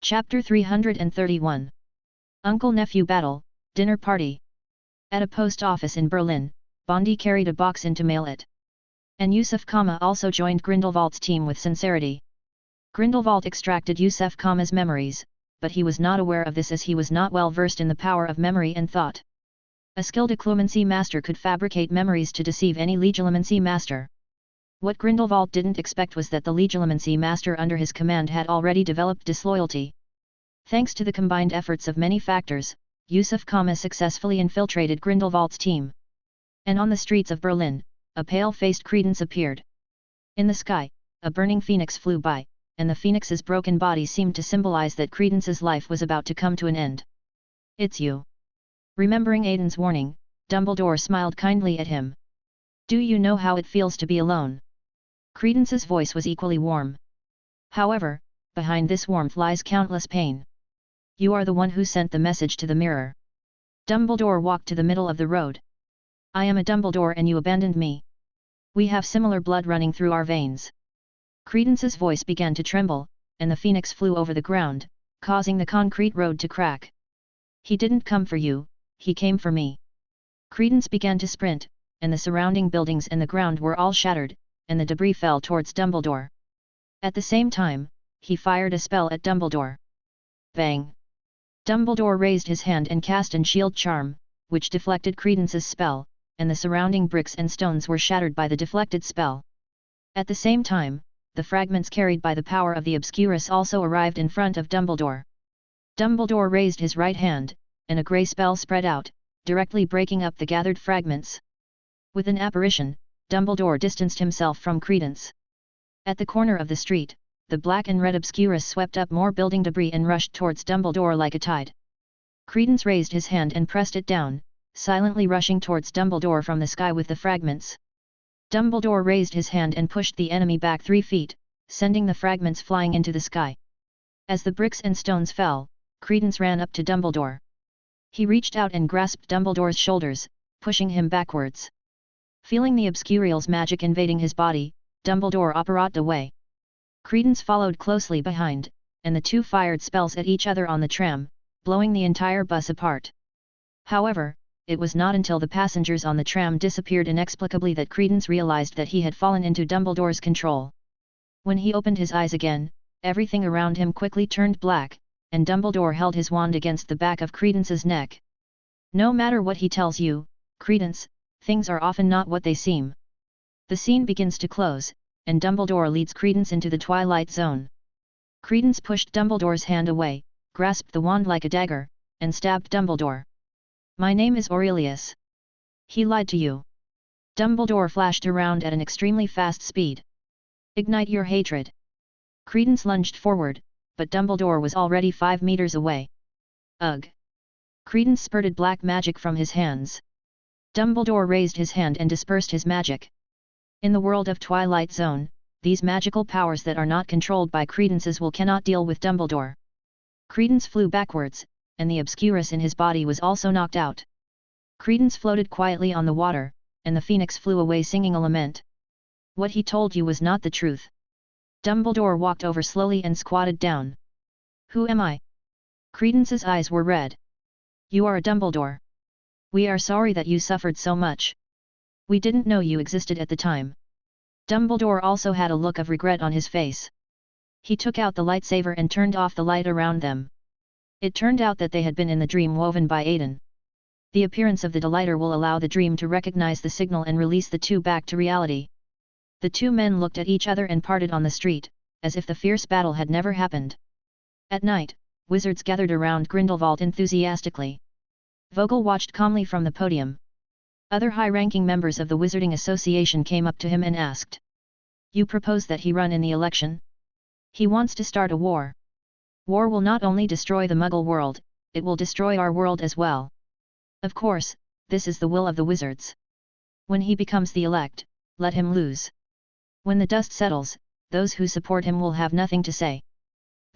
Chapter 331. Uncle-nephew battle, dinner party. At a post office in Berlin, Bondi carried a box in to mail it. And Yusuf Kama also joined Grindelwald's team with sincerity. Grindelwald extracted Yusuf Kama's memories, but he was not aware of this as he was not well versed in the power of memory and thought. A skilled occlumency master could fabricate memories to deceive any legilimency master. What Grindelwald didn't expect was that the legilimency master under his command had already developed disloyalty. Thanks to the combined efforts of many factors, Yusuf Kama successfully infiltrated Grindelwald's team. And on the streets of Berlin, a pale-faced Credence appeared. In the sky, a burning phoenix flew by, and the phoenix's broken body seemed to symbolize that Credence's life was about to come to an end. "It's you." Remembering Aidan's warning, Dumbledore smiled kindly at him. "Do you know how it feels to be alone?" Credence's voice was equally warm. However, behind this warmth lies countless pain. "You are the one who sent the message to the mirror." Dumbledore walked to the middle of the road. "I am a Dumbledore and you abandoned me. We have similar blood running through our veins." Credence's voice began to tremble, and the phoenix flew over the ground, causing the concrete road to crack. "He didn't come for you, he came for me." Credence began to sprint, and the surrounding buildings and the ground were all shattered, and the debris fell towards Dumbledore. At the same time, he fired a spell at Dumbledore. Bang! Dumbledore raised his hand and cast an shield charm, which deflected Credence's spell, and the surrounding bricks and stones were shattered by the deflected spell. At the same time, the fragments carried by the power of the Obscurus also arrived in front of Dumbledore. Dumbledore raised his right hand, and a grey spell spread out, directly breaking up the gathered fragments. With an apparition, Dumbledore distanced himself from Credence. At the corner of the street, the black and red Obscurus swept up more building debris and rushed towards Dumbledore like a tide. Credence raised his hand and pressed it down, silently rushing towards Dumbledore from the sky with the fragments. Dumbledore raised his hand and pushed the enemy back 3 feet, sending the fragments flying into the sky. As the bricks and stones fell, Credence ran up to Dumbledore. He reached out and grasped Dumbledore's shoulders, pushing him backwards. Feeling the Obscurial's magic invading his body, Dumbledore apparat away. Credence followed closely behind, and the two fired spells at each other on the tram, blowing the entire bus apart. However, it was not until the passengers on the tram disappeared inexplicably that Credence realized that he had fallen into Dumbledore's control. When he opened his eyes again, everything around him quickly turned black, and Dumbledore held his wand against the back of Credence's neck. "No matter what he tells you, Credence, things are often not what they seem." The scene begins to close, and Dumbledore leads Credence into the Twilight Zone. Credence pushed Dumbledore's hand away, grasped the wand like a dagger, and stabbed Dumbledore. "My name is Aurelius." "He lied to you." Dumbledore flashed around at an extremely fast speed. "Ignite your hatred." Credence lunged forward, but Dumbledore was already 5 meters away. "Ugh!" Credence spurted black magic from his hands. Dumbledore raised his hand and dispersed his magic. In the world of Twilight Zone, these magical powers that are not controlled by Credence's will cannot deal with Dumbledore. Credence flew backwards, and the Obscurus in his body was also knocked out. Credence floated quietly on the water, and the phoenix flew away singing a lament. "What he told you was not the truth." Dumbledore walked over slowly and squatted down. "Who am I?" Credence's eyes were red. "You are a Dumbledore. We are sorry that you suffered so much. We didn't know you existed at the time." Dumbledore also had a look of regret on his face. He took out the lightsaber and turned off the light around them. It turned out that they had been in the dream woven by Aidan. The appearance of the delighter will allow the dream to recognize the signal and release the two back to reality. The two men looked at each other and parted on the street, as if the fierce battle had never happened. At night, wizards gathered around Grindelwald enthusiastically. Vogel watched calmly from the podium. Other high-ranking members of the Wizarding Association came up to him and asked, "You propose that he run in the election? He wants to start a war. War will not only destroy the Muggle world, it will destroy our world as well. Of course, this is the will of the wizards. When he becomes the elect, let him lose. When the dust settles, those who support him will have nothing to say."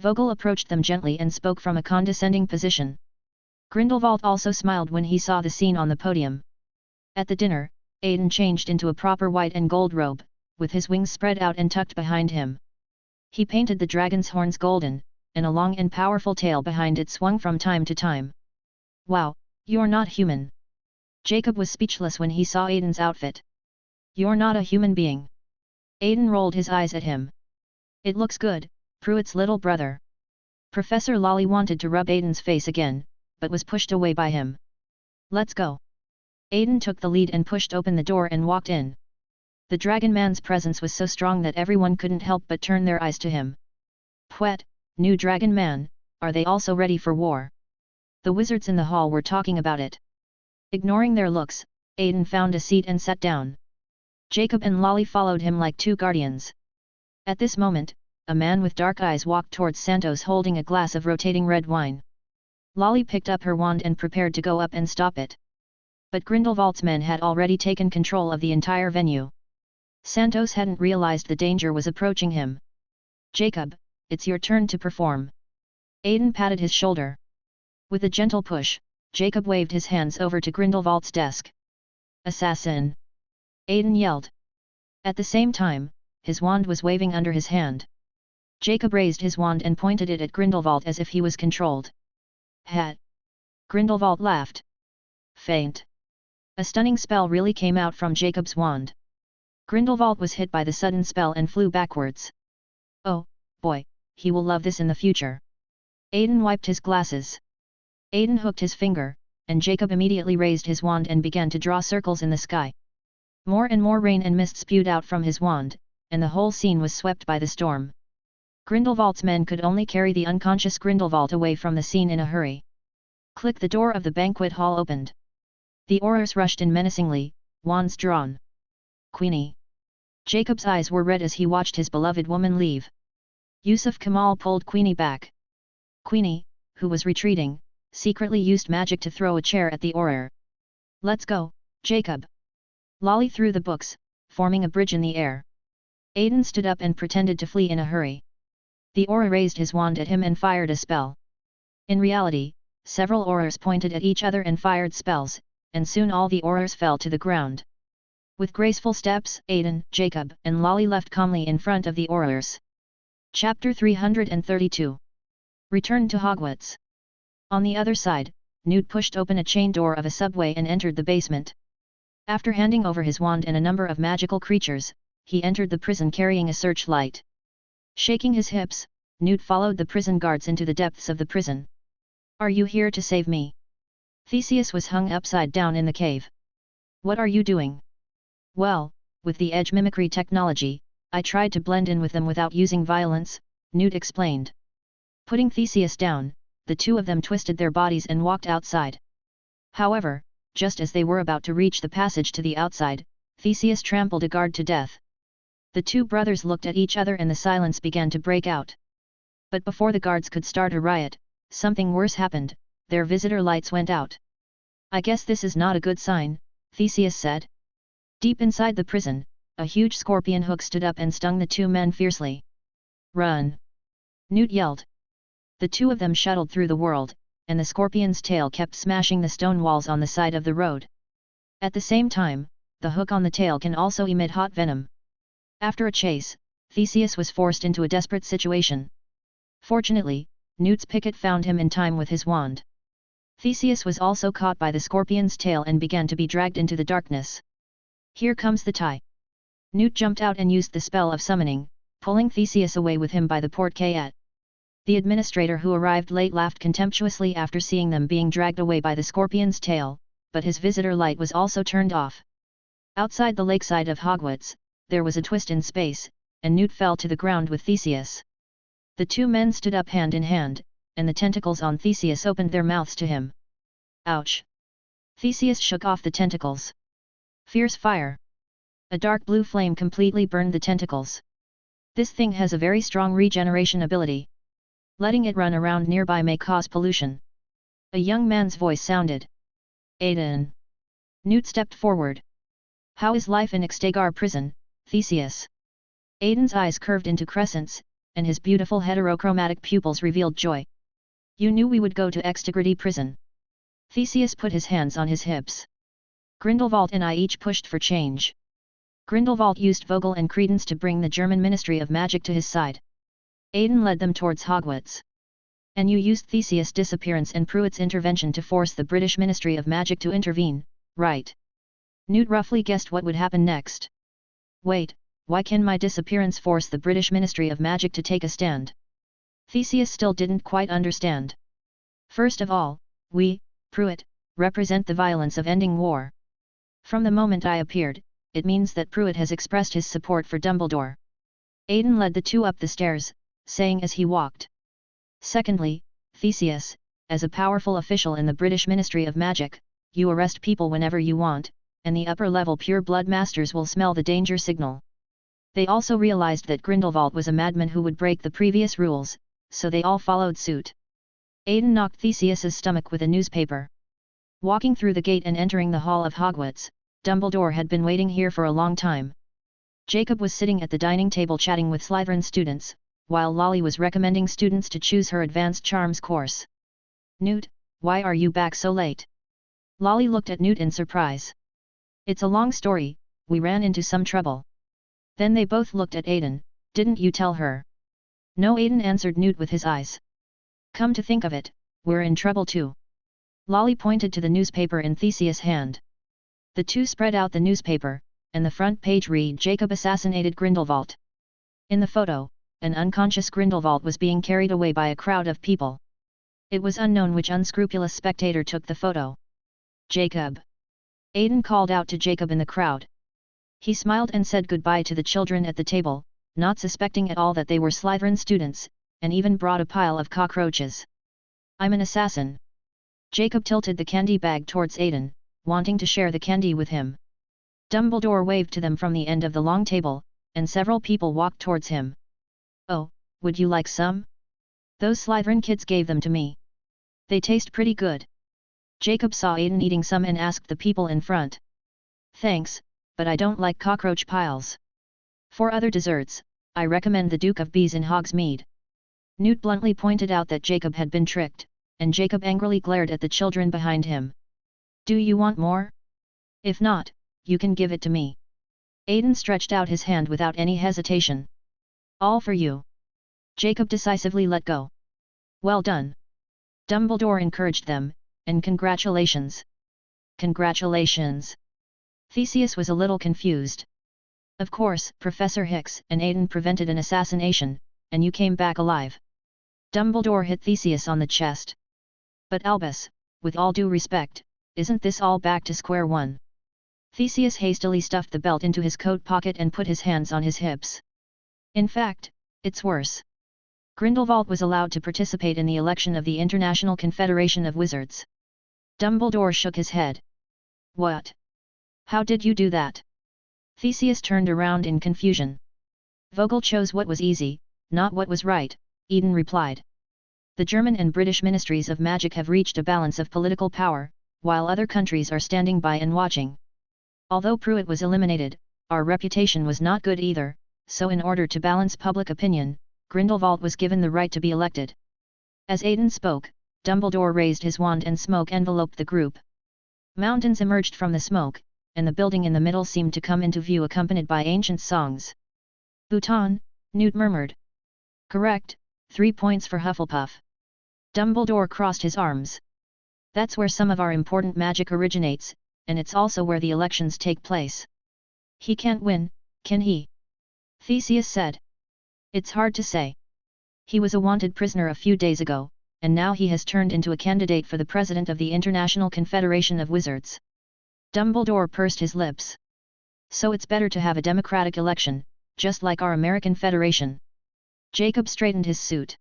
Vogel approached them gently and spoke from a condescending position. Grindelwald also smiled when he saw the scene on the podium. At the dinner, Aidan changed into a proper white and gold robe, with his wings spread out and tucked behind him. He painted the dragon's horns golden, and a long and powerful tail behind it swung from time to time. Wow, you're not human. Jacob was speechless when he saw Aiden's outfit. You're not a human being. Aiden rolled his eyes at him. It looks good, Pruitt's little brother. Professor Lolly wanted to rub Aiden's face again, but was pushed away by him. Let's go. Aiden took the lead and pushed open the door and walked in. The Dragon Man's presence was so strong that everyone couldn't help but turn their eyes to him. Pwet, new Dragon Man, are they also ready for war? The wizards in the hall were talking about it. Ignoring their looks, Aiden found a seat and sat down. Jacob and Lolly followed him like two guardians. At this moment, a man with dark eyes walked towards Santos holding a glass of rotating red wine. Lolly picked up her wand and prepared to go up and stop it. But Grindelwald's men had already taken control of the entire venue. Santos hadn't realized the danger was approaching him. Jacob, it's your turn to perform. Aiden patted his shoulder. With a gentle push, Jacob waved his hands over to Grindelwald's desk. Assassin! Aiden yelled. At the same time, his wand was waving under his hand. Jacob raised his wand and pointed it at Grindelwald as if he was controlled. Hat! Grindelwald laughed. Faint! A stunning spell really came out from Jacob's wand. Grindelwald was hit by the sudden spell and flew backwards. Oh, boy, he will love this in the future. Aiden wiped his glasses. Aiden hooked his finger, and Jacob immediately raised his wand and began to draw circles in the sky. More and more rain and mist spewed out from his wand, and the whole scene was swept by the storm. Grindelwald's men could only carry the unconscious Grindelwald away from the scene in a hurry. Click, the door of the banquet hall opened. The Aurors rushed in menacingly, wands drawn. Queenie! Jacob's eyes were red as he watched his beloved woman leave. Yusuf Kamal pulled Queenie back. Queenie, who was retreating, secretly used magic to throw a chair at the Auror. Let's go, Jacob! Lolly threw the books, forming a bridge in the air. Aiden stood up and pretended to flee in a hurry. The Auror raised his wand at him and fired a spell. In reality, several Aurors pointed at each other and fired spells, and soon all the Aurors fell to the ground. With graceful steps, Aiden, Jacob, and Lolly left calmly in front of the Aurors. Chapter 332. Return to Hogwarts. On the other side, Newt pushed open a chain door of a subway and entered the basement. After handing over his wand and a number of magical creatures, he entered the prison carrying a searchlight. Shaking his hips, Newt followed the prison guards into the depths of the prison. Are you here to save me? Theseus was hung upside down in the cave. What are you doing? Well, with the edge mimicry technology, I tried to blend in with them without using violence, Newt explained. Putting Theseus down, the two of them twisted their bodies and walked outside. However, just as they were about to reach the passage to the outside, Theseus trampled a guard to death. The two brothers looked at each other and the silence began to break out. But before the guards could start a riot, something worse happened, their visitor lights went out. I guess this is not a good sign, Theseus said. Deep inside the prison, a huge scorpion hook stood up and stung the two men fiercely. Run! Newt yelled. The two of them shuttled through the world, and the scorpion's tail kept smashing the stone walls on the side of the road. At the same time, the hook on the tail can also emit hot venom. After a chase, Theseus was forced into a desperate situation. Fortunately, Newt's picket found him in time with his wand. Theseus was also caught by the scorpion's tail and began to be dragged into the darkness. Here comes the tie. Newt jumped out and used the spell of summoning, pulling Theseus away with him by the portcullis. The administrator who arrived late laughed contemptuously after seeing them being dragged away by the scorpion's tail, but his visitor light was also turned off. Outside the lakeside of Hogwarts, there was a twist in space, and Newt fell to the ground with Theseus. The two men stood up hand in hand, and the tentacles on Theseus opened their mouths to him. Ouch! Theseus shook off the tentacles. Fierce fire! A dark blue flame completely burned the tentacles. This thing has a very strong regeneration ability. Letting it run around nearby may cause pollution. A young man's voice sounded. Aiden! Newt stepped forward. How is life in Ixtagar prison, Theseus? Aiden's eyes curved into crescents, and his beautiful heterochromatic pupils revealed joy. You knew we would go to Ixtagrity prison. Theseus put his hands on his hips. Grindelwald and I each pushed for change. Grindelwald used Vogel and Credence to bring the German Ministry of Magic to his side. Aiden led them towards Hogwarts. And you used Theseus' disappearance and Pruitt's intervention to force the British Ministry of Magic to intervene, right? Newt roughly guessed what would happen next. Wait, why can my disappearance force the British Ministry of Magic to take a stand? Theseus still didn't quite understand. First of all, we, Pruitt, represent the violence of ending war. From the moment I appeared, it means that Pruitt has expressed his support for Dumbledore. Aidan led the two up the stairs, saying as he walked. Secondly, Theseus, as a powerful official in the British Ministry of Magic, you arrest people whenever you want, and the upper-level pure-blood masters will smell the danger signal. They also realized that Grindelwald was a madman who would break the previous rules, so they all followed suit. Aidan knocked Theseus's stomach with a newspaper. Walking through the gate and entering the hall of Hogwarts, Dumbledore had been waiting here for a long time. Jacob was sitting at the dining table chatting with Slytherin students, while Lolly was recommending students to choose her Advanced Charms course. Newt, why are you back so late? Lolly looked at Newt in surprise. It's a long story, we ran into some trouble. Then they both looked at Aidan. Didn't you tell her? No, Aidan answered Newt with his eyes. Come to think of it, we're in trouble too. Lolly pointed to the newspaper in Theseus' hand. The two spread out the newspaper, and the front page read Jacob assassinated Grindelwald. In the photo, an unconscious Grindelwald was being carried away by a crowd of people. It was unknown which unscrupulous spectator took the photo. Jacob! Aidan called out to Jacob in the crowd. He smiled and said goodbye to the children at the table, not suspecting at all that they were Slytherin students, and even brought a pile of cockroaches. I'm an assassin. Jacob tilted the candy bag towards Aidan, wanting to share the candy with him. Dumbledore waved to them from the end of the long table, and several people walked towards him. Oh, would you like some? Those Slytherin kids gave them to me. They taste pretty good. Jacob saw Aidan eating some and asked the people in front. Thanks, but I don't like cockroach piles. For other desserts, I recommend the Duke of Bees in Hogsmeade. Newt bluntly pointed out that Jacob had been tricked, and Jacob angrily glared at the children behind him. Do you want more? If not, you can give it to me. Aidan stretched out his hand without any hesitation. All for you. Jacob decisively let go. Well done. Dumbledore encouraged them, and congratulations. Congratulations. Theseus was a little confused. Of course, Professor Hicks and Aidan prevented an assassination, and you came back alive. Dumbledore hit Theseus on the chest. But Albus, with all due respect, isn't this all back to square one? Theseus hastily stuffed the belt into his coat pocket and put his hands on his hips. In fact, it's worse. Grindelwald was allowed to participate in the election of the International Confederation of Wizards. Dumbledore shook his head. What? How did you do that? Theseus turned around in confusion. Vogel chose what was easy, not what was right, Eden replied. The German and British ministries of magic have reached a balance of political power, while other countries are standing by and watching. Although Pruitt was eliminated, our reputation was not good either, so in order to balance public opinion, Grindelwald was given the right to be elected. As Aidan spoke, Dumbledore raised his wand and smoke enveloped the group. Mountains emerged from the smoke, and the building in the middle seemed to come into view accompanied by ancient songs. Bhutan, Newt murmured. Correct, 3 points for Hufflepuff. Dumbledore crossed his arms. That's where some of our important magic originates, and it's also where the elections take place. He can't win, can he? Theseus said. It's hard to say. He was a wanted prisoner a few days ago, and now he has turned into a candidate for the president of the International Confederation of Wizards. Dumbledore pursed his lips. So it's better to have a democratic election, just like our American Federation. Jacob straightened his suit.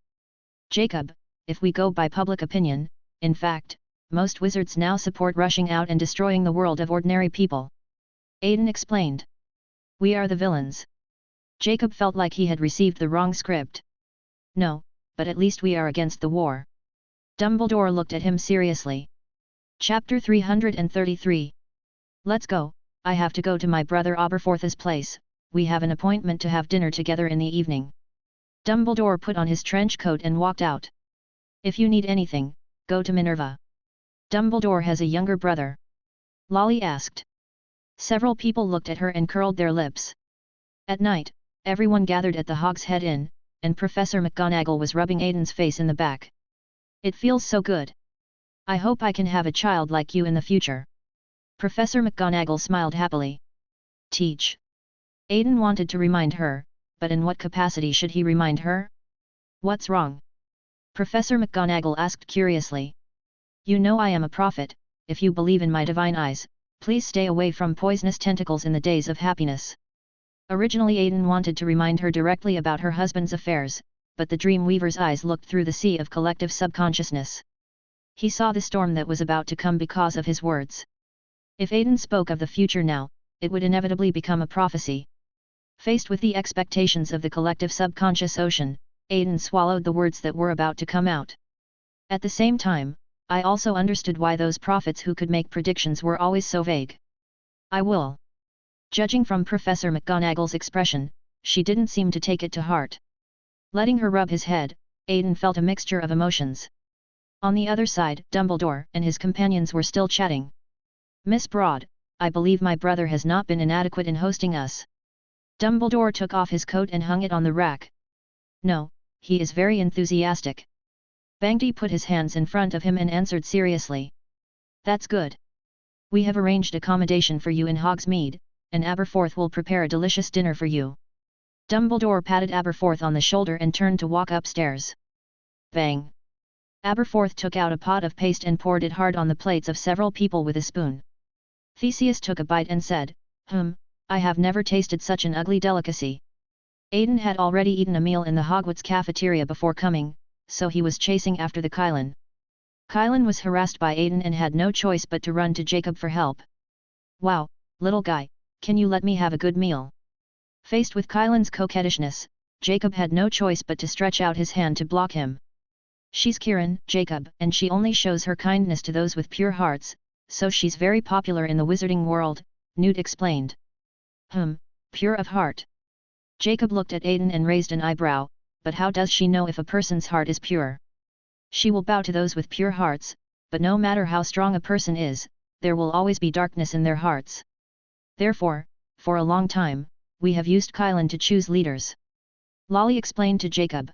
Jacob, if we go by public opinion, in fact, most wizards now support rushing out and destroying the world of ordinary people. Aidan explained. We are the villains. Jacob felt like he had received the wrong script. No, but at least we are against the war. Dumbledore looked at him seriously. Chapter 333. Let's go, I have to go to my brother Aberforth's place, we have an appointment to have dinner together in the evening. Dumbledore put on his trench coat and walked out. If you need anything, go to Minerva. Dumbledore has a younger brother. Lolly asked. Several people looked at her and curled their lips. At night, everyone gathered at the Hog's Head Inn, and Professor McGonagall was rubbing Aidan's face in the back. It feels so good. I hope I can have a child like you in the future. Professor McGonagall smiled happily. Teach. Aiden wanted to remind her, but in what capacity should he remind her? What's wrong? Professor McGonagall asked curiously. You know I am a prophet, if you believe in my divine eyes, please stay away from poisonous tentacles in the days of happiness. Originally Aiden wanted to remind her directly about her husband's affairs, but the Dreamweaver's eyes looked through the sea of collective subconsciousness. He saw the storm that was about to come because of his words. If Aiden spoke of the future now, it would inevitably become a prophecy. Faced with the expectations of the collective subconscious ocean, Aiden swallowed the words that were about to come out. At the same time, I also understood why those prophets who could make predictions were always so vague. I will. Judging from Professor McGonagall's expression, she didn't seem to take it to heart. Letting her rub his head, Aiden felt a mixture of emotions. On the other side, Dumbledore and his companions were still chatting. Miss Broad, I believe my brother has not been inadequate in hosting us. Dumbledore took off his coat and hung it on the rack. No, he is very enthusiastic. Bangty put his hands in front of him and answered seriously. That's good. We have arranged accommodation for you in Hogsmeade, and Aberforth will prepare a delicious dinner for you. Dumbledore patted Aberforth on the shoulder and turned to walk upstairs. Bang! Aberforth took out a pot of paste and poured it hard on the plates of several people with a spoon. Theseus took a bite and said, I have never tasted such an ugly delicacy. Aiden had already eaten a meal in the Hogwarts cafeteria before coming, so he was chasing after the Kylan. Kylan was harassed by Aiden and had no choice but to run to Jacob for help. Wow, little guy, can you let me have a good meal? Faced with Kylan's coquettishness, Jacob had no choice but to stretch out his hand to block him. She's Kieran, Jacob, and she only shows her kindness to those with pure hearts, so she's very popular in the wizarding world, Newt explained. Pure of heart. Jacob looked at Aiden and raised an eyebrow, but how does she know if a person's heart is pure? She will bow to those with pure hearts, but no matter how strong a person is, there will always be darkness in their hearts. Therefore, for a long time, we have used Kylan to choose leaders. Lolly explained to Jacob.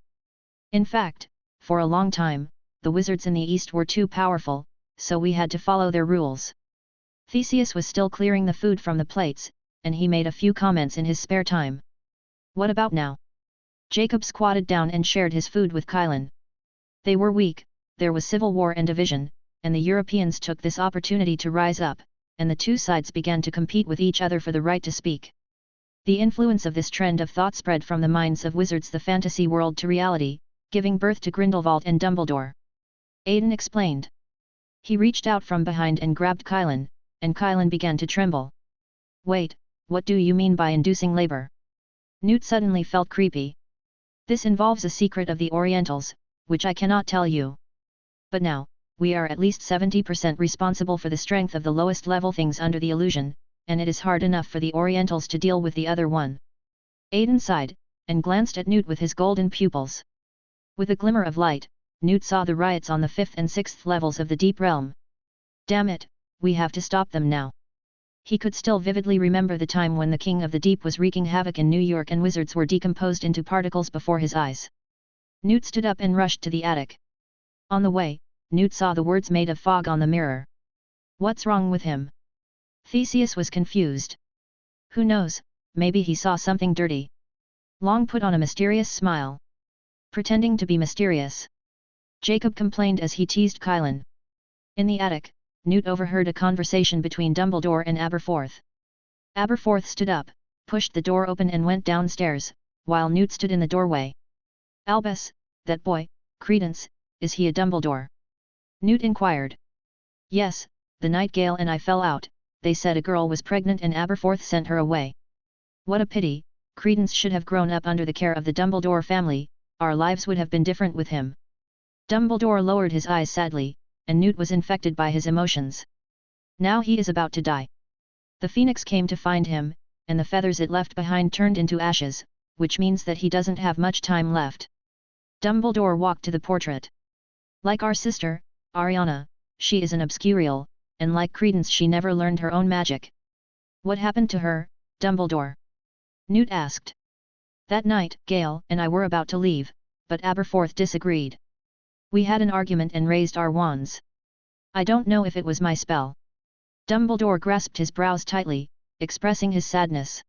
In fact, for a long time, the wizards in the East were too powerful, so we had to follow their rules. Theseus was still clearing the food from the plates, and he made a few comments in his spare time. What about now? Jacob squatted down and shared his food with Kylan. They were weak, there was civil war and division, and the Europeans took this opportunity to rise up, and the two sides began to compete with each other for the right to speak. The influence of this trend of thought spread from the minds of wizards the fantasy world to reality, giving birth to Grindelwald and Dumbledore. Aiden explained. He reached out from behind and grabbed Kylan, and Kylan began to tremble. Wait, what do you mean by inducing labor? Newt suddenly felt creepy. This involves a secret of the Orientals, which I cannot tell you. But now, we are at least 70% responsible for the strength of the lowest level things under the illusion, and it is hard enough for the Orientals to deal with the other one. Aiden sighed, and glanced at Newt with his golden pupils. With a glimmer of light, Newt saw the riots on the 5th and 6th levels of the Deep Realm. Damn it, we have to stop them now. He could still vividly remember the time when the King of the Deep was wreaking havoc in New York and wizards were decomposed into particles before his eyes. Newt stood up and rushed to the attic. On the way, Newt saw the words made of fog on the mirror. What's wrong with him? Theseus was confused. Who knows, maybe he saw something dirty. Long put on a mysterious smile. Pretending to be mysterious. Jacob complained as he teased Kylan. In the attic, Newt overheard a conversation between Dumbledore and Aberforth. Aberforth stood up, pushed the door open and went downstairs, while Newt stood in the doorway. Albus, that boy, Credence, is he a Dumbledore? Newt inquired. Yes, the Nightingale and I fell out, they said a girl was pregnant and Aberforth sent her away. What a pity, Credence should have grown up under the care of the Dumbledore family, our lives would have been different with him. Dumbledore lowered his eyes sadly, and Newt was infected by his emotions. Now he is about to die. The phoenix came to find him, and the feathers it left behind turned into ashes, which means that he doesn't have much time left. Dumbledore walked to the portrait. Like our sister, Ariana, she is an obscurial, and like Credence she never learned her own magic. What happened to her, Dumbledore? Newt asked. That night, Gale and I were about to leave, but Aberforth disagreed. We had an argument and raised our wands. I don't know if it was my spell. Dumbledore grasped his brows tightly, expressing his sadness.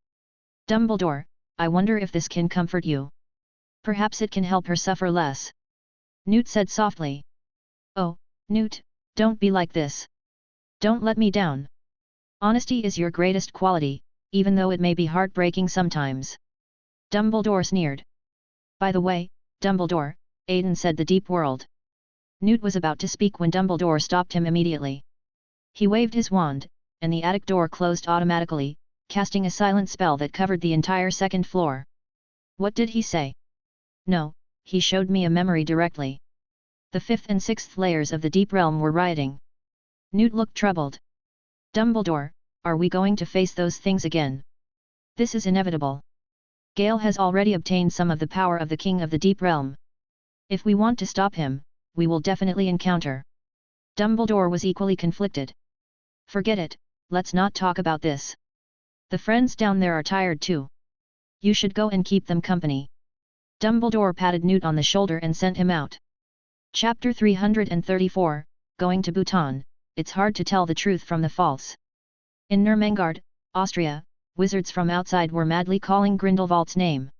Dumbledore, I wonder if this can comfort you. Perhaps it can help her suffer less. Newt said softly. Oh, Newt, don't be like this. Don't let me down. Honesty is your greatest quality, even though it may be heartbreaking sometimes. Dumbledore sneered. By the way, Dumbledore, Aiden said the deep world. Newt was about to speak when Dumbledore stopped him immediately. He waved his wand, and the attic door closed automatically, casting a silent spell that covered the entire second floor. What did he say? No, he showed me a memory directly. The fifth and sixth layers of the deep realm were rioting. Newt looked troubled. Dumbledore, are we going to face those things again? This is inevitable. Gale has already obtained some of the power of the King of the Deep Realm. If we want to stop him, we will definitely encounter. Dumbledore was equally conflicted. Forget it, let's not talk about this. The friends down there are tired too. You should go and keep them company. Dumbledore patted Newt on the shoulder and sent him out. Chapter 334, Going to Bhutan, It's hard to tell the truth from the false. In Nurmengard, Austria, wizards from outside were madly calling Grindelwald's name.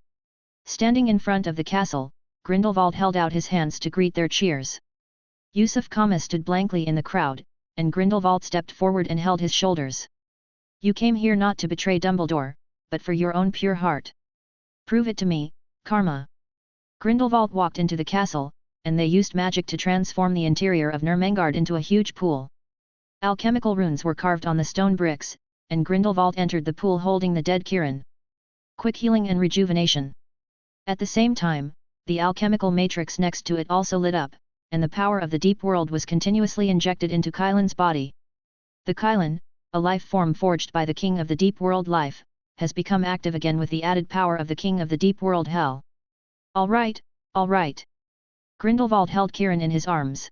Standing in front of the castle, Grindelwald held out his hands to greet their cheers. Yusuf Kama stood blankly in the crowd, and Grindelwald stepped forward and held his shoulders. You came here not to betray Dumbledore, but for your own pure heart. Prove it to me, Karma. Grindelwald walked into the castle, and they used magic to transform the interior of Nurmengard into a huge pool. Alchemical runes were carved on the stone bricks, and Grindelwald entered the pool holding the dead Kieran. Quick healing and rejuvenation. At the same time, the alchemical matrix next to it also lit up, and the power of the deep world was continuously injected into Kylan's body. The Kylan, a life form forged by the King of the Deep World life, has become active again with the added power of the King of the Deep World Hell. All right, all right. Grindelwald held Kieran in his arms.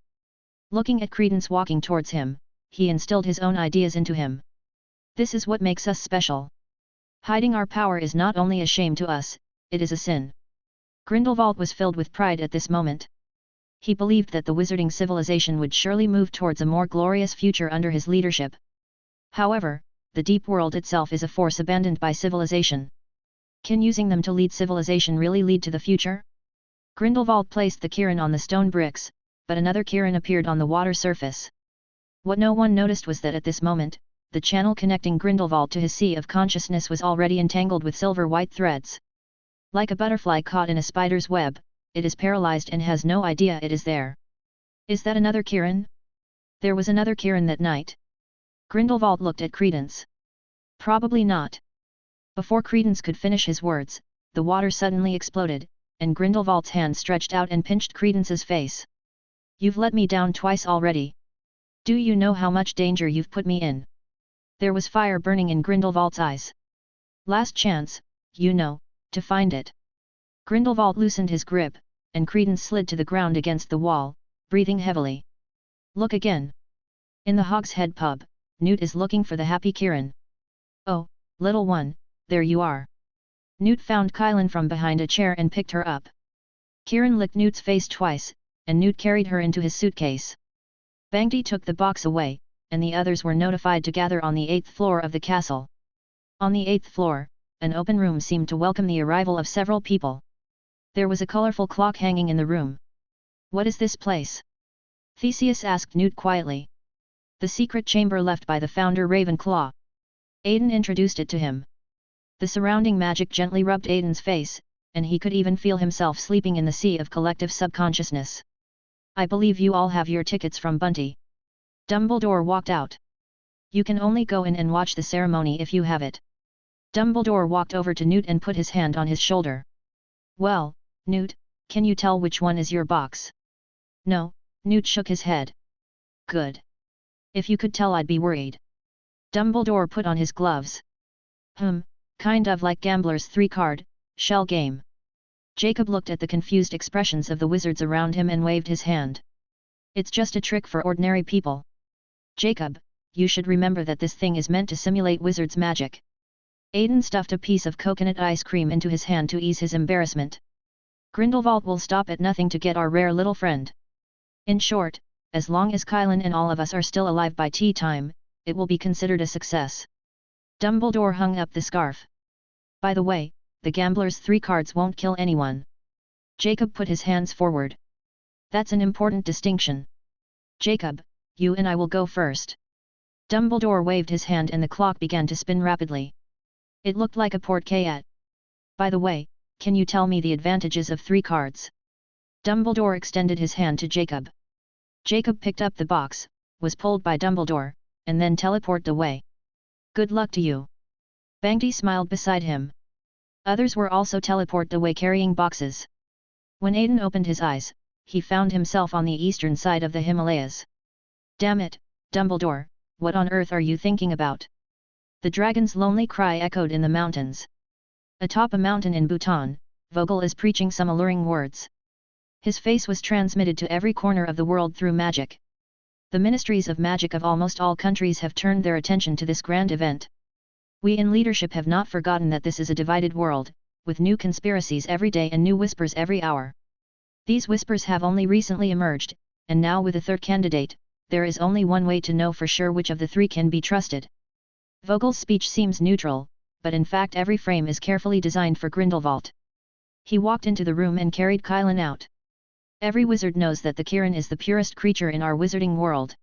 Looking at Credence walking towards him, he instilled his own ideas into him. This is what makes us special. Hiding our power is not only a shame to us, it is a sin. Grindelwald was filled with pride at this moment. He believed that the wizarding civilization would surely move towards a more glorious future under his leadership. However, the deep world itself is a force abandoned by civilization. Can using them to lead civilization really lead to the future? Grindelwald placed the Kieran on the stone bricks, but another Kieran appeared on the water surface. What no one noticed was that at this moment, the channel connecting Grindelwald to his sea of consciousness was already entangled with silver-white threads. Like a butterfly caught in a spider's web, it is paralyzed and has no idea it is there. Is that another Kieran? There was another Kieran that night. Grindelwald looked at Credence. Probably not. Before Credence could finish his words, the water suddenly exploded, and Grindelwald's hand stretched out and pinched Credence's face. You've let me down twice already. Do you know how much danger you've put me in? There was fire burning in Grindelwald's eyes. Last chance, you know, to find it. Grindelwald loosened his grip, and Credence slid to the ground against the wall, breathing heavily. Look again. In the Hogshead pub, Newt is looking for the happy Kieran. Oh, little one, there you are. Newt found Kylan from behind a chair and picked her up. Kieran licked Newt's face twice, and Newt carried her into his suitcase. Bangty took the box away, and the others were notified to gather on the 8th floor of the castle. On the 8th floor, an open room seemed to welcome the arrival of several people. There was a colorful clock hanging in the room. What is this place? Theseus asked Newt quietly. The secret chamber left by the founder Ravenclaw. Aiden introduced it to him. The surrounding magic gently rubbed Aiden's face, and he could even feel himself sleeping in the sea of collective subconsciousness. I believe you all have your tickets from Bunty. Dumbledore walked out. You can only go in and watch the ceremony if you have it. Dumbledore walked over to Newt and put his hand on his shoulder. Well, Newt, can you tell which one is your box? No, Newt shook his head. Good. If you could tell I'd be worried. Dumbledore put on his gloves. Kind of like Gambler's 3-card, shell game. Jacob looked at the confused expressions of the wizards around him and waved his hand. It's just a trick for ordinary people. Jacob, you should remember that this thing is meant to simulate wizards' magic. Aiden stuffed a piece of coconut ice cream into his hand to ease his embarrassment. Grindelwald will stop at nothing to get our rare little friend. In short, as long as Kylan and all of us are still alive by tea time, it will be considered a success. Dumbledore hung up the scarf. By the way, the gambler's 3 cards won't kill anyone. Jacob put his hands forward. That's an important distinction. Jacob, you and I will go first. Dumbledore waved his hand and the clock began to spin rapidly. It looked like a portkeyat. By the way, can you tell me the advantages of 3 cards? Dumbledore extended his hand to Jacob. Jacob picked up the box, was pulled by Dumbledore, and then teleported away. Good luck to you. Bangti smiled beside him. Others were also teleported away carrying boxes. When Aiden opened his eyes, he found himself on the eastern side of the Himalayas. Damn it, Dumbledore, what on earth are you thinking about? The dragon's lonely cry echoed in the mountains. Atop a mountain in Bhutan, Vogel is preaching some alluring words. His face was transmitted to every corner of the world through magic. The ministries of magic of almost all countries have turned their attention to this grand event. We in leadership have not forgotten that this is a divided world, with new conspiracies every day and new whispers every hour. These whispers have only recently emerged, and now with a third candidate, there is only one way to know for sure which of the 3 can be trusted. Vogel's speech seems neutral, but in fact every frame is carefully designed for Grindelwald. He walked into the room and carried Kylan out. Every wizard knows that the Kirin is the purest creature in our wizarding world.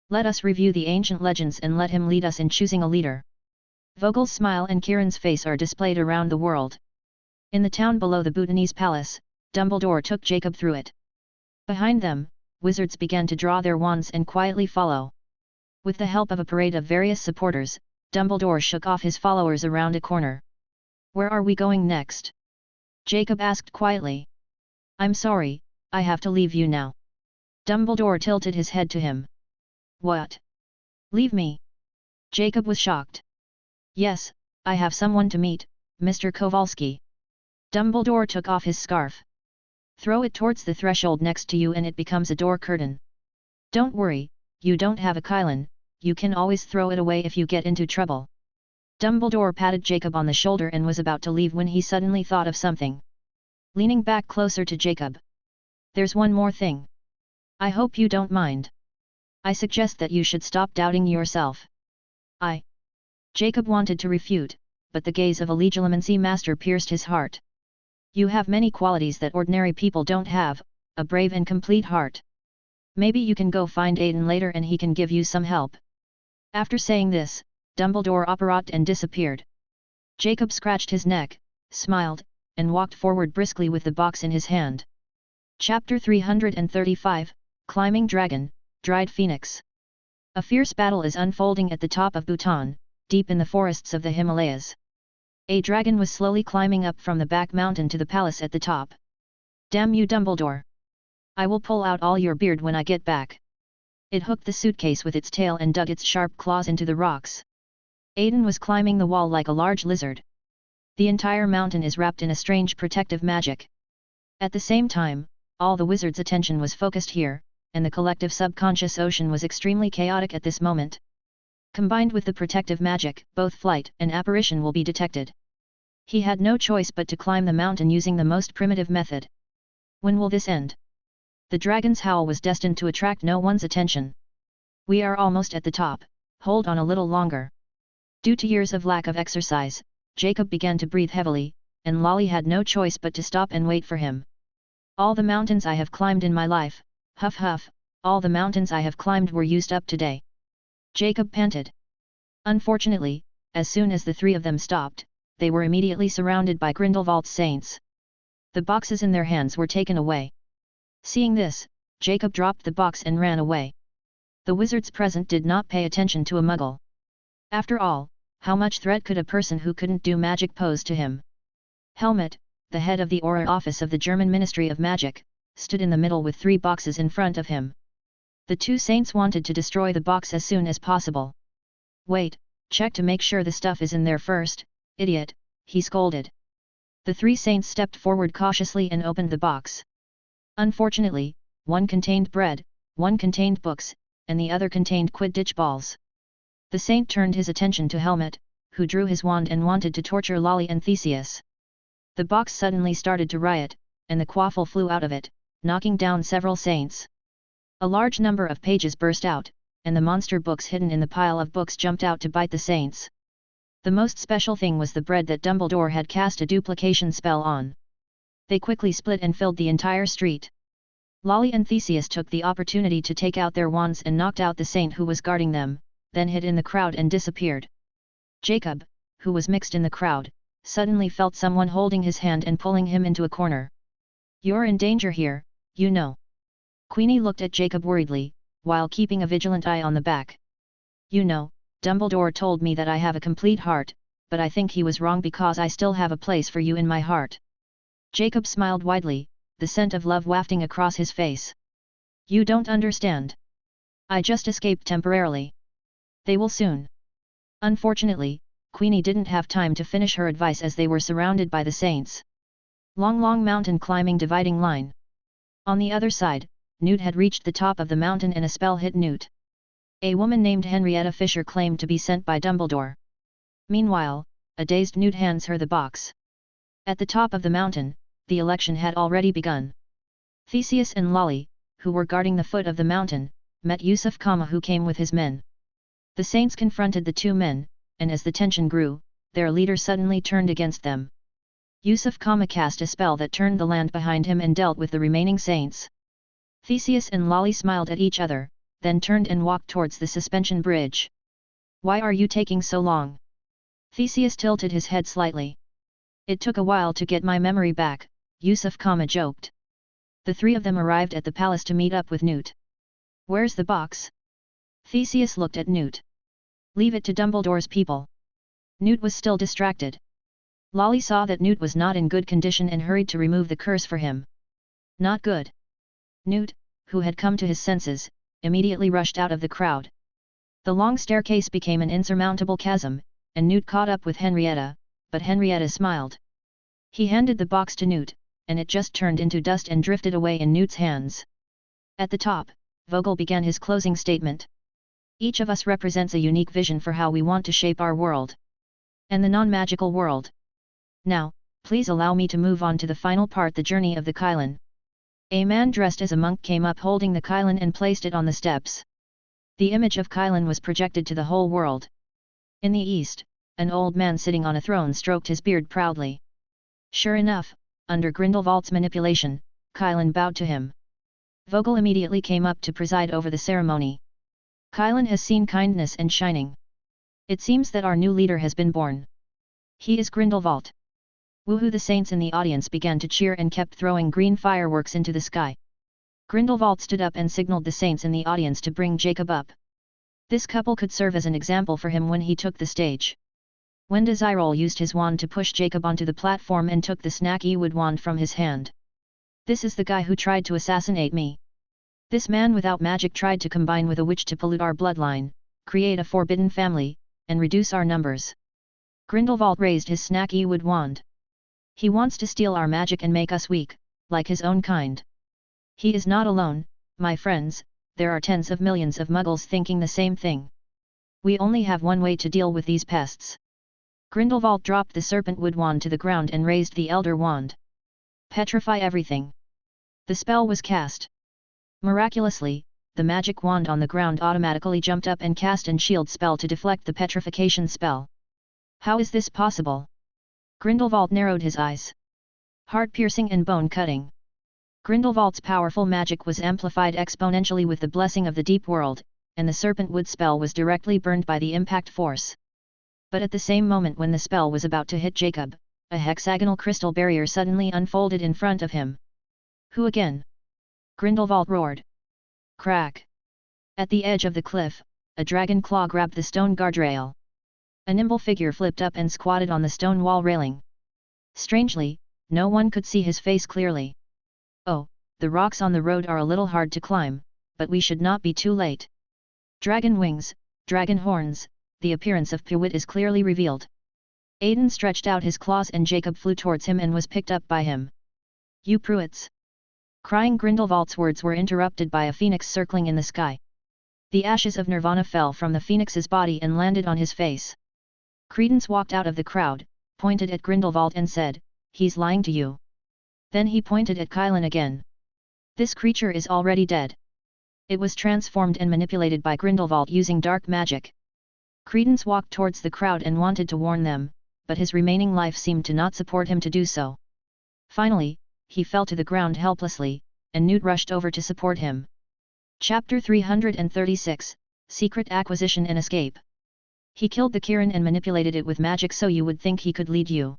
Let us review the ancient legends and let him lead us in choosing a leader. Vogel's smile and Kirin's face are displayed around the world. In the town below the Bhutanese palace, Dumbledore took Jacob through it. Behind them, wizards began to draw their wands and quietly follow. With the help of a parade of various supporters, Dumbledore shook off his followers around a corner. Where are we going next? Jacob asked quietly. I'm sorry, I have to leave you now. Dumbledore tilted his head to him. What? Leave me? Jacob was shocked. Yes, I have someone to meet, Mr. Kowalski. Dumbledore took off his scarf. Throw it towards the threshold next to you and it becomes a door curtain. Don't worry, you don't have a Kylan, you can always throw it away if you get into trouble. Dumbledore patted Jacob on the shoulder and was about to leave when he suddenly thought of something. Leaning back closer to Jacob. There's one more thing. I hope you don't mind. I suggest that you should stop doubting yourself. Jacob wanted to refute, but the gaze of a legilimency master pierced his heart. You have many qualities that ordinary people don't have, a brave and complete heart. Maybe you can go find Aiden later and he can give you some help. After saying this, Dumbledore apparat and disappeared. Jacob scratched his neck, smiled, and walked forward briskly with the box in his hand. Chapter 335, Climbing Dragon, Dried Phoenix. A fierce battle is unfolding at the top of Bhutan, deep in the forests of the Himalayas. A dragon was slowly climbing up from the back mountain to the palace at the top. Damn you, Dumbledore! I will pull out all your beard when I get back. It hooked the suitcase with its tail and dug its sharp claws into the rocks. Aiden was climbing the wall like a large lizard. The entire mountain is wrapped in a strange protective magic. At the same time, all the wizards' attention was focused here, and the collective subconscious ocean was extremely chaotic at this moment. Combined with the protective magic, both flight and apparition will be detected. He had no choice but to climb the mountain using the most primitive method. When will this end? The dragon's howl was destined to attract no one's attention. We are almost at the top, hold on a little longer. Due to years of lack of exercise, Jacob began to breathe heavily, and Lolly had no choice but to stop and wait for him. All the mountains I have climbed in my life, huff huff, all the mountains I have climbed were used up today. Jacob panted. Unfortunately, as soon as the 3 of them stopped, they were immediately surrounded by Grindelwald's saints. The boxes in their hands were taken away. Seeing this, Jacob dropped the box and ran away. The wizards present did not pay attention to a muggle. After all, how much threat could a person who couldn't do magic pose to him? Helmut, the head of the Auror office of the German Ministry of Magic, stood in the middle with 3 boxes in front of him. The 2 saints wanted to destroy the box as soon as possible. Wait, check to make sure the stuff is in there first, idiot, he scolded. The 3 saints stepped forward cautiously and opened the box. Unfortunately, one contained bread, one contained books, and the other contained Quidditch balls. The saint turned his attention to Helmut, who drew his wand and wanted to torture Lolly and Theseus. The box suddenly started to riot, and the quaffle flew out of it, knocking down several saints. A large number of pages burst out, and the monster books hidden in the pile of books jumped out to bite the saints. The most special thing was the bread that Dumbledore had cast a duplication spell on. They quickly split and filled the entire street. Lolly and Theseus took the opportunity to take out their wands and knocked out the saint who was guarding them, then hid in the crowd and disappeared. Jacob, who was mixed in the crowd, suddenly felt someone holding his hand and pulling him into a corner. "You're in danger here, you know." Queenie looked at Jacob worriedly, while keeping a vigilant eye on the back. "You know, Dumbledore told me that I have a complete heart, but I think he was wrong because I still have a place for you in my heart." Jacob smiled widely, the scent of love wafting across his face. "You don't understand. I just escaped temporarily. They will soon." Unfortunately, Queenie didn't have time to finish her advice as they were surrounded by the saints. Long mountain climbing dividing line. On the other side, Newt had reached the top of the mountain and a spell hit Newt. A woman named Henrietta Fisher claimed to be sent by Dumbledore. Meanwhile, a dazed Newt hands her the box. At the top of the mountain, the election had already begun. Theseus and Lolly, who were guarding the foot of the mountain, met Yusuf Kama who came with his men. The saints confronted the two men, and as the tension grew, their leader suddenly turned against them. Yusuf Kama cast a spell that turned the land behind him and dealt with the remaining saints. Theseus and Lolly smiled at each other, then turned and walked towards the suspension bridge. "Why are you taking so long?" Theseus tilted his head slightly. "It took a while to get my memory back," Yusuf Kama joked. The three of them arrived at the palace to meet up with Newt. "Where's the box?" Theseus looked at Newt. "Leave it to Dumbledore's people." Newt was still distracted. Lolly saw that Newt was not in good condition and hurried to remove the curse for him. "Not good." Newt, who had come to his senses, immediately rushed out of the crowd. The long staircase became an insurmountable chasm, and Newt caught up with Henrietta, but Henrietta smiled. He handed the box to Newt, and it just turned into dust and drifted away in Newt's hands. At the top, Vogel began his closing statement. "Each of us represents a unique vision for how we want to shape our world. And the non-magical world. Now, please allow me to move on to the final part, the journey of the Kylin." A man dressed as a monk came up holding the Kylin and placed it on the steps. The image of Kylin was projected to the whole world. In the east, an old man sitting on a throne stroked his beard proudly. Sure enough, under Grindelwald's manipulation, Kylin bowed to him. Vogel immediately came up to preside over the ceremony. "Kylin has seen kindness and shining. It seems that our new leader has been born. He is Grindelwald." Woohoo! The saints in the audience began to cheer and kept throwing green fireworks into the sky. Grindelwald stood up and signaled the saints in the audience to bring Jacob up. This couple could serve as an example for him when he took the stage. When Desirol used his wand to push Jacob onto the platform and took the snaky wood wand from his hand. "This is the guy who tried to assassinate me. This man without magic tried to combine with a witch to pollute our bloodline, create a forbidden family, and reduce our numbers." Grindelwald raised his snaky wood wand. "He wants to steal our magic and make us weak, like his own kind. He is not alone, my friends, there are tens of millions of muggles thinking the same thing. We only have one way to deal with these pests." Grindelwald dropped the serpent wood wand to the ground and raised the elder wand. "Petrify everything." The spell was cast. Miraculously, the magic wand on the ground automatically jumped up and cast an shield spell to deflect the petrification spell. "How is this possible?" Grindelwald narrowed his eyes. "Heart-piercing and bone-cutting." Grindelwald's powerful magic was amplified exponentially with the blessing of the deep world, and the serpent wood spell was directly burned by the impact force. But at the same moment when the spell was about to hit Jacob, a hexagonal crystal barrier suddenly unfolded in front of him. "Who again?" Grindelwald roared. Crack! At the edge of the cliff, a dragon claw grabbed the stone guardrail. A nimble figure flipped up and squatted on the stone wall railing. Strangely, no one could see his face clearly. "Oh, the rocks on the road are a little hard to climb, but we should not be too late." Dragon wings, dragon horns, the appearance of Pewit is clearly revealed. Aiden stretched out his claws and Jacob flew towards him and was picked up by him. "You Pruitts!" Crying Grindelwald's words were interrupted by a phoenix circling in the sky. The ashes of Nirvana fell from the phoenix's body and landed on his face. Credence walked out of the crowd, pointed at Grindelwald and said, "He's lying to you." Then he pointed at Kylin again. "This creature is already dead. It was transformed and manipulated by Grindelwald using dark magic. Credence walked towards the crowd and wanted to warn them, but his remaining life seemed to not support him to do so. Finally, he fell to the ground helplessly, and Newt rushed over to support him. Chapter 336, Secret Acquisition and Escape. He killed the Kirin and manipulated it with magic so you would think he could lead you.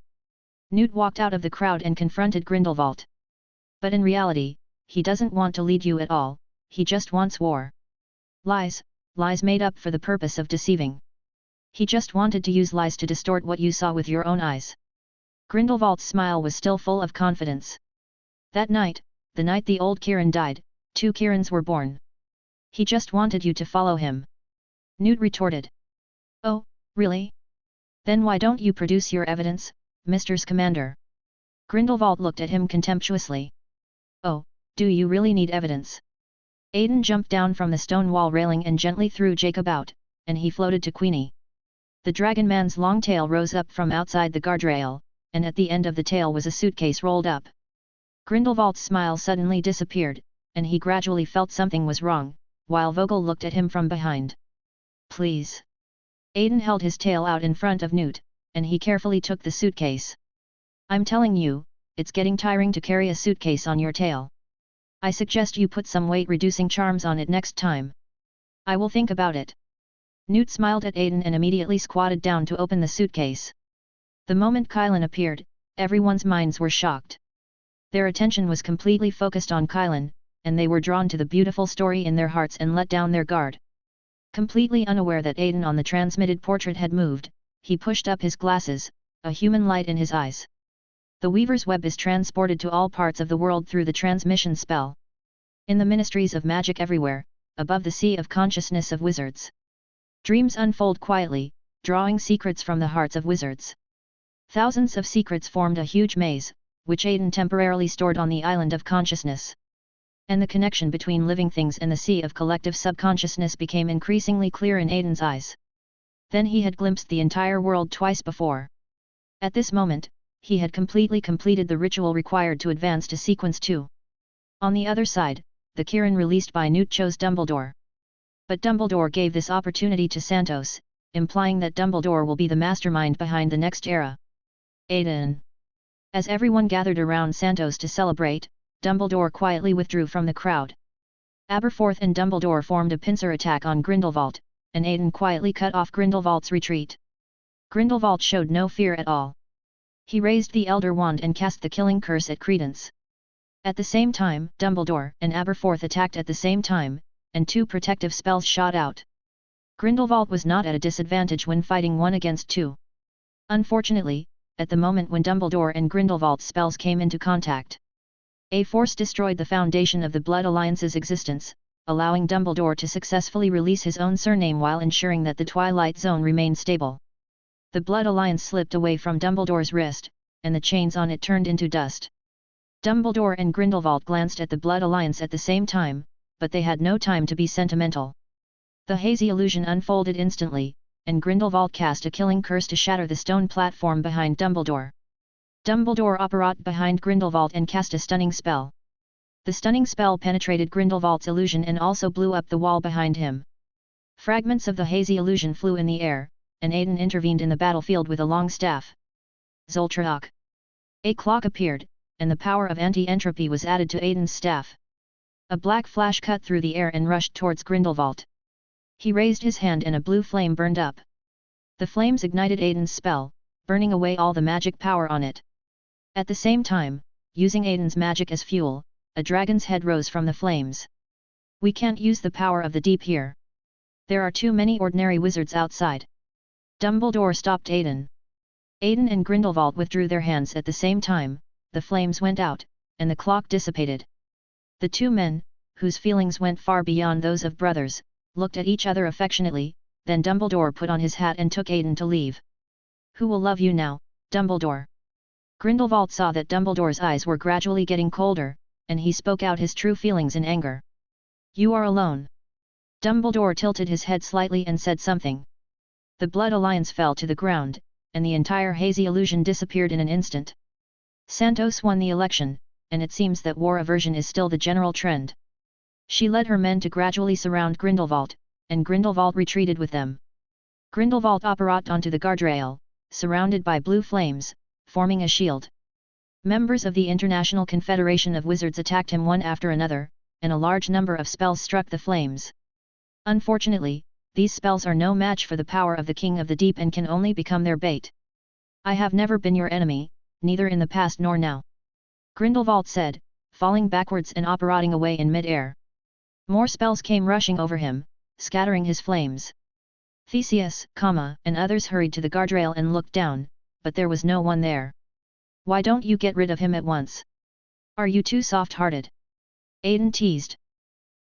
Newt walked out of the crowd and confronted Grindelwald. But in reality, he doesn't want to lead you at all, he just wants war. Lies, lies made up for the purpose of deceiving. He just wanted to use lies to distort what you saw with your own eyes. Grindelwald's smile was still full of confidence. That night, the night the old Kirin died, 2 Kirins were born. He just wanted you to follow him. Newt retorted. Oh, really? Then why don't you produce your evidence, Mr. Scamander? Grindelwald looked at him contemptuously. Oh, do you really need evidence? Aiden jumped down from the stone wall railing and gently threw Jacob out, and he floated to Queenie. The dragon man's long tail rose up from outside the guardrail, and at the end of the tail was a suitcase rolled up. Grindelwald's smile suddenly disappeared, and he gradually felt something was wrong, while Vogel looked at him from behind. Please. Aiden held his tail out in front of Newt, and he carefully took the suitcase. I'm telling you, it's getting tiring to carry a suitcase on your tail. I suggest you put some weight-reducing charms on it next time. I will think about it. Newt smiled at Aiden and immediately squatted down to open the suitcase. The moment Kylan appeared, everyone's minds were shocked. Their attention was completely focused on Kylan, and they were drawn to the beautiful story in their hearts and let down their guard. Completely unaware that Aiden on the transmitted portrait had moved, he pushed up his glasses, a human light in his eyes. The Weaver's web is transported to all parts of the world through the transmission spell. In the ministries of magic everywhere, above the sea of consciousness of wizards. Dreams unfold quietly, drawing secrets from the hearts of wizards. Thousands of secrets formed a huge maze, which Aiden temporarily stored on the island of consciousness. And the connection between living things and the sea of collective subconsciousness became increasingly clear in Aiden's eyes. Then he had glimpsed the entire world twice before. At this moment, he had completely completed the ritual required to advance to Sequence 2. On the other side, the Kirin released by Newt chose Dumbledore. But Dumbledore gave this opportunity to Santos, implying that Dumbledore will be the mastermind behind the next era. Aiden. As everyone gathered around Santos to celebrate, Dumbledore quietly withdrew from the crowd. Aberforth and Dumbledore formed a pincer attack on Grindelwald, and Aiden quietly cut off Grindelwald's retreat. Grindelwald showed no fear at all. He raised the Elder Wand and cast the killing curse at Credence. At the same time, Dumbledore and Aberforth attacked at the same time, and 2 protective spells shot out. Grindelwald was not at a disadvantage when fighting 1 against 2. Unfortunately, at the moment when Dumbledore and Grindelwald's spells came into contact, a force destroyed the foundation of the Blood Alliance's existence, allowing Dumbledore to successfully release his own surname while ensuring that the Twilight Zone remained stable. The Blood Alliance slipped away from Dumbledore's wrist, and the chains on it turned into dust. Dumbledore and Grindelwald glanced at the Blood Alliance at the same time, but they had no time to be sentimental. The hazy illusion unfolded instantly, and Grindelwald cast a killing curse to shatter the stone platform behind Dumbledore. Dumbledore apparat behind Grindelwald and cast a stunning spell. The stunning spell penetrated Grindelwald's illusion and also blew up the wall behind him. Fragments of the hazy illusion flew in the air, and Aiden intervened in the battlefield with a long staff. Zoltraok. A clock appeared, and the power of anti-entropy was added to Aiden's staff. A black flash cut through the air and rushed towards Grindelwald. He raised his hand and a blue flame burned up. The flames ignited Aiden's spell, burning away all the magic power on it. At the same time, using Aiden's magic as fuel, a dragon's head rose from the flames. We can't use the power of the deep here. There are too many ordinary wizards outside. Dumbledore stopped Aiden. Aiden and Grindelwald withdrew their hands at the same time, the flames went out, and the clock dissipated. The 2 men, whose feelings went far beyond those of brothers, looked at each other affectionately, then Dumbledore put on his hat and took Aiden to leave. Who will love you now, Dumbledore? Grindelwald saw that Dumbledore's eyes were gradually getting colder, and he spoke out his true feelings in anger. You are alone. Dumbledore tilted his head slightly and said something. The Blood Alliance fell to the ground, and the entire hazy illusion disappeared in an instant. Santos won the election, and it seems that war aversion is still the general trend. She led her men to gradually surround Grindelwald, and Grindelwald retreated with them. Grindelwald apparat onto the guardrail, surrounded by blue flames, forming a shield. Members of the International Confederation of Wizards attacked him one after another, and a large number of spells struck the flames. Unfortunately, these spells are no match for the power of the King of the Deep and can only become their bait. I have never been your enemy, neither in the past nor now. Grindelwald said, falling backwards and apparating away in mid-air. More spells came rushing over him, scattering his flames. Theseus, and others hurried to the guardrail and looked down, but there was no one there. Why don't you get rid of him at once? Are you too soft-hearted? Aiden teased.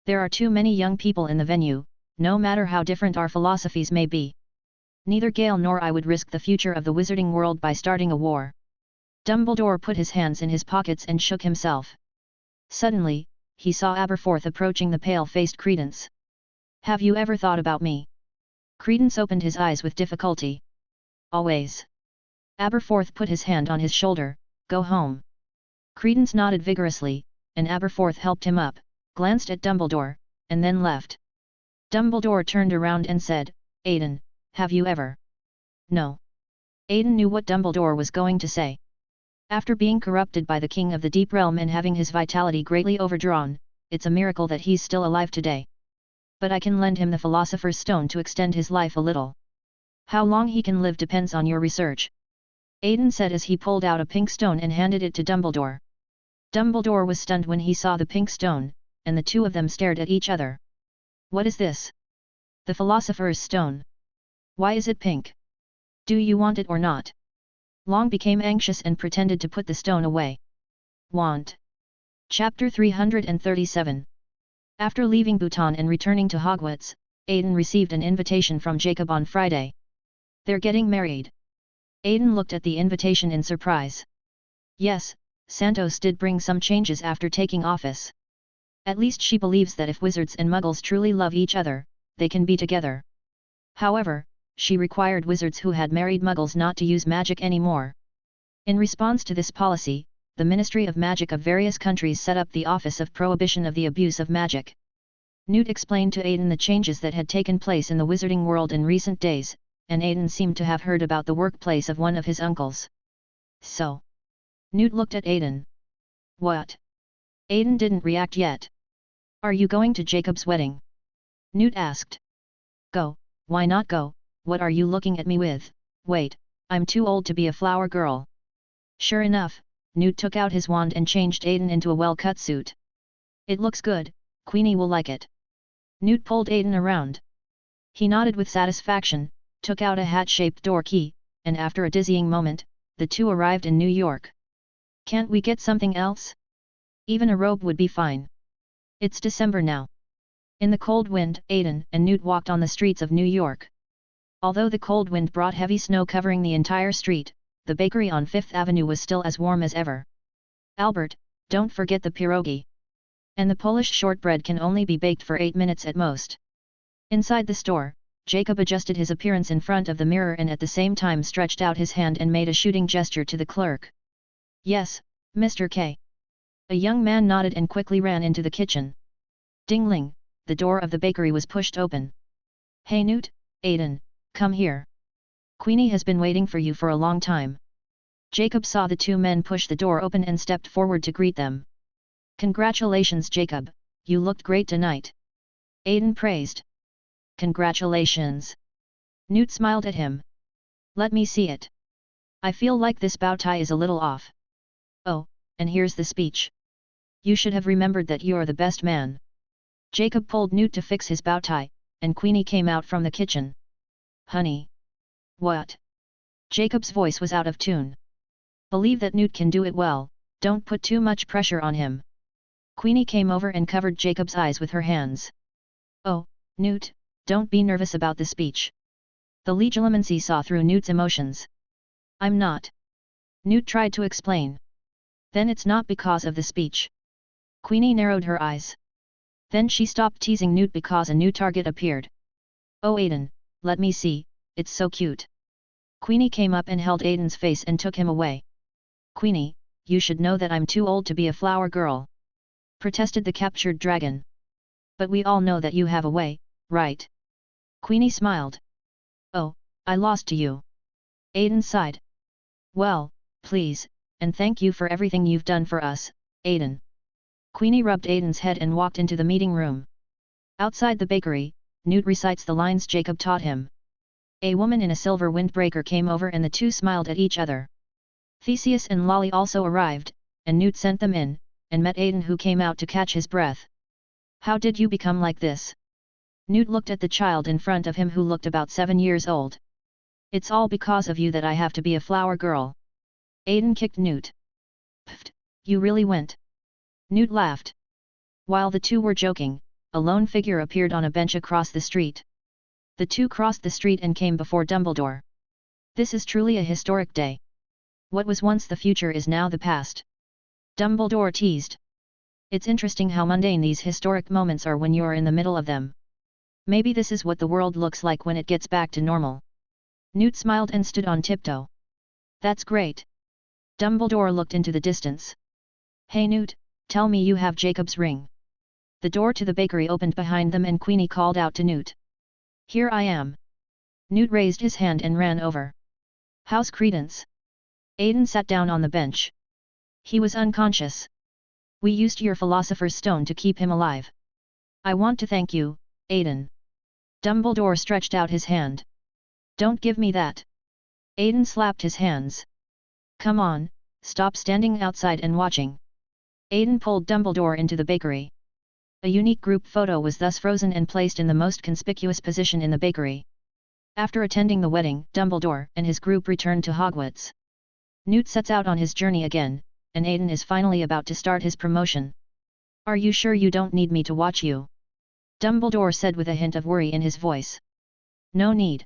There are too many young people in the venue, no matter how different our philosophies may be. Neither Gale nor I would risk the future of the wizarding world by starting a war. Dumbledore put his hands in his pockets and shook himself. Suddenly, he saw Aberforth approaching the pale-faced Credence. Have you ever thought about me? Credence opened his eyes with difficulty. Always. Aberforth put his hand on his shoulder. Go home. Credence nodded vigorously, and Aberforth helped him up, glanced at Dumbledore, and then left. Dumbledore turned around and said, Aiden, have you ever? No. Aiden knew what Dumbledore was going to say. After being corrupted by the King of the Deep Realm and having his vitality greatly overdrawn, it's a miracle that he's still alive today. But I can lend him the Philosopher's Stone to extend his life a little. How long he can live depends on your research. Aiden said as he pulled out a pink stone and handed it to Dumbledore. Dumbledore was stunned when he saw the pink stone, and the two of them stared at each other. What is this? The Philosopher's Stone. Why is it pink? Do you want it or not? Long became anxious and pretended to put the stone away. Want. Chapter 337. After leaving Bhutan and returning to Hogwarts, Aiden received an invitation from Jacob on Friday. They're getting married. Aiden looked at the invitation in surprise. Yes, Santos did bring some changes after taking office. At least she believes that if wizards and muggles truly love each other, they can be together. However, she required wizards who had married muggles not to use magic anymore. In response to this policy, the Ministry of Magic of various countries set up the Office of Prohibition of the Abuse of Magic. Newt explained to Aiden the changes that had taken place in the wizarding world in recent days, and Aiden seemed to have heard about the workplace of one of his uncles. So? Newt looked at Aiden. What? Aiden didn't react yet. Are you going to Jacob's wedding? Newt asked. Go, why not go? What are you looking at me with? Wait, I'm too old to be a flower girl. Sure enough, Newt took out his wand and changed Aiden into a well-cut suit. It looks good, Queenie will like it. Newt pulled Aiden around. He nodded with satisfaction, took out a hat-shaped door key, and after a dizzying moment, the two arrived in New York. Can't we get something else? Even a robe would be fine. It's December now. In the cold wind, Aiden and Newt walked on the streets of New York. Although the cold wind brought heavy snow covering the entire street, the bakery on Fifth Avenue was still as warm as ever. Albert, don't forget the pierogi. And the Polish shortbread can only be baked for 8 minutes at most. Inside the store, Jacob adjusted his appearance in front of the mirror and at the same time stretched out his hand and made a shooting gesture to the clerk. Yes, Mr. K. A young man nodded and quickly ran into the kitchen. Ding-ling, the door of the bakery was pushed open. Hey Newt, Aiden, come here. Queenie has been waiting for you for a long time. Jacob saw the two men push the door open and stepped forward to greet them. Congratulations Jacob, you looked great tonight. Aiden praised. Congratulations. Newt smiled at him. Let me see it. I feel like this bow tie is a little off. Oh, and here's the speech. You should have remembered that you're the best man. Jacob pulled Newt to fix his bow tie, and Queenie came out from the kitchen. Honey. What? Jacob's voice was out of tune. Believe that Newt can do it well, don't put too much pressure on him. Queenie came over and covered Jacob's eyes with her hands. Oh, Newt, don't be nervous about the speech. The legilimency saw through Newt's emotions. I'm not. Newt tried to explain. Then it's not because of the speech. Queenie narrowed her eyes. Then she stopped teasing Newt because a new target appeared. Oh Aiden, let me see, it's so cute. Queenie came up and held Aiden's face and took him away. Queenie, you should know that I'm too old to be a flower girl. Protested the captured dragon. But we all know that you have a way, right? Queenie smiled. Oh, I lost to you. Aiden sighed. Well, please, and thank you for everything you've done for us, Aiden. Queenie rubbed Aiden's head and walked into the meeting room. Outside the bakery, Newt recites the lines Jacob taught him. A woman in a silver windbreaker came over and the two smiled at each other. Theseus and Lolly also arrived, and Newt sent them in, and met Aiden, who came out to catch his breath. How did you become like this? Newt looked at the child in front of him, who looked about 7 years old. It's all because of you that I have to be a flower girl. Aiden kicked Newt. Pfft, you really went. Newt laughed. While the two were joking, a lone figure appeared on a bench across the street. The two crossed the street and came before Dumbledore. This is truly a historic day. What was once the future is now the past. Dumbledore teased. It's interesting how mundane these historic moments are when you're in the middle of them. Maybe this is what the world looks like when it gets back to normal. Newt smiled and stood on tiptoe. That's great. Dumbledore looked into the distance. Hey Newt, tell me you have Jacob's ring. The door to the bakery opened behind them and Queenie called out to Newt. Here I am. Newt raised his hand and ran over. How's Credence? Aiden sat down on the bench. He was unconscious. We used your Philosopher's Stone to keep him alive. I want to thank you, Aiden. Dumbledore stretched out his hand. Don't give me that. Aiden slapped his hands. Come on, stop standing outside and watching. Aiden pulled Dumbledore into the bakery. A unique group photo was thus frozen and placed in the most conspicuous position in the bakery. After attending the wedding, Dumbledore and his group returned to Hogwarts. Newt sets out on his journey again, and Aiden is finally about to start his promotion. Are you sure you don't need me to watch you? Dumbledore said with a hint of worry in his voice. No need.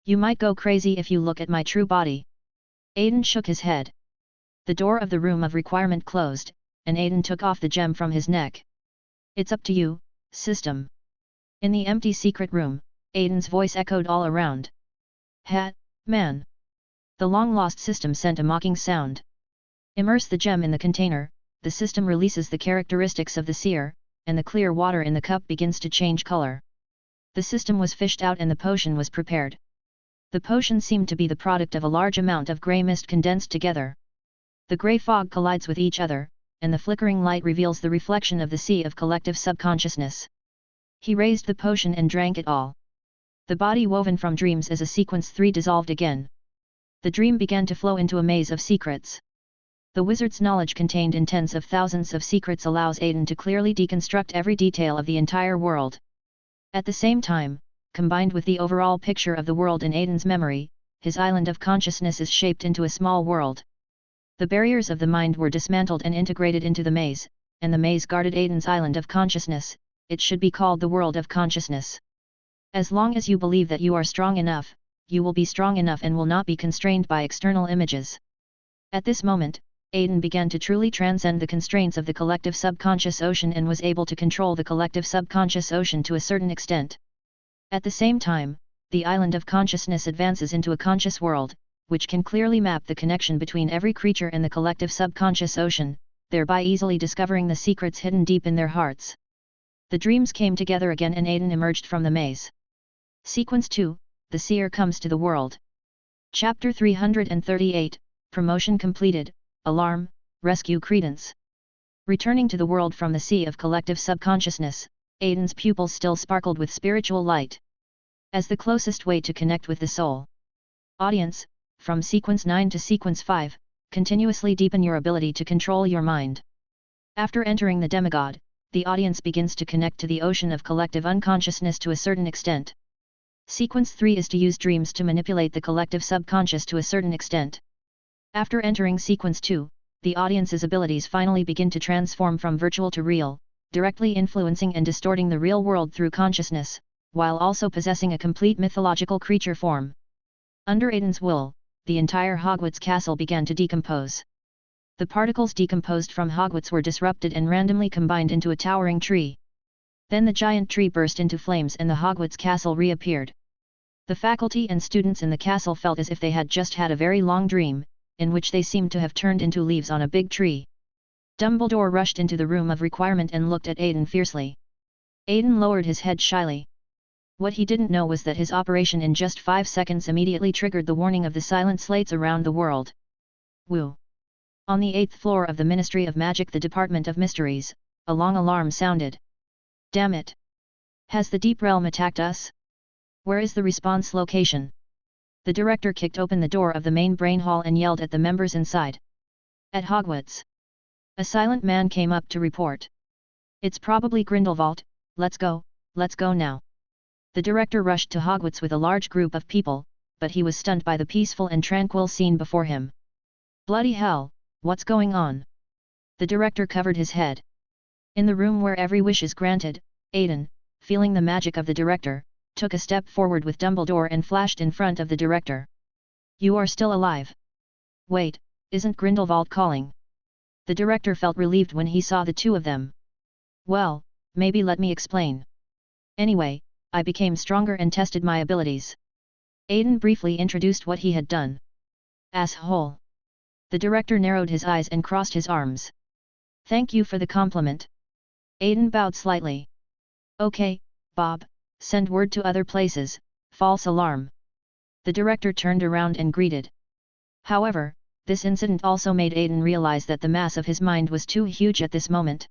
You might go crazy if you look at my true body. Aiden shook his head. The door of the room of requirement closed, and Aiden took off the gem from his neck. It's up to you, system. In the empty secret room, Aiden's voice echoed all around. Hat, man. The long-lost system sent a mocking sound. Immerse the gem in the container, the system releases the characteristics of the seer, and the clear water in the cup begins to change color. The system was fished out and the potion was prepared. The potion seemed to be the product of a large amount of grey mist condensed together. The grey fog collides with each other, and the flickering light reveals the reflection of the sea of collective subconsciousness. He raised the potion and drank it all. The body woven from dreams as a sequence 3 dissolved again. The dream began to flow into a maze of secrets. The wizard's knowledge contained in tens of thousands of secrets allows Aiden to clearly deconstruct every detail of the entire world. At the same time, combined with the overall picture of the world in Aiden's memory, his island of consciousness is shaped into a small world. The barriers of the mind were dismantled and integrated into the maze, and the maze guarded Aiden's island of consciousness. It should be called the world of consciousness. As long as you believe that you are strong enough, you will be strong enough and will not be constrained by external images. At this moment, Aiden began to truly transcend the constraints of the collective subconscious ocean and was able to control the collective subconscious ocean to a certain extent. At the same time, the island of consciousness advances into a conscious world, which can clearly map the connection between every creature and the collective subconscious ocean, thereby easily discovering the secrets hidden deep in their hearts. The dreams came together again and Aiden emerged from the maze. Sequence 2, The Seer Comes to the World. Chapter 338, Promotion Completed, Alarm, Rescue Credence. Returning to the world from the sea of collective subconsciousness, Aiden's pupils still sparkled with spiritual light. As the closest way to connect with the soul. Audience, from Sequence 9 to Sequence 5, continuously deepen your ability to control your mind. After entering the demigod, the audience begins to connect to the ocean of collective unconsciousness to a certain extent. Sequence 3 is to use dreams to manipulate the collective subconscious to a certain extent. After entering Sequence 2, the audience's abilities finally begin to transform from virtual to real, directly influencing and distorting the real world through consciousness, while also possessing a complete mythological creature form. Under Aiden's will, the entire Hogwarts castle began to decompose. The particles decomposed from Hogwarts were disrupted and randomly combined into a towering tree. Then the giant tree burst into flames and the Hogwarts castle reappeared. The faculty and students in the castle felt as if they had just had a very long dream, in which they seemed to have turned into leaves on a big tree. Dumbledore rushed into the room of requirement and looked at Aiden fiercely. Aiden lowered his head shyly. What he didn't know was that his operation in just 5 seconds immediately triggered the warning of the silent slates around the world. Woo! On the 8th floor of the Ministry of Magic, the Department of Mysteries, a long alarm sounded. Damn it! Has the Deep Realm attacked us? Where is the response location? The director kicked open the door of the main brain hall and yelled at the members inside. At Hogwarts. A silent man came up to report. It's probably Grindelwald, let's go now. The director rushed to Hogwarts with a large group of people, but he was stunned by the peaceful and tranquil scene before him. Bloody hell, what's going on? The director covered his head. In the room where every wish is granted, Aiden, feeling the magic of the director, took a step forward with Dumbledore and flashed in front of the director. You are still alive. Wait, isn't Grindelwald calling? The director felt relieved when he saw the two of them. Well, maybe let me explain. Anyway, I became stronger and tested my abilities. Aiden briefly introduced what he had done. Asshole. The director narrowed his eyes and crossed his arms. Thank you for the compliment. Aiden bowed slightly. Okay, Bob, send word to other places, false alarm. The director turned around and greeted. However, this incident also made Aiden realize that the mass of his mind was too huge at this moment.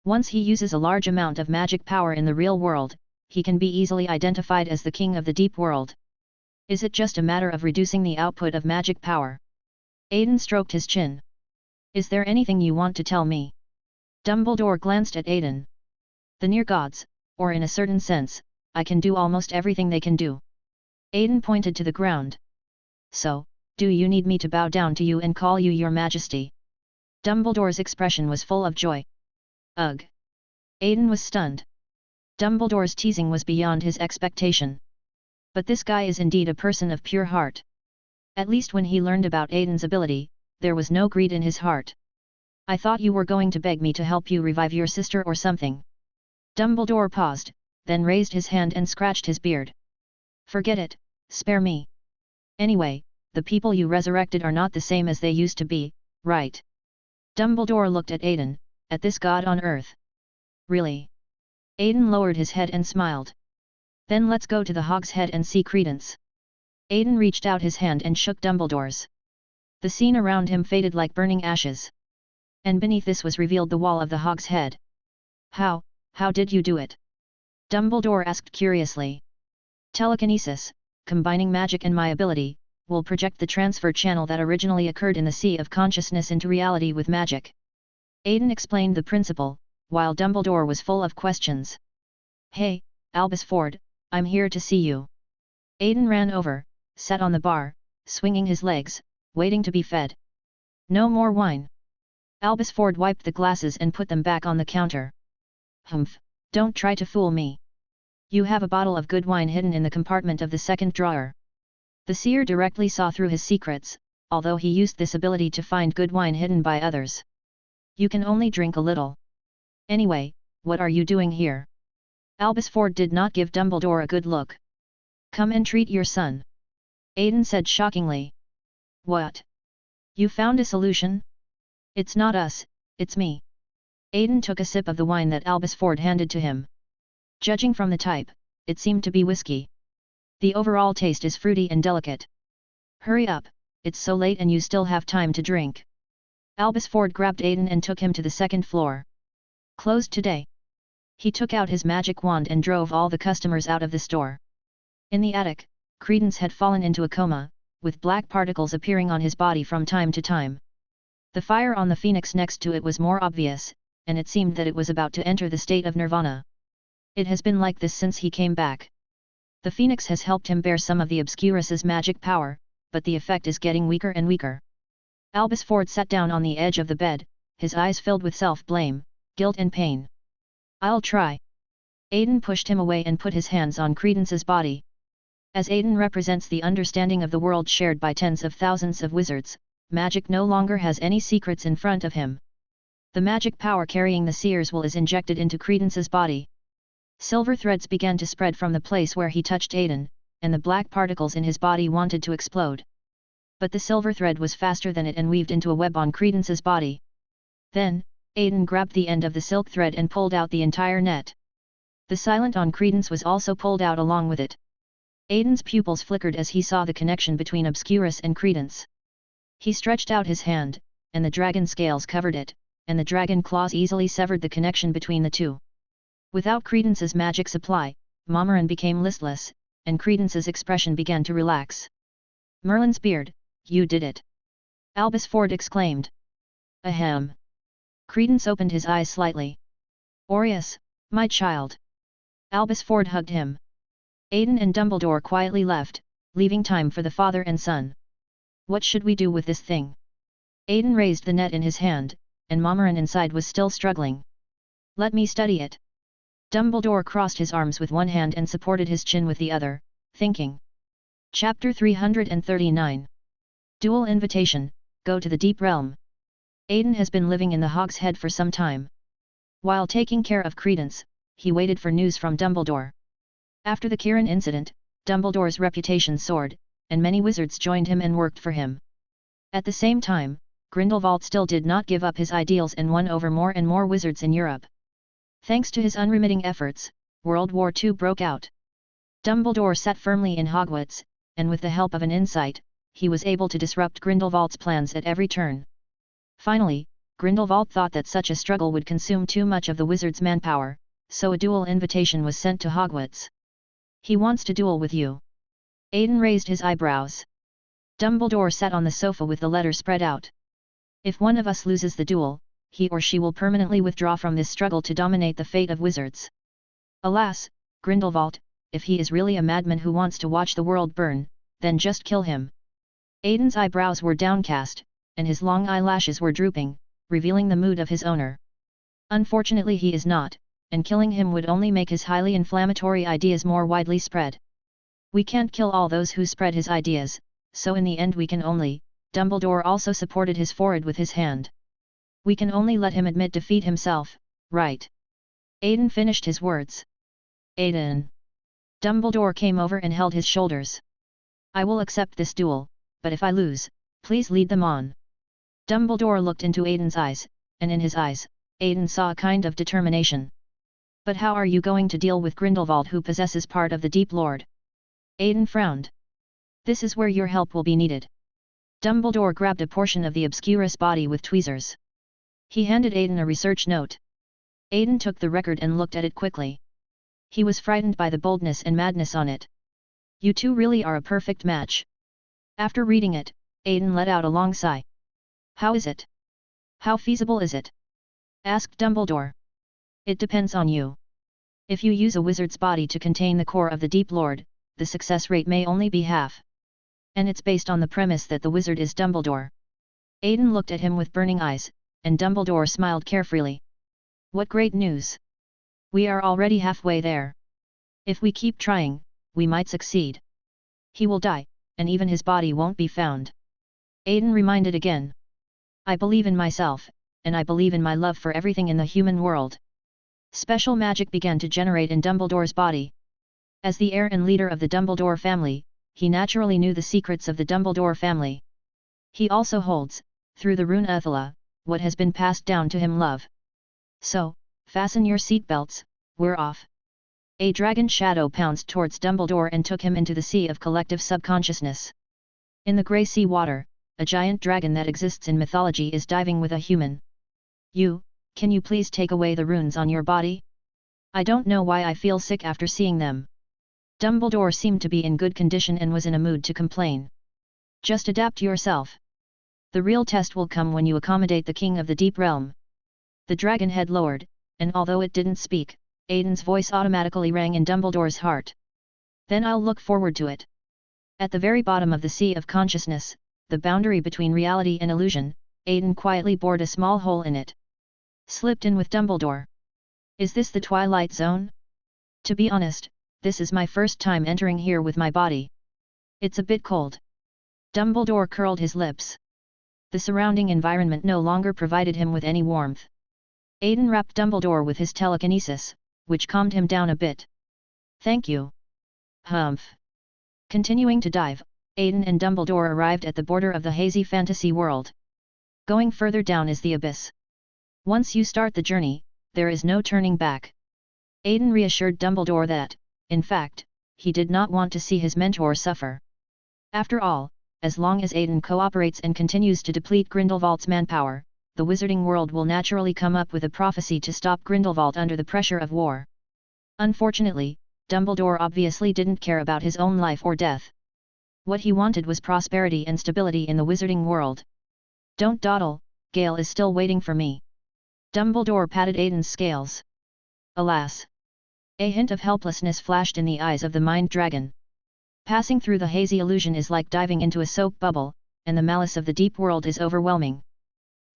Once he uses a large amount of magic power in the real world, he can be easily identified as the king of the deep world. Is it just a matter of reducing the output of magic power? Aiden stroked his chin. Is there anything you want to tell me? Dumbledore glanced at Aiden. The near gods, or in a certain sense, I can do almost everything they can do. Aiden pointed to the ground. So, do you need me to bow down to you and call you your majesty? Dumbledore's expression was full of joy. Ugh! Aiden was stunned. Dumbledore's teasing was beyond his expectation. But this guy is indeed a person of pure heart. At least when he learned about Aiden's ability, there was no greed in his heart. I thought you were going to beg me to help you revive your sister or something. Dumbledore paused, then raised his hand and scratched his beard. Forget it, spare me. Anyway, the people you resurrected are not the same as they used to be, right? Dumbledore looked at Aiden, at this god on earth. Really? Aiden lowered his head and smiled. Then let's go to the Hog's Head and see Credence. Aiden reached out his hand and shook Dumbledore's. The scene around him faded like burning ashes. And beneath this was revealed the wall of the Hog's Head. How did you do it? Dumbledore asked curiously. Telekinesis, combining magic and my ability, will project the transfer channel that originally occurred in the Sea of Consciousness into reality with magic. Aiden explained the principle, while Dumbledore was full of questions. Hey, Albus Ford, I'm here to see you. Aiden ran over, sat on the bar, swinging his legs, waiting to be fed. No more wine. Albus Ford wiped the glasses and put them back on the counter. Humph, don't try to fool me. You have a bottle of good wine hidden in the compartment of the second drawer. The seer directly saw through his secrets, although he used this ability to find good wine hidden by others. You can only drink a little. Anyway, what are you doing here? Albus Ford did not give Dumbledore a good look. Come and treat your son. Aiden said shockingly. What? You found a solution? It's not us, it's me. Aiden took a sip of the wine that Albus Ford handed to him. Judging from the type, it seemed to be whiskey. The overall taste is fruity and delicate. Hurry up, it's so late and you still have time to drink. Albus Ford grabbed Aiden and took him to the second floor. Closed today. He took out his magic wand and drove all the customers out of the store. In the attic, Credence had fallen into a coma, with black particles appearing on his body from time to time. The fire on the phoenix next to it was more obvious, and it seemed that it was about to enter the state of nirvana. It has been like this since he came back. The phoenix has helped him bear some of the Obscurus's magic power, but the effect is getting weaker and weaker. Albus Ford sat down on the edge of the bed, his eyes filled with self-blame, guilt and pain. I'll try. Aiden pushed him away and put his hands on Credence's body. As Aiden represents the understanding of the world shared by tens of thousands of wizards, magic no longer has any secrets in front of him. The magic power carrying the seer's will is injected into Credence's body. Silver threads began to spread from the place where he touched Aiden, and the black particles in his body wanted to explode. But the silver thread was faster than it and weaved into a web on Credence's body. Then, Aiden grabbed the end of the silk thread and pulled out the entire net. The silent on credence was also pulled out along with it. Aiden's pupils flickered as he saw the connection between obscurus and credence. He stretched out his hand, and the dragon scales covered it, and the dragon claws easily severed the connection between the two. Without credence's magic supply, Momaran became listless, and credence's expression began to relax. Merlin's beard, you did it! Albus Ford exclaimed. Ahem! Credence opened his eyes slightly. Aureus, my child! Albus Ford hugged him. Aiden and Dumbledore quietly left, leaving time for the father and son. What should we do with this thing? Aiden raised the net in his hand, and Momaran inside was still struggling. Let me study it. Dumbledore crossed his arms with one hand and supported his chin with the other, thinking. Chapter 339. Dual Invitation, Go to the Deep Realm. Aiden has been living in the Hog's Head for some time. While taking care of Credence, he waited for news from Dumbledore. After the Kirin incident, Dumbledore's reputation soared, and many wizards joined him and worked for him. At the same time, Grindelwald still did not give up his ideals and won over more and more wizards in Europe. Thanks to his unremitting efforts, World War II broke out. Dumbledore sat firmly in Hogwarts, and with the help of an insight, he was able to disrupt Grindelwald's plans at every turn. Finally, Grindelwald thought that such a struggle would consume too much of the wizard's manpower, so a duel invitation was sent to Hogwarts. He wants to duel with you. Aiden raised his eyebrows. Dumbledore sat on the sofa with the letter spread out. If one of us loses the duel, he or she will permanently withdraw from this struggle to dominate the fate of wizards. Alas, Grindelwald, if he is really a madman who wants to watch the world burn, then just kill him. Aiden's eyebrows were downcast, and his long eyelashes were drooping, revealing the mood of his owner. Unfortunately he is not, and killing him would only make his highly inflammatory ideas more widely spread. We can't kill all those who spread his ideas, so in the end we can only, Dumbledore also supported his forehead with his hand. We can only let him admit defeat himself, right? Aiden finished his words. Aiden. Dumbledore came over and held his shoulders. I will accept this duel, but if I lose, please lead them on. Dumbledore looked into Aiden's eyes, and in his eyes, Aiden saw a kind of determination. But how are you going to deal with Grindelwald who possesses part of the Deep Lord? Aiden frowned. This is where your help will be needed. Dumbledore grabbed a portion of the obscurus body with tweezers. He handed Aiden a research note. Aiden took the record and looked at it quickly. He was frightened by the boldness and madness on it. You two really are a perfect match. After reading it, Aiden let out a long sigh. How is it? How feasible is it? Asked Dumbledore. It depends on you. If you use a wizard's body to contain the core of the Deep Lord, the success rate may only be half. And it's based on the premise that the wizard is Dumbledore. Aiden looked at him with burning eyes, and Dumbledore smiled carefreely. What great news! We are already halfway there. If we keep trying, we might succeed. He will die, and even his body won't be found. Aiden reminded again. I believe in myself, and I believe in my love for everything in the human world. Special magic began to generate in Dumbledore's body. As the heir and leader of the Dumbledore family, he naturally knew the secrets of the Dumbledore family. He also holds, through the rune Athala, what has been passed down to him love. So, fasten your seatbelts, we're off. A dragon shadow pounced towards Dumbledore and took him into the sea of collective subconsciousness. In the grey sea water, a giant dragon that exists in mythology is diving with a human. Can you please take away the runes on your body? I don't know why I feel sick after seeing them. Dumbledore seemed to be in good condition and was in a mood to complain. Just adapt yourself. The real test will come when you accommodate the King of the Deep Realm. The dragon head lowered, and although it didn't speak, Aiden's voice automatically rang in Dumbledore's heart. Then I'll look forward to it. At the very bottom of the sea of consciousness, the boundary between reality and illusion, Aiden quietly bored a small hole in it. Slipped in with Dumbledore. Is this the Twilight Zone? To be honest, this is my first time entering here with my body. It's a bit cold. Dumbledore curled his lips. The surrounding environment no longer provided him with any warmth. Aiden wrapped Dumbledore with his telekinesis, which calmed him down a bit. Thank you. Humph. Continuing to dive, Aiden and Dumbledore arrived at the border of the hazy fantasy world. Going further down is the abyss. Once you start the journey, there is no turning back. Aiden reassured Dumbledore that, in fact, he did not want to see his mentor suffer. After all, as long as Aiden cooperates and continues to deplete Grindelwald's manpower, the wizarding world will naturally come up with a prophecy to stop Grindelwald under the pressure of war. Unfortunately, Dumbledore obviously didn't care about his own life or death. What he wanted was prosperity and stability in the wizarding world. Don't dawdle, Gale is still waiting for me. Dumbledore patted Aiden's scales. Alas! A hint of helplessness flashed in the eyes of the mind dragon. Passing through the hazy illusion is like diving into a soap bubble, and the malice of the deep world is overwhelming.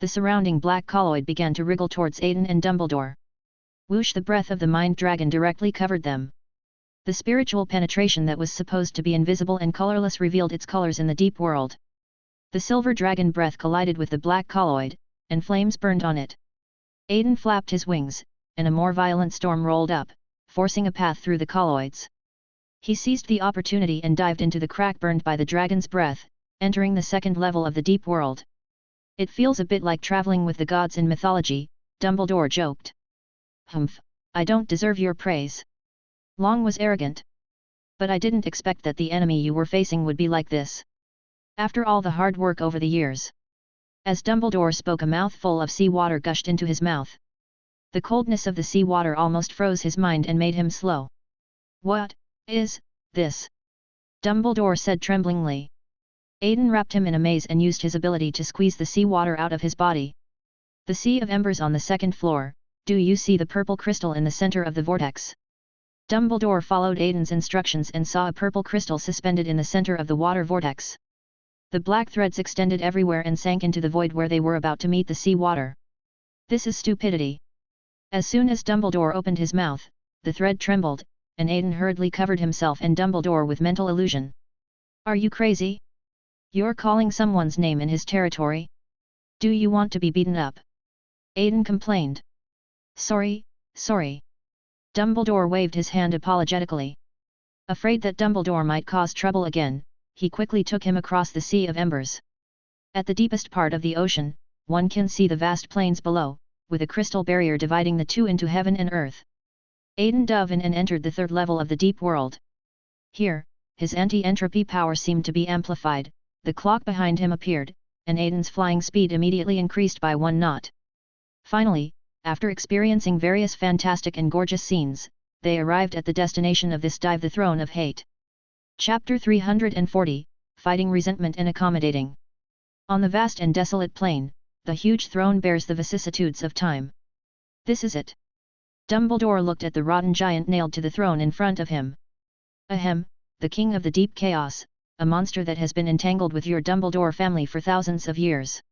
The surrounding black colloid began to wriggle towards Aiden and Dumbledore. Whoosh! The breath of the mind dragon directly covered them. The spiritual penetration that was supposed to be invisible and colorless revealed its colors in the deep world. The silver dragon breath collided with the black colloid, and flames burned on it. Aiden flapped his wings, and a more violent storm rolled up, forcing a path through the colloids. He seized the opportunity and dived into the crack burned by the dragon's breath, entering the second level of the deep world. It feels a bit like traveling with the gods in mythology, Dumbledore joked. Humph, I don't deserve your praise. Long was arrogant. But I didn't expect that the enemy you were facing would be like this. After all the hard work over the years. As Dumbledore spoke, a mouthful of seawater gushed into his mouth. The coldness of the seawater almost froze his mind and made him slow. What is this? Dumbledore said tremblingly. Aiden wrapped him in a maze and used his ability to squeeze the seawater out of his body. The sea of embers on the second floor. Do you see the purple crystal in the center of the vortex? Dumbledore followed Aiden's instructions and saw a purple crystal suspended in the center of the water vortex. The black threads extended everywhere and sank into the void where they were about to meet the sea water. This is stupidity. As soon as Dumbledore opened his mouth, the thread trembled, and Aiden hurriedly covered himself and Dumbledore with mental illusion. Are you crazy? You're calling someone's name in his territory? Do you want to be beaten up? Aiden complained. Sorry. Dumbledore waved his hand apologetically. Afraid that Dumbledore might cause trouble again, he quickly took him across the Sea of Embers. At the deepest part of the ocean, one can see the vast plains below, with a crystal barrier dividing the two into heaven and earth. Aiden dove in and entered the third level of the deep world. Here, his anti-entropy power seemed to be amplified, the clock behind him appeared, and Aiden's flying speed immediately increased by 1 knot. Finally, after experiencing various fantastic and gorgeous scenes, they arrived at the destination of this dive, the Throne of Hate. Chapter 340, Fighting Resentment and Accommodating. On the vast and desolate plain, the huge throne bears the vicissitudes of time. This is it. Dumbledore looked at the rotten giant nailed to the throne in front of him. Ahem, the king of the deep chaos, a monster that has been entangled with your Dumbledore family for thousands of years.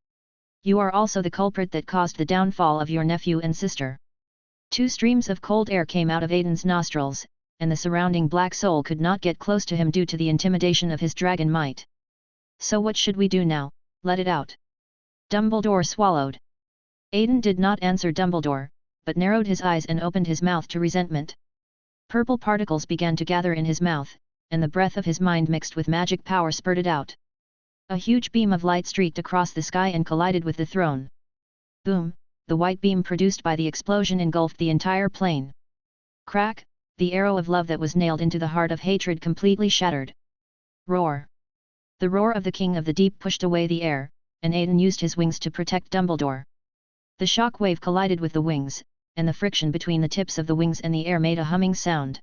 You are also the culprit that caused the downfall of your nephew and sister. 2 streams of cold air came out of Aiden's nostrils, and the surrounding black soul could not get close to him due to the intimidation of his dragon might. So what should we do now? Let it out. Dumbledore swallowed. Aiden did not answer Dumbledore, but narrowed his eyes and opened his mouth to resentment. Purple particles began to gather in his mouth, and the breath of his mind mixed with magic power spurted out. A huge beam of light streaked across the sky and collided with the throne. Boom! The white beam produced by the explosion engulfed the entire plane. Crack! The arrow of love that was nailed into the heart of hatred completely shattered. Roar! The roar of the King of the Deep pushed away the air, and Aiden used his wings to protect Dumbledore. The shock wave collided with the wings, and the friction between the tips of the wings and the air made a humming sound.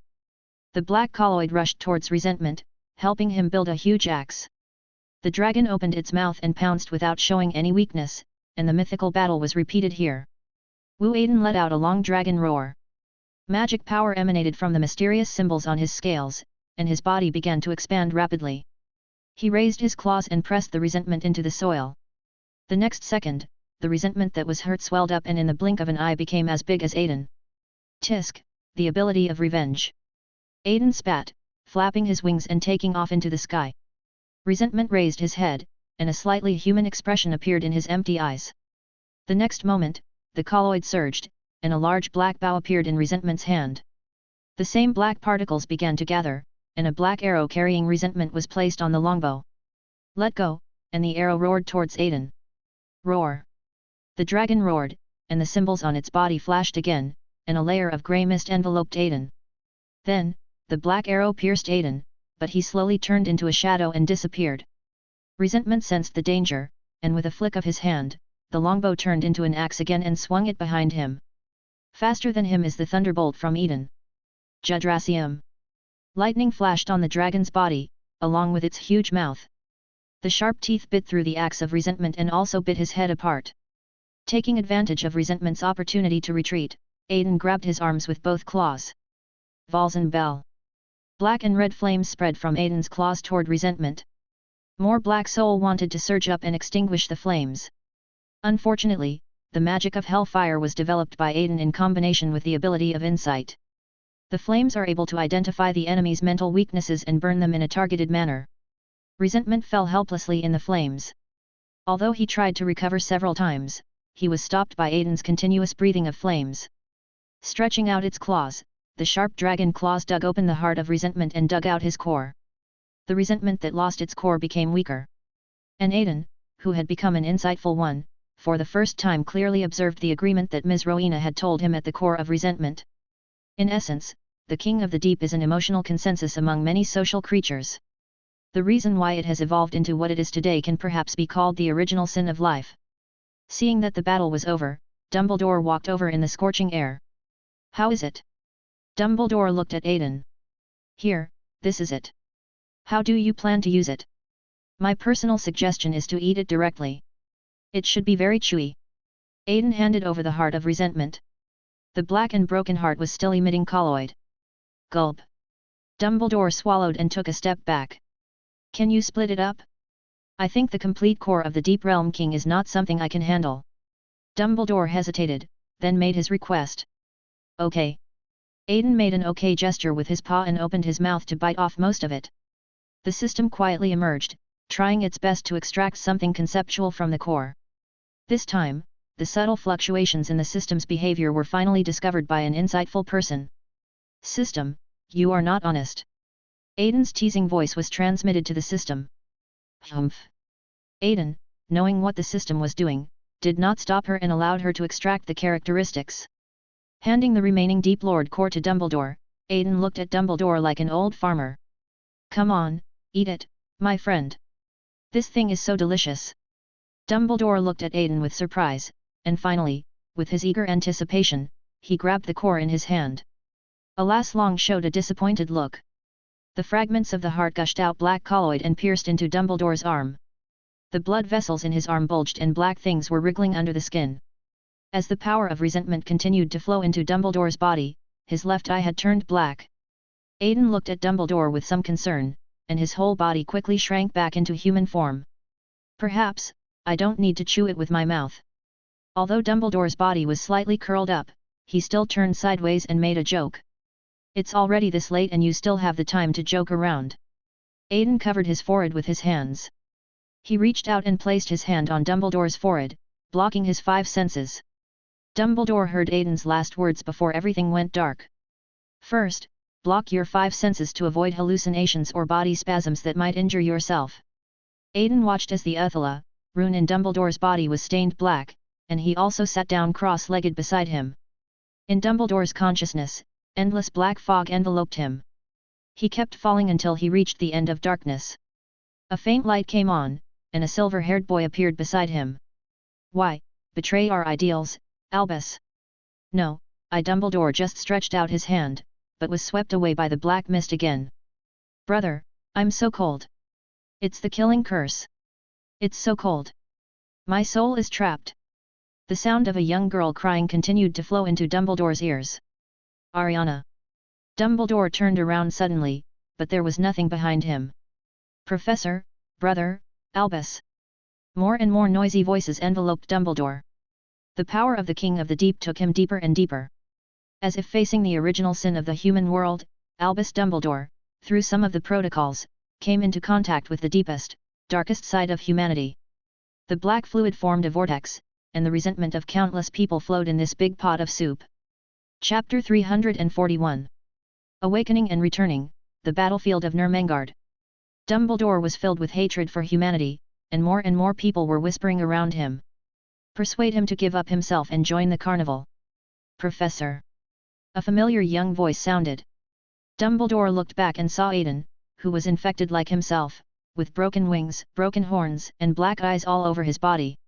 The black colloid rushed towards resentment, helping him build a huge axe. The dragon opened its mouth and pounced without showing any weakness, and the mythical battle was repeated here. Wu Aiden let out a long dragon roar. Magic power emanated from the mysterious symbols on his scales, and his body began to expand rapidly. He raised his claws and pressed the resentment into the soil. The next second, the resentment that was hurt swelled up and in the blink of an eye became as big as Aiden. Tisk, the ability of revenge. Aiden spat, flapping his wings and taking off into the sky. Resentment raised his head, and a slightly human expression appeared in his empty eyes. The next moment, the colloid surged, and a large black bow appeared in resentment's hand. The same black particles began to gather, and a black arrow carrying resentment was placed on the longbow. Let go, and the arrow roared towards Aiden. Roar! The dragon roared, and the symbols on its body flashed again, and a layer of grey mist enveloped Aiden. Then, the black arrow pierced Aiden, but he slowly turned into a shadow and disappeared. Resentment sensed the danger, and with a flick of his hand, the longbow turned into an axe again and swung it behind him. Faster than him is the thunderbolt from Eden. Judrasium. Lightning flashed on the dragon's body, along with its huge mouth. The sharp teeth bit through the axe of resentment and also bit his head apart. Taking advantage of resentment's opportunity to retreat, Aiden grabbed his arms with both claws. Valzen Bell. Black and red flames spread from Aiden's claws toward resentment. More black soul wanted to surge up and extinguish the flames. Unfortunately, the magic of hellfire was developed by Aiden in combination with the ability of insight. The flames are able to identify the enemy's mental weaknesses and burn them in a targeted manner. Resentment fell helplessly in the flames. Although he tried to recover several times, he was stopped by Aiden's continuous breathing of flames. Stretching out its claws, the sharp dragon claws dug open the heart of resentment and dug out his core. The resentment that lost its core became weaker. And Aiden, who had become an insightful one, for the first time clearly observed the agreement that Ms. Rowena had told him at the core of resentment. In essence, the king of the deep is an emotional consensus among many social creatures. The reason why it has evolved into what it is today can perhaps be called the original sin of life. Seeing that the battle was over, Dumbledore walked over in the scorching air. How is it? Dumbledore looked at Aiden. Here, this is it. How do you plan to use it? My personal suggestion is to eat it directly. It should be very chewy. Aiden handed over the heart of resentment. The black and broken heart was still emitting colloid. Gulp. Dumbledore swallowed and took a step back. Can you split it up? I think the complete core of the Deep Realm King is not something I can handle. Dumbledore hesitated, then made his request. Okay. Aiden made an okay gesture with his paw and opened his mouth to bite off most of it. The system quietly emerged, trying its best to extract something conceptual from the core. This time, the subtle fluctuations in the system's behavior were finally discovered by an insightful person. System, you are not honest. Aiden's teasing voice was transmitted to the system. Humph. Aiden, knowing what the system was doing, did not stop her and allowed her to extract the characteristics. Handing the remaining Deep Lord core to Dumbledore, Aiden looked at Dumbledore like an old farmer. Come on, eat it, my friend. This thing is so delicious. Dumbledore looked at Aiden with surprise, and finally, with his eager anticipation, he grabbed the core in his hand. Alas Long showed a disappointed look. The fragments of the heart gushed out black colloid and pierced into Dumbledore's arm. The blood vessels in his arm bulged and black things were wriggling under the skin. As the power of resentment continued to flow into Dumbledore's body, his left eye had turned black. Aiden looked at Dumbledore with some concern, and his whole body quickly shrank back into human form. Perhaps, I don't need to chew it with my mouth. Although Dumbledore's body was slightly curled up, he still turned sideways and made a joke. It's already this late and you still have the time to joke around. Aiden covered his forehead with his hands. He reached out and placed his hand on Dumbledore's forehead, blocking his 5 senses. Dumbledore heard Aiden's last words before everything went dark. First, block your 5 senses to avoid hallucinations or body spasms that might injure yourself. Aiden watched as the Uthula, rune in Dumbledore's body was stained black, and he also sat down cross-legged beside him. In Dumbledore's consciousness, endless black fog enveloped him. He kept falling until he reached the end of darkness. A faint light came on, and a silver-haired boy appeared beside him. Why, betray our ideals, Albus? No, Dumbledore just stretched out his hand, but was swept away by the black mist again. Brother, I'm so cold. It's the killing curse. It's so cold. My soul is trapped. The sound of a young girl crying continued to flow into Dumbledore's ears. Ariana. Dumbledore turned around suddenly, but there was nothing behind him. Professor, brother, Albus. More and more noisy voices enveloped Dumbledore. The power of the King of the Deep took him deeper and deeper. As if facing the original sin of the human world, Albus Dumbledore, through some of the protocols, came into contact with the deepest, darkest side of humanity. The black fluid formed a vortex, and the resentment of countless people flowed in this big pot of soup. Chapter 341. Awakening and Returning, the Battlefield of Nurmengard. Dumbledore was filled with hatred for humanity, and more people were whispering around him. Persuade him to give up himself and join the carnival. Professor. A familiar young voice sounded. Dumbledore looked back and saw Aiden, who was infected like himself, with broken wings, broken horns, and black eyes all over his body.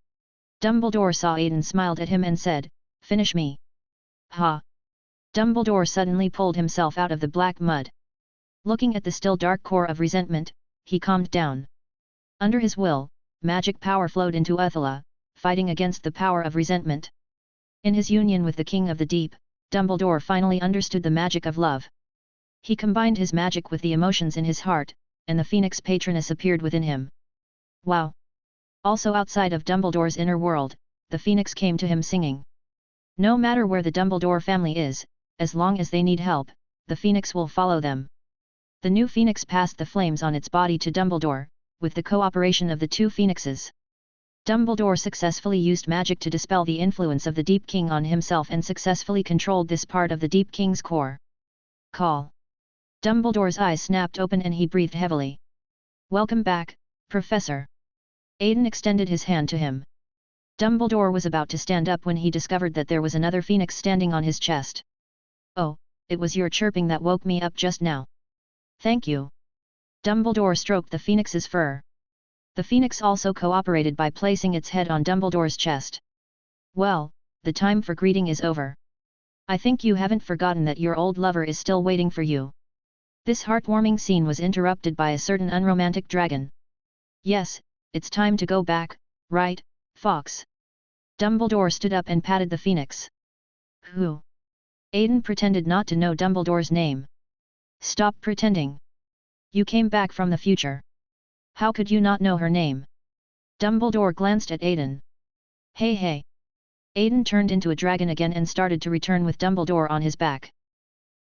Dumbledore saw Aiden, smiled at him and said, "Finish me." Ha! Dumbledore suddenly pulled himself out of the black mud. Looking at the still dark core of resentment, he calmed down. Under his will, magic power flowed into Uthula, fighting against the power of resentment. In his union with the King of the Deep, Dumbledore finally understood the magic of love. He combined his magic with the emotions in his heart, and the Phoenix Patroness appeared within him. Wow! Also outside of Dumbledore's inner world, the Phoenix came to him singing. No matter where the Dumbledore family is, as long as they need help, the Phoenix will follow them. The new Phoenix passed the flames on its body to Dumbledore, with the cooperation of the two Phoenixes. Dumbledore successfully used magic to dispel the influence of the Deep King on himself and successfully controlled this part of the Deep King's core. Call. Dumbledore's eyes snapped open and he breathed heavily. "Welcome back, Professor." Aiden extended his hand to him. Dumbledore was about to stand up when he discovered that there was another Phoenix standing on his chest. "Oh, it was your chirping that woke me up just now. Thank you." Dumbledore stroked the Phoenix's fur. The Phoenix also cooperated by placing its head on Dumbledore's chest. "Well, the time for greeting is over. I think you haven't forgotten that your old lover is still waiting for you." This heartwarming scene was interrupted by a certain unromantic dragon. "Yes, it's time to go back, right, Fox?" Dumbledore stood up and patted the Phoenix. "Who?" Aiden pretended not to know Dumbledore's name. "Stop pretending. You came back from the future. How could you not know her name?" Dumbledore glanced at Aiden. "Hey hey!" Aiden turned into a dragon again and started to return with Dumbledore on his back.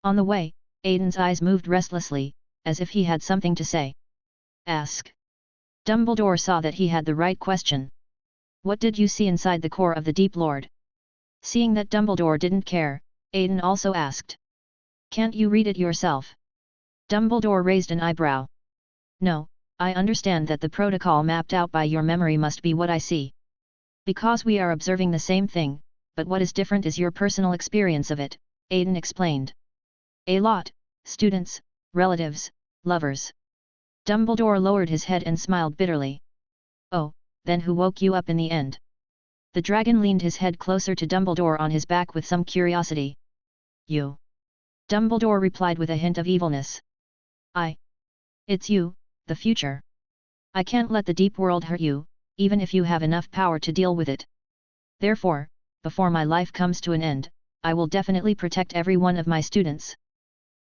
On the way, Aiden's eyes moved restlessly, as if he had something to say. "Ask." Dumbledore saw that he had the right question. "What did you see inside the core of the Deep Lord?" Seeing that Dumbledore didn't care, Aiden also asked. "Can't you read it yourself?" Dumbledore raised an eyebrow. "No, I understand that the protocol mapped out by your memory must be what I see. Because we are observing the same thing, but what is different is your personal experience of it," Aiden explained. "A lot, students, relatives, lovers." Dumbledore lowered his head and smiled bitterly. "Oh, then who woke you up in the end?" The dragon leaned his head closer to Dumbledore on his back with some curiosity. "You." Dumbledore replied with a hint of evilness. It's you, the future. I can't let the deep world hurt you, even if you have enough power to deal with it. Therefore, before my life comes to an end, I will definitely protect every one of my students."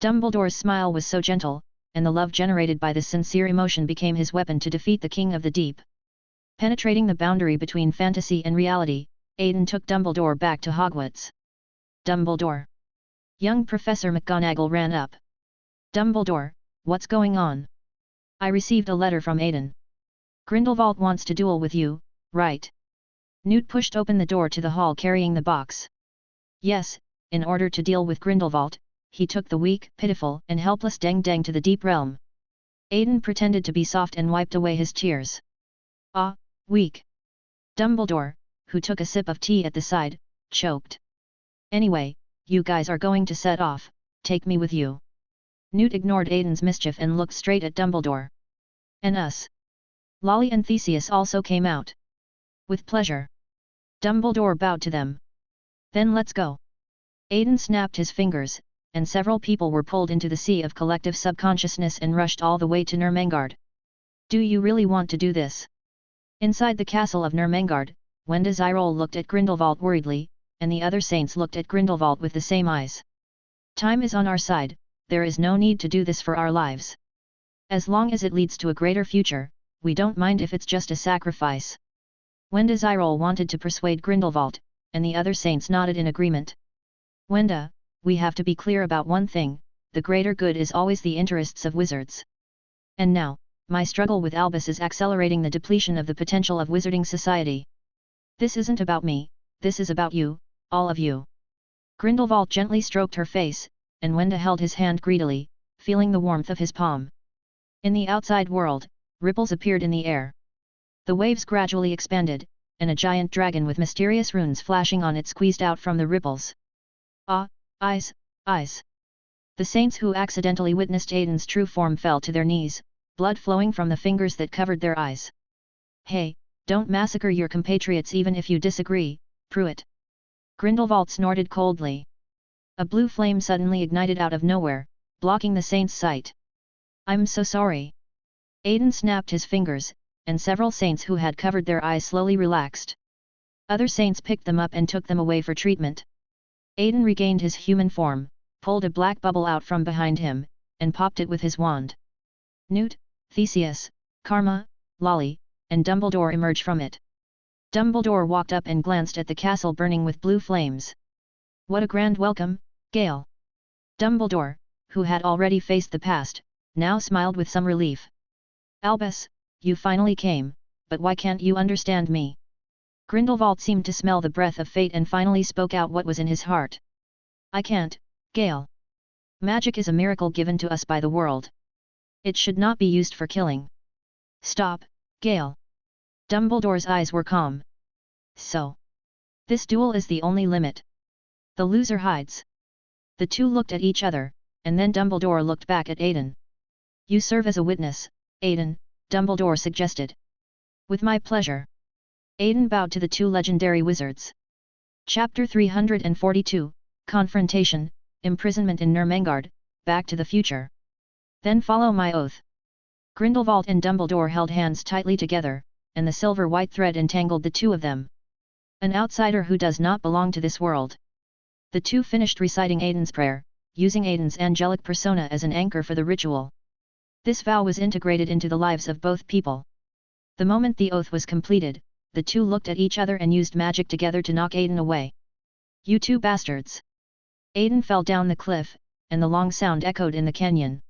Dumbledore's smile was so gentle, and the love generated by this sincere emotion became his weapon to defeat the King of the Deep. Penetrating the boundary between fantasy and reality, Aiden took Dumbledore back to Hogwarts. "Dumbledore!" Young Professor McGonagall ran up. "Dumbledore, what's going on?" "I received a letter from Aiden. Grindelwald wants to duel with you, right?" Newt pushed open the door to the hall carrying the box. "Yes, in order to deal with Grindelwald, he took the weak, pitiful and helpless Deng Deng to the Deep Realm." Aiden pretended to be soft and wiped away his tears. "Ah, weak." Dumbledore, who took a sip of tea at the side, choked. "Anyway, you guys are going to set off, take me with you." Newt ignored Aiden's mischief and looked straight at Dumbledore. "And us?" Lolly and Theseus also came out. "With pleasure." Dumbledore bowed to them. "Then let's go." Aiden snapped his fingers, and several people were pulled into the sea of collective subconsciousness and rushed all the way to Nermengard. "Do you really want to do this?" Inside the castle of Nermengard, Wenda Zyrol looked at Grindelwald worriedly, and the other saints looked at Grindelwald with the same eyes. "Time is on our side, there is no need to do this for our lives. As long as it leads to a greater future, we don't mind if it's just a sacrifice." Wenda Zyrol wanted to persuade Grindelwald, and the other saints nodded in agreement. "Wenda, we have to be clear about one thing, the greater good is always the interests of wizards. And now, my struggle with Albus is accelerating the depletion of the potential of wizarding society. This isn't about me, this is about you, all of you." Grindelwald gently stroked her face, and Wenda held his hand greedily, feeling the warmth of his palm. In the outside world, ripples appeared in the air. The waves gradually expanded, and a giant dragon with mysterious runes flashing on it squeezed out from the ripples. "Ah, eyes, Eyes. The saints who accidentally witnessed Aiden's true form fell to their knees, blood flowing from the fingers that covered their eyes. Hey, don't massacre your compatriots even if you disagree, Pruitt. Grindelwald snorted coldly. A blue flame suddenly ignited out of nowhere, blocking the saint's sight. I'm so sorry. Aiden snapped his fingers, and several saints who had covered their eyes slowly relaxed. Other saints picked them up and took them away for treatment. Aiden regained his human form, pulled a black bubble out from behind him, and popped it with his wand. Newt, Theseus, Karma, Lolly, and Dumbledore emerged from it. Dumbledore walked up and glanced at the castle burning with blue flames. What a grand welcome, Gale! Dumbledore, who had already faced the past, now smiled with some relief. Albus, you finally came, but why can't you understand me? Grindelwald seemed to smell the breath of fate and finally spoke out what was in his heart. I can't, Gale. Magic is a miracle given to us by the world. It should not be used for killing. Stop, Gale. Dumbledore's eyes were calm. So. This duel is the only limit. The loser hides. The two looked at each other, and then Dumbledore looked back at Aiden. You serve as a witness, Aiden, Dumbledore suggested. With my pleasure. Aiden bowed to the two legendary wizards. Chapter 342, Confrontation, Imprisonment in Nurmengard, Back to the Future. Then follow my oath. Grindelwald and Dumbledore held hands tightly together, and the silver-white thread entangled the two of them. An outsider who does not belong to this world. The two finished reciting Aiden's prayer, using Aiden's angelic persona as an anchor for the ritual. This vow was integrated into the lives of both people. The moment the oath was completed, the two looked at each other and used magic together to knock Aiden away. You two bastards! Aiden fell down the cliff, and the long sound echoed in the canyon.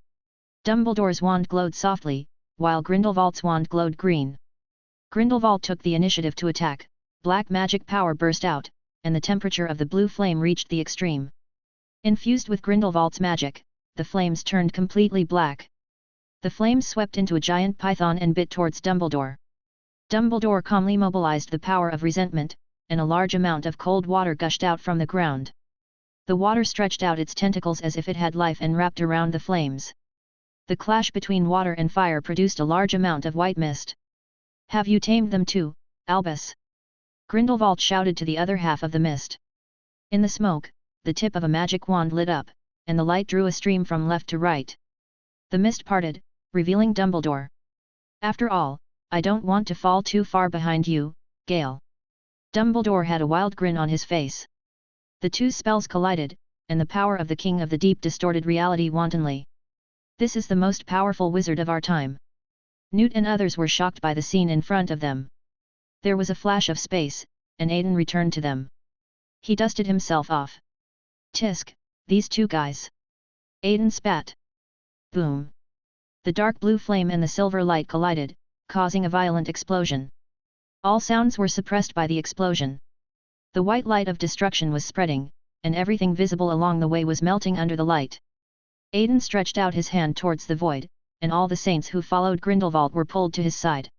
Dumbledore's wand glowed softly, while Grindelwald's wand glowed green. Grindelwald took the initiative to attack, black magic power burst out, and the temperature of the blue flame reached the extreme. Infused with Grindelwald's magic, the flames turned completely black. The flames swept into a giant python and bit towards Dumbledore. Dumbledore calmly mobilized the power of resentment, and a large amount of cold water gushed out from the ground. The water stretched out its tentacles as if it had life and wrapped around the flames. The clash between water and fire produced a large amount of white mist. Have you tamed them too, Albus? Grindelwald shouted to the other half of the mist. In the smoke, the tip of a magic wand lit up, and the light drew a stream from left to right. The mist parted, revealing Dumbledore. After all, I don't want to fall too far behind you, Gale. Dumbledore had a wild grin on his face. The two spells collided, and the power of the King of the Deep distorted reality wantonly. This is the most powerful wizard of our time. Newt and others were shocked by the scene in front of them. There was a flash of space, and Aiden returned to them. He dusted himself off. Tisk, these two guys. Aiden spat. Boom. The dark blue flame and the silver light collided, causing a violent explosion. All sounds were suppressed by the explosion. The white light of destruction was spreading, and everything visible along the way was melting under the light. Aiden stretched out his hand towards the void, and all the saints who followed Grindelwald were pulled to his side.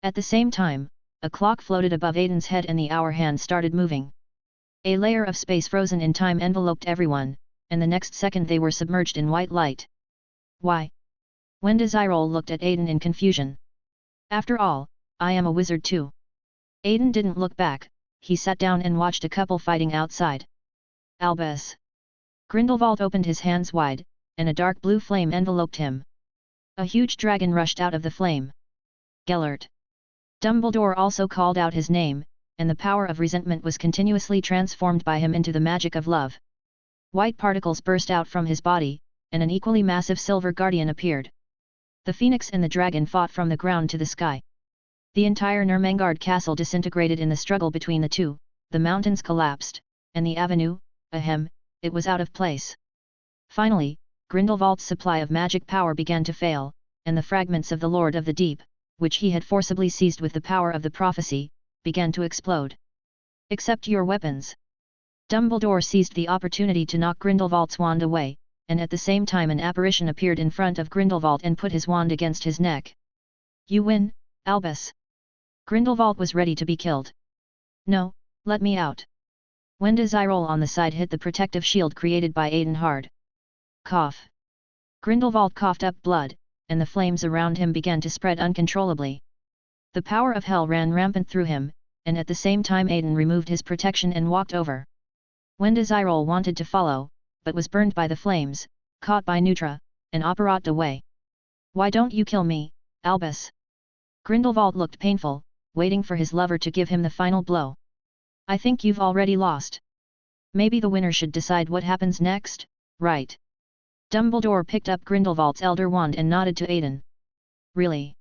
At the same time, a clock floated above Aiden's head and the hour hand started moving. A layer of space frozen in time enveloped everyone, and the next second they were submerged in white light. Why? Wendazirol looked at Aiden in confusion. After all, I am a wizard too. Aiden didn't look back, he sat down and watched a couple fighting outside. Albus. Grindelwald opened his hands wide, and a dark blue flame enveloped him. A huge dragon rushed out of the flame. Gellert. Dumbledore also called out his name, and the power of resentment was continuously transformed by him into the magic of love. White particles burst out from his body, and an equally massive silver guardian appeared. The phoenix and the dragon fought from the ground to the sky. The entire Nurmengard castle disintegrated in the struggle between the two, the mountains collapsed, and the avenue, ahem, it was out of place. Finally, Grindelwald's supply of magic power began to fail, and the fragments of the Lord of the Deep, which he had forcibly seized with the power of the prophecy, began to explode. Accept your weapons. Dumbledore seized the opportunity to knock Grindelwald's wand away, and at the same time an apparition appeared in front of Grindelwald and put his wand against his neck. You win, Albus. Grindelwald was ready to be killed. No, let me out. When Desirol on the side hit the protective shield created by Aiden hard. Cough. Grindelwald coughed up blood, and the flames around him began to spread uncontrollably. The power of hell ran rampant through him, and at the same time Aiden removed his protection and walked over. When Desirol wanted to follow, but was burned by the flames, caught by Neutra, and operated away. Why don't you kill me, Albus? Grindelwald looked painful, waiting for his lover to give him the final blow. I think you've already lost. Maybe the winner should decide what happens next, right? Dumbledore picked up Grindelwald's elder wand and nodded to Aiden. Really?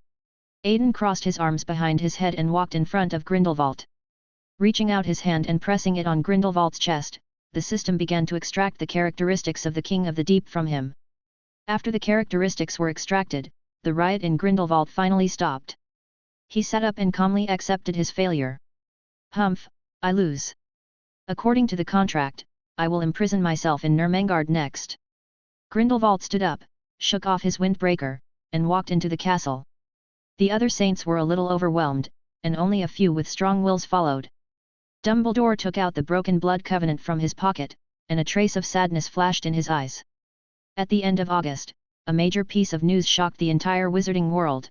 Aiden crossed his arms behind his head and walked in front of Grindelwald. Reaching out his hand and pressing it on Grindelwald's chest, the system began to extract the characteristics of the King of the Deep from him. After the characteristics were extracted, the riot in Grindelwald finally stopped. He sat up and calmly accepted his failure. Humph, I lose. According to the contract, I will imprison myself in Nurmengard next. Grindelwald stood up, shook off his windbreaker, and walked into the castle. The other saints were a little overwhelmed, and only a few with strong wills followed. Dumbledore took out the Broken Blood Covenant from his pocket, and a trace of sadness flashed in his eyes. At the end of August, a major piece of news shocked the entire wizarding world.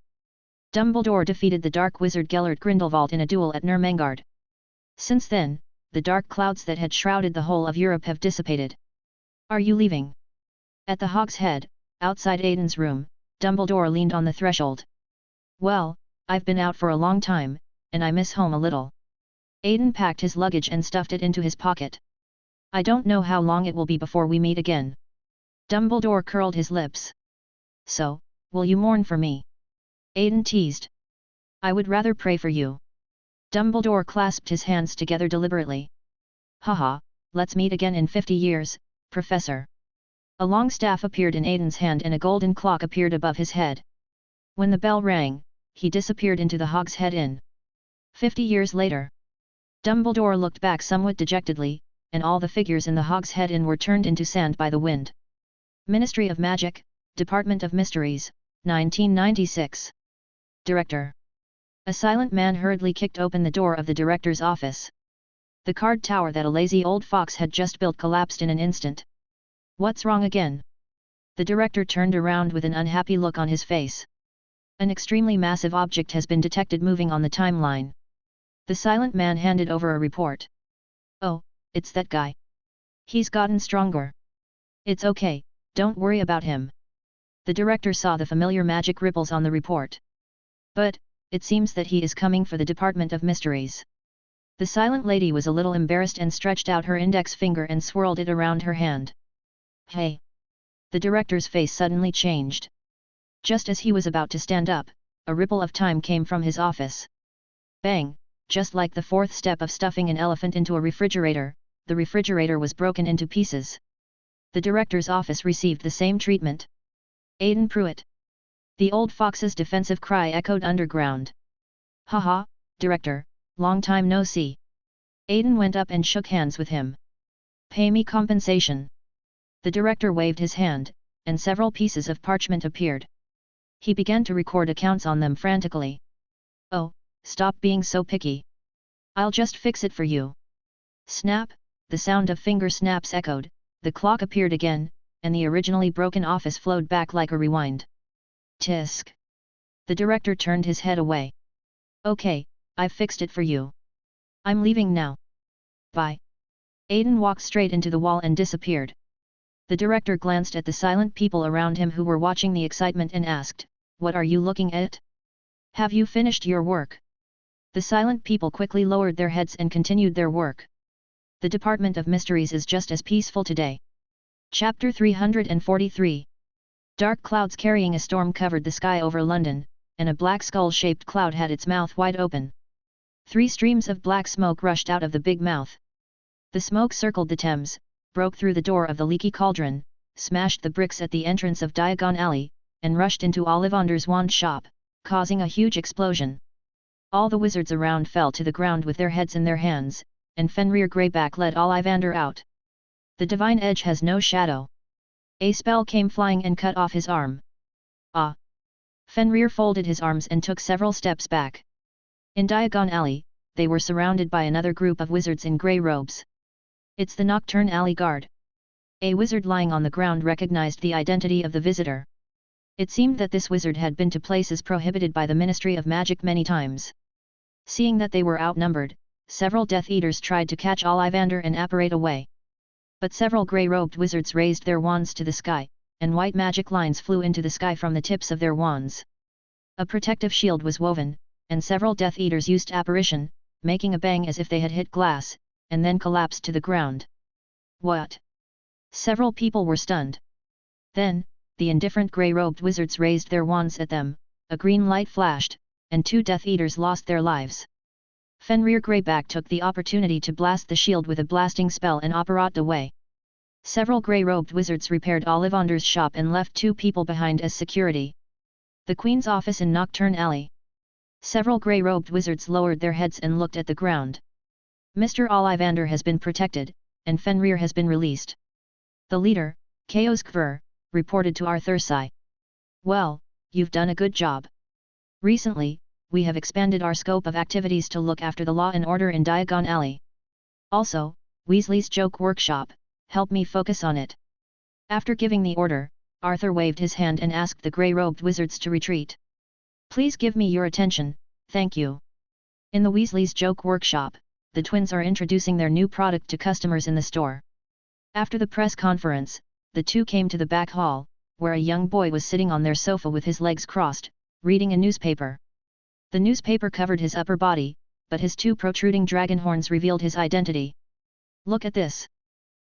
Dumbledore defeated the Dark Wizard Gellert Grindelwald in a duel at Nurmengard. Since then, the dark clouds that had shrouded the whole of Europe have dissipated. Are you leaving? At the Hog's Head, outside Aiden's room, Dumbledore leaned on the threshold. Well, I've been out for a long time, and I miss home a little. Aiden packed his luggage and stuffed it into his pocket. I don't know how long it will be before we meet again. Dumbledore curled his lips. So, will you mourn for me? Aiden teased. I would rather pray for you. Dumbledore clasped his hands together deliberately. Haha, let's meet again in 50 years, Professor. A long staff appeared in Aiden's hand and a golden clock appeared above his head. When the bell rang, he disappeared into the Hog's Head Inn. 50 years later. Dumbledore looked back somewhat dejectedly, and all the figures in the Hog's Head Inn were turned into sand by the wind. Ministry of Magic, Department of Mysteries, 1996. Director. A silent man hurriedly kicked open the door of the director's office. The card tower that a lazy old fox had just built collapsed in an instant. What's wrong again? The director turned around with an unhappy look on his face. An extremely massive object has been detected moving on the timeline. The silent man handed over a report. Oh, it's that guy. He's gotten stronger. It's okay, don't worry about him. The director saw the familiar magic ripples on the report. But, it seems that he is coming for the Department of Mysteries. The silent lady was a little embarrassed and stretched out her index finger and swirled it around her hand. Hey! The director's face suddenly changed. Just as he was about to stand up, a ripple of time came from his office. Bang! Just like the fourth step of stuffing an elephant into a refrigerator, the refrigerator was broken into pieces. The director's office received the same treatment. Aiden Pruitt. The old fox's defensive cry echoed underground. Haha, director, long time no see. Aiden went up and shook hands with him. Pay me compensation. The director waved his hand, and several pieces of parchment appeared. He began to record accounts on them frantically. Oh, stop being so picky. I'll just fix it for you. Snap, the sound of finger snaps echoed, the clock appeared again, and the originally broken office flowed back like a rewind. Tisk. The director turned his head away. Okay, I've fixed it for you. I'm leaving now. Bye. Aiden walked straight into the wall and disappeared. The director glanced at the silent people around him who were watching the excitement and asked, What are you looking at? Have you finished your work? The silent people quickly lowered their heads and continued their work. The Department of Mysteries is just as peaceful today. Chapter 343. Dark clouds carrying a storm covered the sky over London, and a black skull-shaped cloud had its mouth wide open. 3 streams of black smoke rushed out of the big mouth. The smoke circled the Thames, broke through the door of the leaky cauldron, smashed the bricks at the entrance of Diagon Alley, and rushed into Ollivander's wand shop, causing a huge explosion. All the wizards around fell to the ground with their heads in their hands, and Fenrir Greyback led Ollivander out. The divine edge has no shadow. A spell came flying and cut off his arm. Ah! Fenrir folded his arms and took several steps back. In Diagon Alley, they were surrounded by another group of wizards in grey robes. It's the Nocturne Alley guard. A wizard lying on the ground recognized the identity of the visitor. It seemed that this wizard had been to places prohibited by the Ministry of Magic many times. Seeing that they were outnumbered, several Death Eaters tried to catch Ollivander and apparate away. But several grey-robed wizards raised their wands to the sky, and white magic lines flew into the sky from the tips of their wands. A protective shield was woven, and several Death Eaters used apparition, making a bang as if they had hit glass, and then collapsed to the ground. What? Several people were stunned. Then, the indifferent grey-robed wizards raised their wands at them, a green light flashed, and 2 Death Eaters lost their lives. Fenrir Greyback took the opportunity to blast the shield with a blasting spell and apparat away. Several grey-robed wizards repaired Ollivander's shop and left 2 people behind as security. The Queen's office in Nocturne Alley. Several grey-robed wizards lowered their heads and looked at the ground. Mr. Ollivander has been protected, and Fenrir has been released. The leader, Chaos Kver, reported to Arthursai. Well, you've done a good job. Recently, we have expanded our scope of activities to look after the law and order in Diagon Alley. Also, Weasley's joke workshop, help me focus on it. After giving the order, Arthur waved his hand and asked the grey-robed wizards to retreat. Please give me your attention, thank you. In the Weasley's joke workshop, the twins are introducing their new product to customers in the store. After the press conference, the 2 came to the back hall, where a young boy was sitting on their sofa with his legs crossed, reading a newspaper. The newspaper covered his upper body, but his 2 protruding dragon horns revealed his identity. Look at this.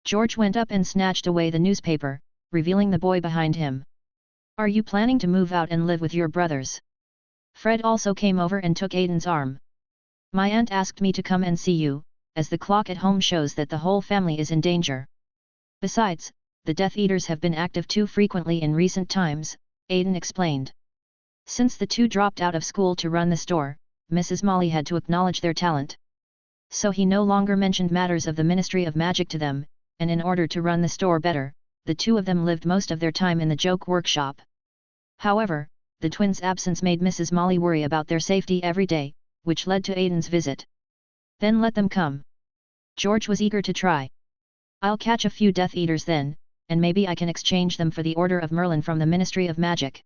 George went up and snatched away the newspaper, revealing the boy behind him. Are you planning to move out and live with your brothers? Fred also came over and took Aiden's arm. My aunt asked me to come and see you, as the clock at home shows that the whole family is in danger. Besides, the Death Eaters have been active too frequently in recent times, Aiden explained. Since the 2 dropped out of school to run the store, Mrs. Molly had to acknowledge their talent. So he no longer mentioned matters of the Ministry of Magic to them, and in order to run the store better, the 2 of them lived most of their time in the joke workshop. However, the twins' absence made Mrs. Molly worry about their safety every day, which led to Aiden's visit. Then let them come. George was eager to try. I'll catch a few Death Eaters then, and maybe I can exchange them for the Order of Merlin from the Ministry of Magic.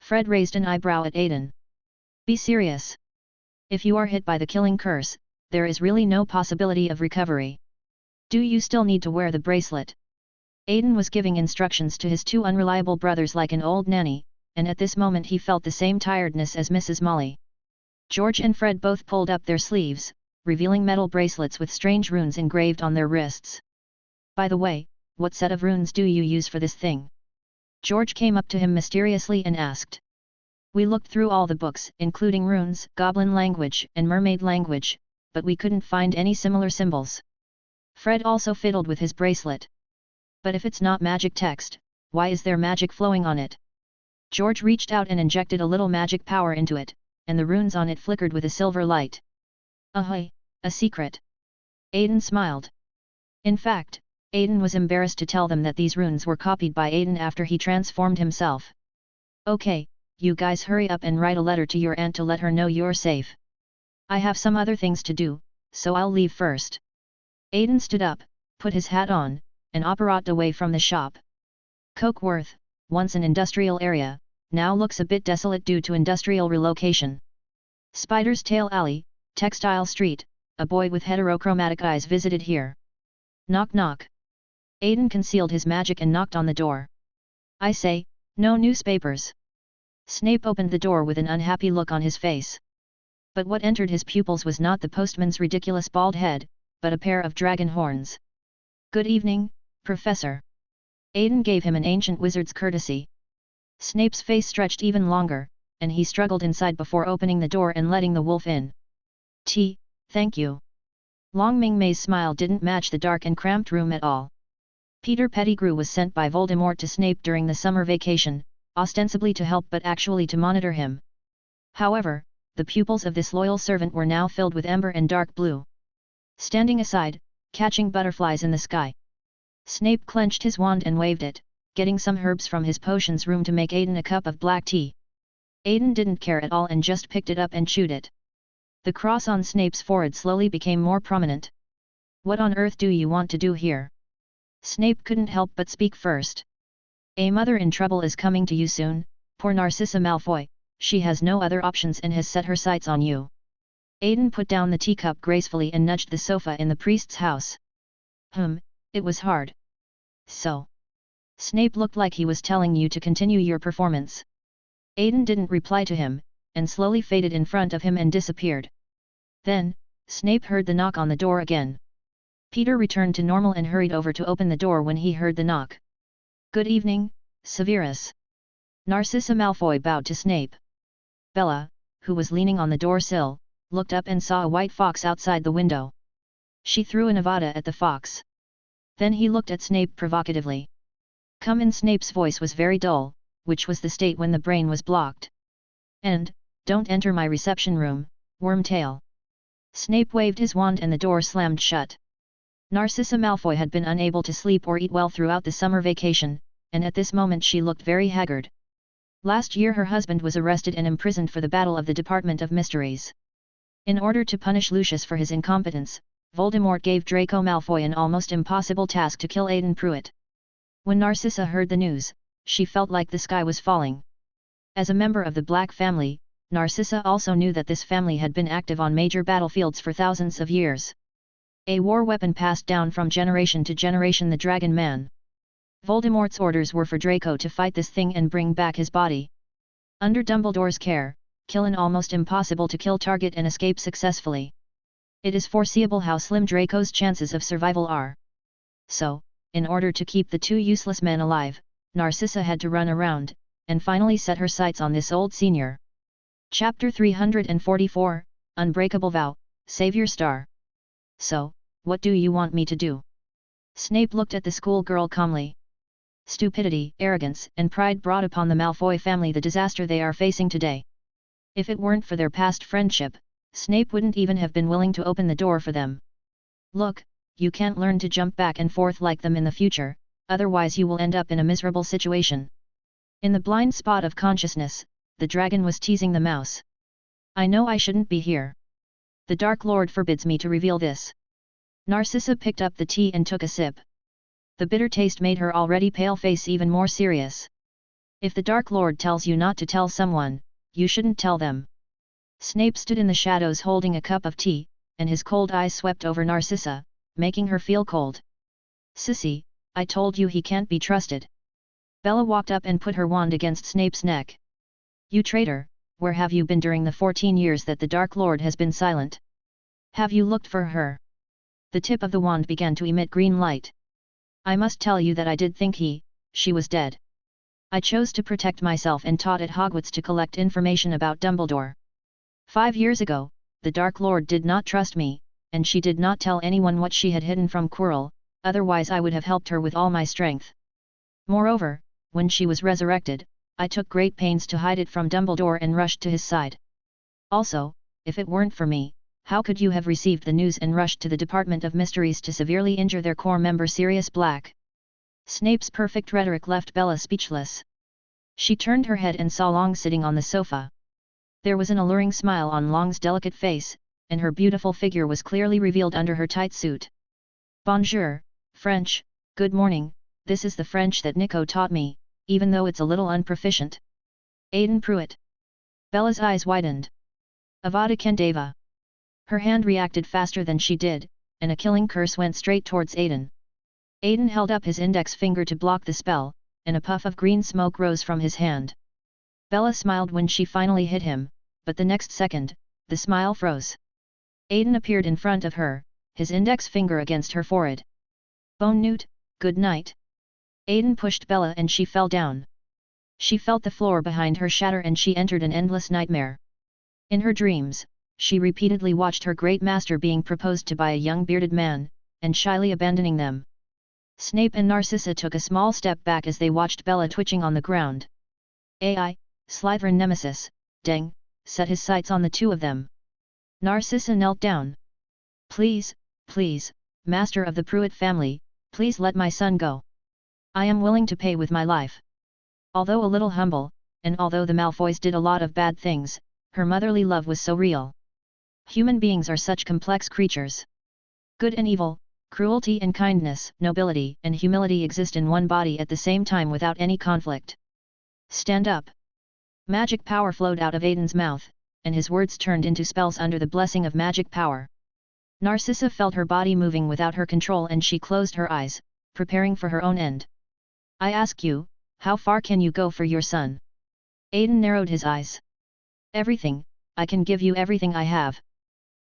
Fred raised an eyebrow at Aiden. Be serious. If you are hit by the killing curse, there is really no possibility of recovery. Do you still need to wear the bracelet? Aiden was giving instructions to his 2 unreliable brothers like an old nanny, and at this moment he felt the same tiredness as Mrs. Molly. George and Fred both pulled up their sleeves, revealing metal bracelets with strange runes engraved on their wrists. By the way, what set of runes do you use for this thing? George came up to him mysteriously and asked. We looked through all the books, including runes, goblin language, and mermaid language, but we couldn't find any similar symbols. Fred also fiddled with his bracelet. But if it's not magic text, why is there magic flowing on it? George reached out and injected a little magic power into it, and the runes on it flickered with a silver light. Ahoy, a secret. Aiden smiled. In fact, Aiden was embarrassed to tell them that these runes were copied by Aiden after he transformed himself. Okay, you guys hurry up and write a letter to your aunt to let her know you're safe. I have some other things to do, so I'll leave first. Aiden stood up, put his hat on, and apparat away from the shop. Cokeworth, once an industrial area, now looks a bit desolate due to industrial relocation. Spider's Tail Alley, Textile Street, a boy with heterochromatic eyes visited here. Knock knock. Aiden concealed his magic and knocked on the door. I say, no newspapers. Snape opened the door with an unhappy look on his face. But what entered his pupils was not the postman's ridiculous bald head, but a pair of dragon horns. Good evening, Professor. Aiden gave him an ancient wizard's courtesy. Snape's face stretched even longer, and he struggled inside before opening the door and letting the wolf in. Thank you. Long Ming Mei's smile didn't match the dark and cramped room at all. Peter Pettigrew was sent by Voldemort to Snape during the summer vacation, ostensibly to help but actually to monitor him. However, the pupils of this loyal servant were now filled with ember and dark blue. Standing aside, catching butterflies in the sky. Snape clenched his wand and waved it, getting some herbs from his potions room to make Aiden a cup of black tea. Aiden didn't care at all and just picked it up and chewed it. The cross on Snape's forehead slowly became more prominent. What on earth do you want to do here? Snape couldn't help but speak first. A mother in trouble is coming to you soon, poor Narcissa Malfoy, she has no other options and has set her sights on you. Aiden put down the teacup gracefully and nudged the sofa in the priest's house. It was hard. So. Snape looked like he was telling you to continue your performance. Aiden didn't reply to him, and slowly faded in front of him and disappeared. Then, Snape heard the knock on the door again. Peter returned to normal and hurried over to open the door when he heard the knock. Good evening, Severus. Narcissa Malfoy bowed to Snape. Bella, who was leaning on the door sill, looked up and saw a white fox outside the window. She threw an avada at the fox. Then he looked at Snape provocatively. Come in. Snape's voice was very dull, which was the state when the brain was blocked. And, don't enter my reception room, Wormtail. Snape waved his wand and the door slammed shut. Narcissa Malfoy had been unable to sleep or eat well throughout the summer vacation, and at this moment she looked very haggard. Last year her husband was arrested and imprisoned for the Battle of the Department of Mysteries. In order to punish Lucius for his incompetence, Voldemort gave Draco Malfoy an almost impossible task to kill Aiden Pruitt. When Narcissa heard the news, she felt like the sky was falling. As a member of the Black family, Narcissa also knew that this family had been active on major battlefields for thousands of years. A war weapon passed down from generation to generation, the Dragon Man. Voldemort's orders were for Draco to fight this thing and bring back his body. Under Dumbledore's care, kill an almost impossible to kill target and escape successfully. It is foreseeable how slim Draco's chances of survival are. So, in order to keep the two useless men alive, Narcissa had to run around, and finally set her sights on this old senior. Chapter 344, Unbreakable Vow, Save Your Star. So, what do you want me to do? Snape looked at the schoolgirl calmly. Stupidity, arrogance, and pride brought upon the Malfoy family the disaster they are facing today. If it weren't for their past friendship, Snape wouldn't even have been willing to open the door for them. Look, you can't learn to jump back and forth like them in the future, otherwise you will end up in a miserable situation. In the blind spot of consciousness, the dragon was teasing the mouse. I know I shouldn't be here. The Dark Lord forbids me to reveal this. Narcissa picked up the tea and took a sip. The bitter taste made her already pale face even more serious. If the Dark Lord tells you not to tell someone, you shouldn't tell them. Snape stood in the shadows holding a cup of tea, and his cold eyes swept over Narcissa, making her feel cold. Sissy, I told you he can't be trusted. Bella walked up and put her wand against Snape's neck. You traitor, where have you been during the 14 years that the Dark Lord has been silent? Have you looked for her? The tip of the wand began to emit green light. I must tell you that I did think she was dead. I chose to protect myself and taught at Hogwarts to collect information about Dumbledore. 5 years ago, the Dark Lord did not trust me, and she did not tell anyone what she had hidden from Quirrell, otherwise I would have helped her with all my strength. Moreover, when she was resurrected, I took great pains to hide it from Dumbledore and rushed to his side. Also, if it weren't for me, how could you have received the news and rushed to the Department of Mysteries to severely injure their core member Sirius Black? Snape's perfect rhetoric left Bella speechless. She turned her head and saw Long sitting on the sofa. There was an alluring smile on Long's delicate face, and her beautiful figure was clearly revealed under her tight suit. Bonjour, French, good morning, this is the French that Nico taught me, even though it's a little unproficient. Aiden Pruitt. Bella's eyes widened. Avada Kedavra. Her hand reacted faster than she did, and a killing curse went straight towards Aiden. Aiden held up his index finger to block the spell, and a puff of green smoke rose from his hand. Bella smiled when she finally hit him, but the next second, the smile froze. Aiden appeared in front of her, his index finger against her forehead. Bonne nuit, good night. Aiden pushed Bella and she fell down. She felt the floor behind her shatter and she entered an endless nightmare. In her dreams, she repeatedly watched her great master being proposed to by a young bearded man, and shyly abandoning them. Snape and Narcissa took a small step back as they watched Bella twitching on the ground. AI, Slytherin nemesis, Deng, set his sights on the two of them. Narcissa knelt down. Please, please, master of the Pruitt family, please let my son go. I am willing to pay with my life. Although a little humble, and although the Malfoys did a lot of bad things, her motherly love was so real. Human beings are such complex creatures. Good and evil, Cruelty and kindness, nobility and humility exist in one body at the same time without any conflict. Stand up. Magic power flowed out of Aiden's mouth, and his words turned into spells under the blessing of magic power. Narcissa felt her body moving without her control and she closed her eyes, preparing for her own end. I ask you, how far can you go for your son? Aiden narrowed his eyes. Everything, I can give you everything I have.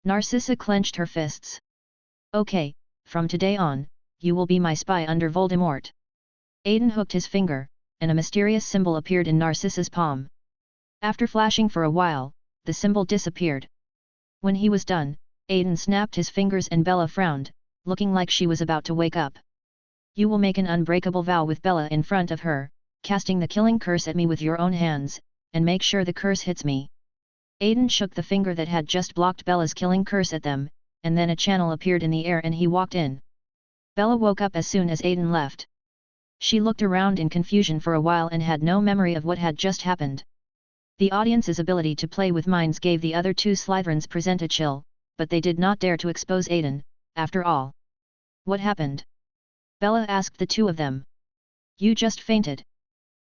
Narcissa clenched her fists. Okay, from today on, you will be my spy under Voldemort. Aiden hooked his finger, and a mysterious symbol appeared in Narcissa's palm. After flashing for a while, the symbol disappeared. When he was done, Aiden snapped his fingers and Bella frowned, looking like she was about to wake up. You will make an unbreakable vow with Bella in front of her, casting the killing curse at me with your own hands, and make sure the curse hits me. Aiden shook the finger that had just blocked Bella's killing curse at them, and then a channel appeared in the air and he walked in. Bella woke up as soon as Aiden left. She looked around in confusion for a while and had no memory of what had just happened. The audience's ability to play with minds gave the other two Slytherins present a chill, but they did not dare to expose Aiden, after all. What happened? Bella asked the two of them. You just fainted.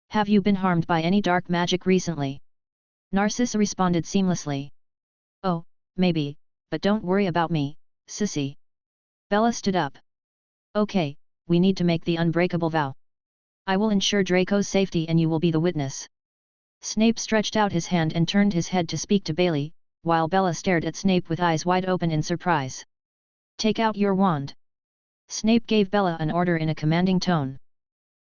Have you been harmed by any dark magic recently? Narcissa responded seamlessly. Oh, maybe, but don't worry about me, sissy. Bella stood up. Okay, we need to make the unbreakable vow. I will ensure Draco's safety and you will be the witness. Snape stretched out his hand and turned his head to speak to Bailey, while Bella stared at Snape with eyes wide open in surprise. Take out your wand. Snape gave Bella an order in a commanding tone.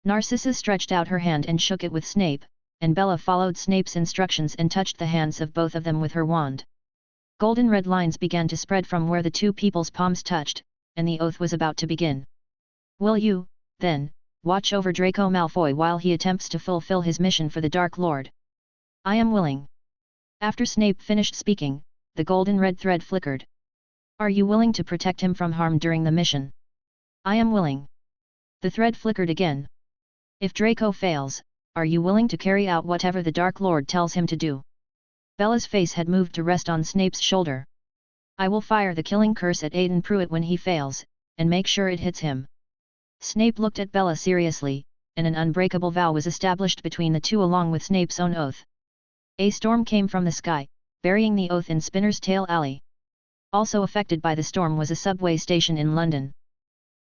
Narcissa stretched out her hand and shook it with Snape, and Bella followed Snape's instructions and touched the hands of both of them with her wand. Golden red lines began to spread from where the two people's palms touched, and the oath was about to begin. Will you, then, watch over Draco Malfoy while he attempts to fulfill his mission for the Dark Lord? I am willing. After Snape finished speaking, the golden red thread flickered. Are you willing to protect him from harm during the mission? I am willing. The thread flickered again. If Draco fails, are you willing to carry out whatever the Dark Lord tells him to do? Bella's face had moved to rest on Snape's shoulder. I will fire the killing curse at Aiden Pruitt when he fails, and make sure it hits him. Snape looked at Bella seriously, and an unbreakable vow was established between the two along with Snape's own oath. A storm came from the sky, burying the oath in Spinner's Tail Alley. Also affected by the storm was a subway station in London.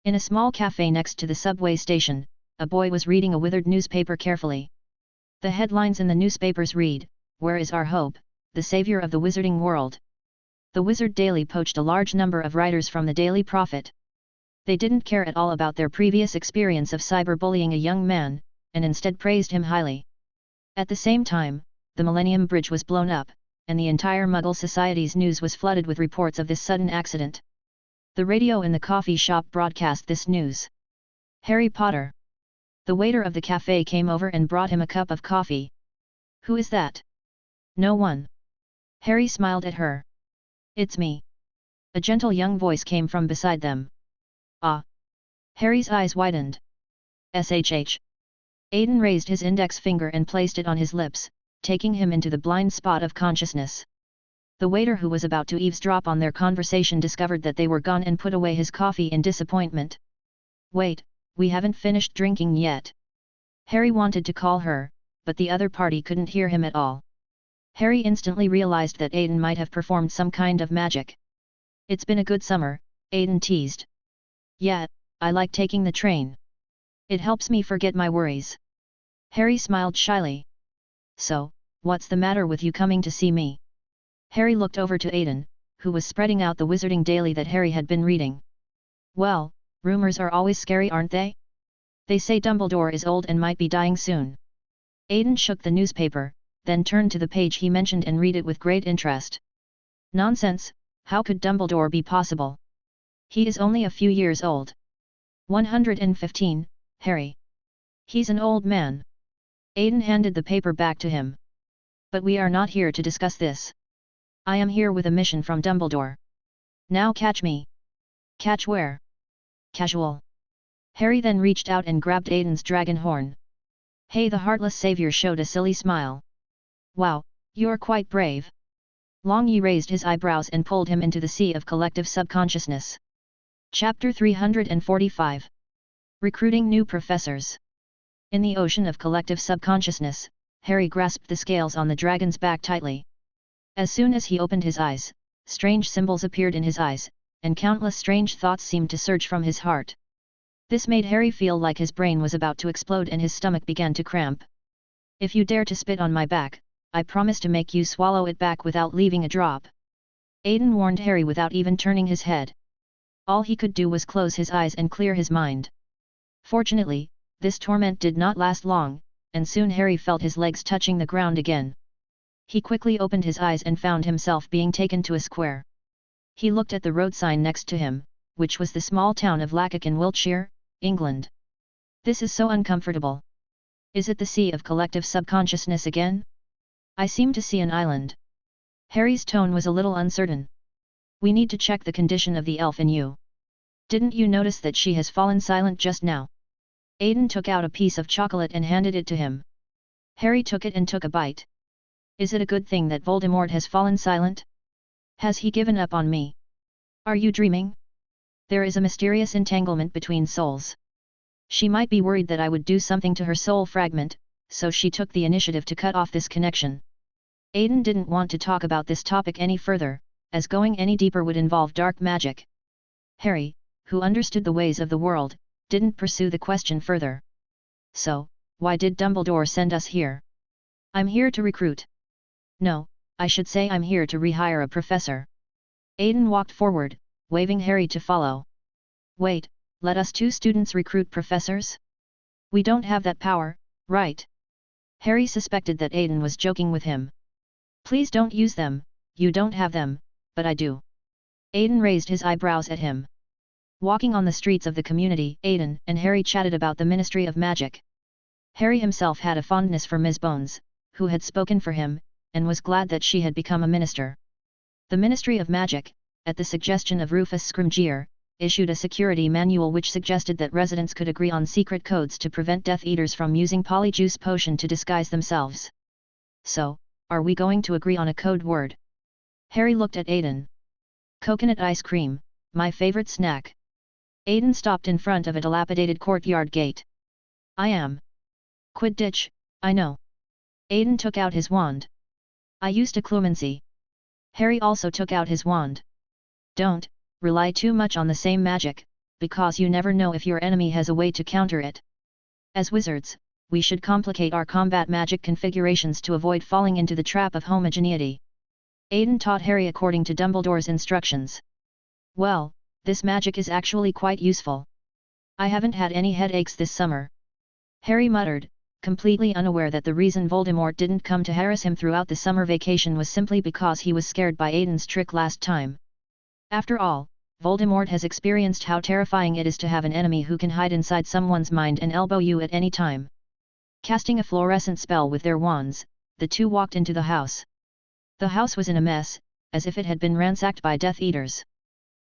In a small cafe next to the subway station, a boy was reading a withered newspaper carefully. The headlines in the newspapers read, Where is our hope, the savior of the wizarding world? The Wizard Daily poached a large number of writers from the Daily Prophet. They didn't care at all about their previous experience of cyberbullying a young man, and instead praised him highly. At the same time, the Millennium Bridge was blown up, and the entire Muggle Society's news was flooded with reports of this sudden accident. The radio in the coffee shop broadcast this news. Harry Potter. The waiter of the cafe came over and brought him a cup of coffee. Who is that? No one. Harry smiled at her. It's me. A gentle young voice came from beside them. Ah. Harry's eyes widened. SHH. Aiden raised his index finger and placed it on his lips, taking him into the blind spot of consciousness. The waiter who was about to eavesdrop on their conversation discovered that they were gone and put away his coffee in disappointment. Wait, we haven't finished drinking yet. Harry wanted to call her, but the other party couldn't hear him at all. Harry instantly realized that Aiden might have performed some kind of magic. It's been a good summer, Aiden teased. Yeah, I like taking the train. It helps me forget my worries. Harry smiled shyly. So, what's the matter with you coming to see me? Harry looked over to Aiden, who was spreading out the Wizarding Daily that Harry had been reading. Well, rumors are always scary, aren't they? They say Dumbledore is old and might be dying soon. Aiden shook the newspaper, then turned to the page he mentioned and read it with great interest. Nonsense, how could Dumbledore be possible? He is only a few years old. 115, Harry. He's an old man. Aiden handed the paper back to him. But we are not here to discuss this. I am here with a mission from Dumbledore. Now catch me. Catch where? Casual. Harry then reached out and grabbed Aiden's dragon horn. Hey, the heartless savior showed a silly smile. Wow, you're quite brave. Long Yi raised his eyebrows and pulled him into the sea of collective subconsciousness. Chapter 345. Recruiting New Professors. In the ocean of collective subconsciousness, Harry grasped the scales on the dragon's back tightly. As soon as he opened his eyes, strange symbols appeared in his eyes, and countless strange thoughts seemed to surge from his heart. This made Harry feel like his brain was about to explode and his stomach began to cramp. "If you dare to spit on my back, I promise to make you swallow it back without leaving a drop," Aiden warned Harry without even turning his head. All he could do was close his eyes and clear his mind. Fortunately, this torment did not last long, and soon Harry felt his legs touching the ground again. He quickly opened his eyes and found himself being taken to a square. He looked at the road sign next to him, which was the small town of Lacock in Wiltshire, England. "This is so uncomfortable. Is it the sea of collective subconsciousness again? I seem to see an island." Harry's tone was a little uncertain. "We need to check the condition of the elf in you. Didn't you notice that she has fallen silent just now?" Aiden took out a piece of chocolate and handed it to him. Harry took it and took a bite. "Is it a good thing that Voldemort has fallen silent? Has he given up on me? Are you dreaming? There is a mysterious entanglement between souls. She might be worried that I would do something to her soul fragment, so she took the initiative to cut off this connection." Aiden didn't want to talk about this topic any further, as going any deeper would involve dark magic. Harry, who understood the ways of the world, didn't pursue the question further. "So, why did Dumbledore send us here?" "I'm here to recruit. No, I should say I'm here to rehire a professor." Aiden walked forward, waving Harry to follow. "Wait, let us two students recruit professors? We don't have that power, right?" Harry suspected that Aiden was joking with him. "Please don't use them, you don't have them, but I do." Aiden raised his eyebrows at him. Walking on the streets of the community, Aiden and Harry chatted about the Ministry of Magic. Harry himself had a fondness for Ms. Bones, who had spoken for him, and was glad that she had become a minister. The Ministry of Magic, at the suggestion of Rufus Scrimgeour, issued a security manual which suggested that residents could agree on secret codes to prevent Death Eaters from using Polyjuice Potion to disguise themselves. "So, are we going to agree on a code word?" Harry looked at Aiden. "Coconut ice cream, my favorite snack." Aiden stopped in front of a dilapidated courtyard gate. "I am. Quidditch, I know." Aiden took out his wand. "I used a clumancy." Harry also took out his wand. "Don't rely too much on the same magic, because you never know if your enemy has a way to counter it. As wizards, we should complicate our combat magic configurations to avoid falling into the trap of homogeneity." Aiden taught Harry according to Dumbledore's instructions. "Well, this magic is actually quite useful. I haven't had any headaches this summer." Harry muttered, completely unaware that the reason Voldemort didn't come to harass him throughout the summer vacation was simply because he was scared by Aiden's trick last time. After all, Voldemort has experienced how terrifying it is to have an enemy who can hide inside someone's mind and elbow you at any time. Casting a fluorescent spell with their wands, the two walked into the house. The house was in a mess, as if it had been ransacked by Death Eaters.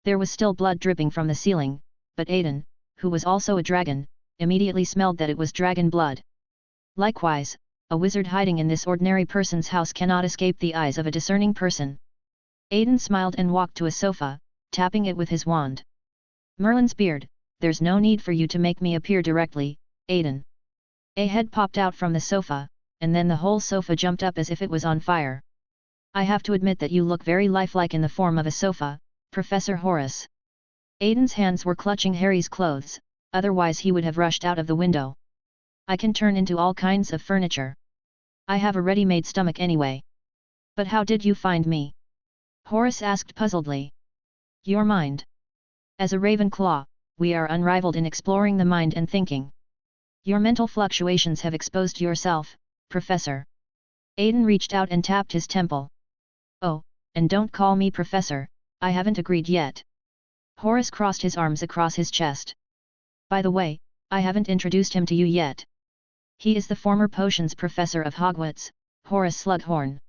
There was still blood dripping from the ceiling, but Aiden, who was also a dragon, immediately smelled that it was dragon blood. Likewise, a wizard hiding in this ordinary person's house cannot escape the eyes of a discerning person. Aiden smiled and walked to a sofa, tapping it with his wand. "Merlin's beard, there's no need for you to make me appear directly, Aiden." A head popped out from the sofa, and then the whole sofa jumped up as if it was on fire. "I have to admit that you look very lifelike in the form of a sofa, Professor Horace." Aiden's hands were clutching Harry's clothes, otherwise he would have rushed out of the window. "I can turn into all kinds of furniture. I have a ready-made stomach anyway." "But how did you find me?" Horace asked puzzledly. "Your mind. As a Ravenclaw, we are unrivaled in exploring the mind and thinking. Your mental fluctuations have exposed yourself, Professor." Aiden reached out and tapped his temple. "Oh, and don't call me Professor, I haven't agreed yet." Horace crossed his arms across his chest. "By the way, I haven't introduced him to you yet. He is the former potions professor of Hogwarts, Horace Slughorn."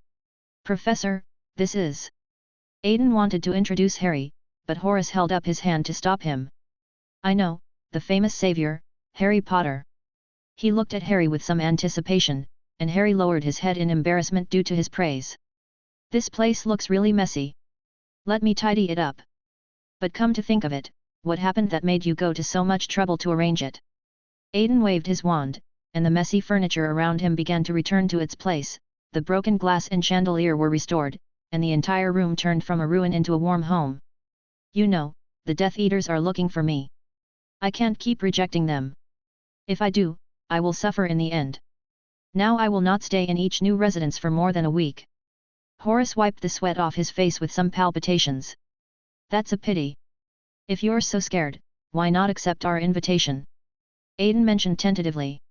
"Professor, this is..." Aiden wanted to introduce Harry, but Horace held up his hand to stop him. "I know, the famous savior, Harry Potter." He looked at Harry with some anticipation, and Harry lowered his head in embarrassment due to his praise. "This place looks really messy. Let me tidy it up." "But come to think of it, what happened that made you go to so much trouble to arrange it? Aiden waved his wand, and the messy furniture around him began to return to its place, the broken glass and chandelier were restored, and the entire room turned from a ruin into a warm home. You know, the Death Eaters are looking for me. I can't keep rejecting them. If I do, I will suffer in the end. Now I will not stay in each new residence for more than a week. Horace wiped the sweat off his face with some palpitations. That's a pity. If you're so scared, why not accept our invitation? Aiden mentioned tentatively.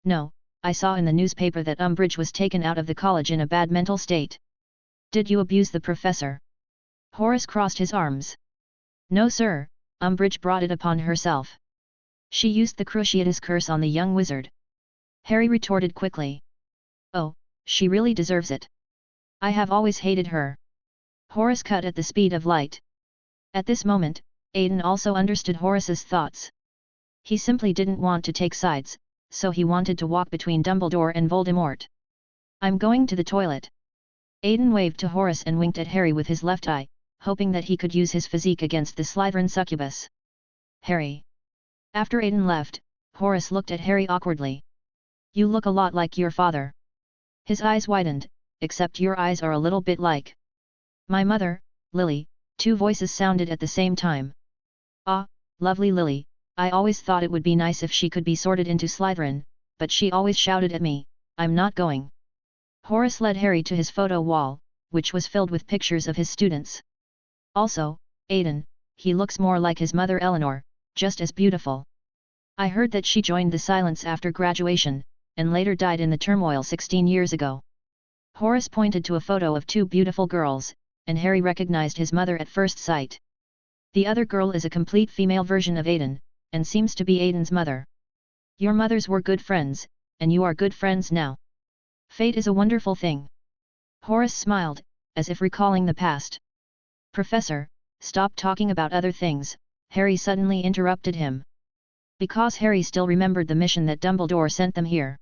No, I saw in the newspaper that Umbridge was taken out of the college in a bad mental state. Did you abuse the professor? Horace crossed his arms. No sir, Umbridge brought it upon herself. She used the Cruciatus curse on the young wizard. Harry retorted quickly. Oh, she really deserves it. I have always hated her. Horace cut at the speed of light. At this moment, Aiden also understood Horace's thoughts. He simply didn't want to take sides, so he wanted to walk between Dumbledore and Voldemort. I'm going to the toilet. Aiden waved to Horace and winked at Harry with his left eye, hoping that he could use his physique against the Slytherin succubus. Harry. After Aiden left, Horace looked at Harry awkwardly. You look a lot like your father. His eyes widened, except your eyes are a little bit like my mother, Lily. Two voices sounded at the same time. Ah, lovely Lily, I always thought it would be nice if she could be sorted into Slytherin, but she always shouted at me, I'm not going. Horace led Harry to his photo wall, which was filled with pictures of his students. Also, Aiden, he looks more like his mother Eleanor, just as beautiful. I heard that she joined the Silence after graduation, and later died in the turmoil 16 years ago. Horace pointed to a photo of two beautiful girls, and Harry recognized his mother at first sight. The other girl is a complete female version of Aiden, and seems to be Aiden's mother. Your mothers were good friends, and you are good friends now. Fate is a wonderful thing. Horace smiled, as if recalling the past. Professor, stop talking about other things, Harry suddenly interrupted him. Because Harry still remembered the mission that Dumbledore sent them here.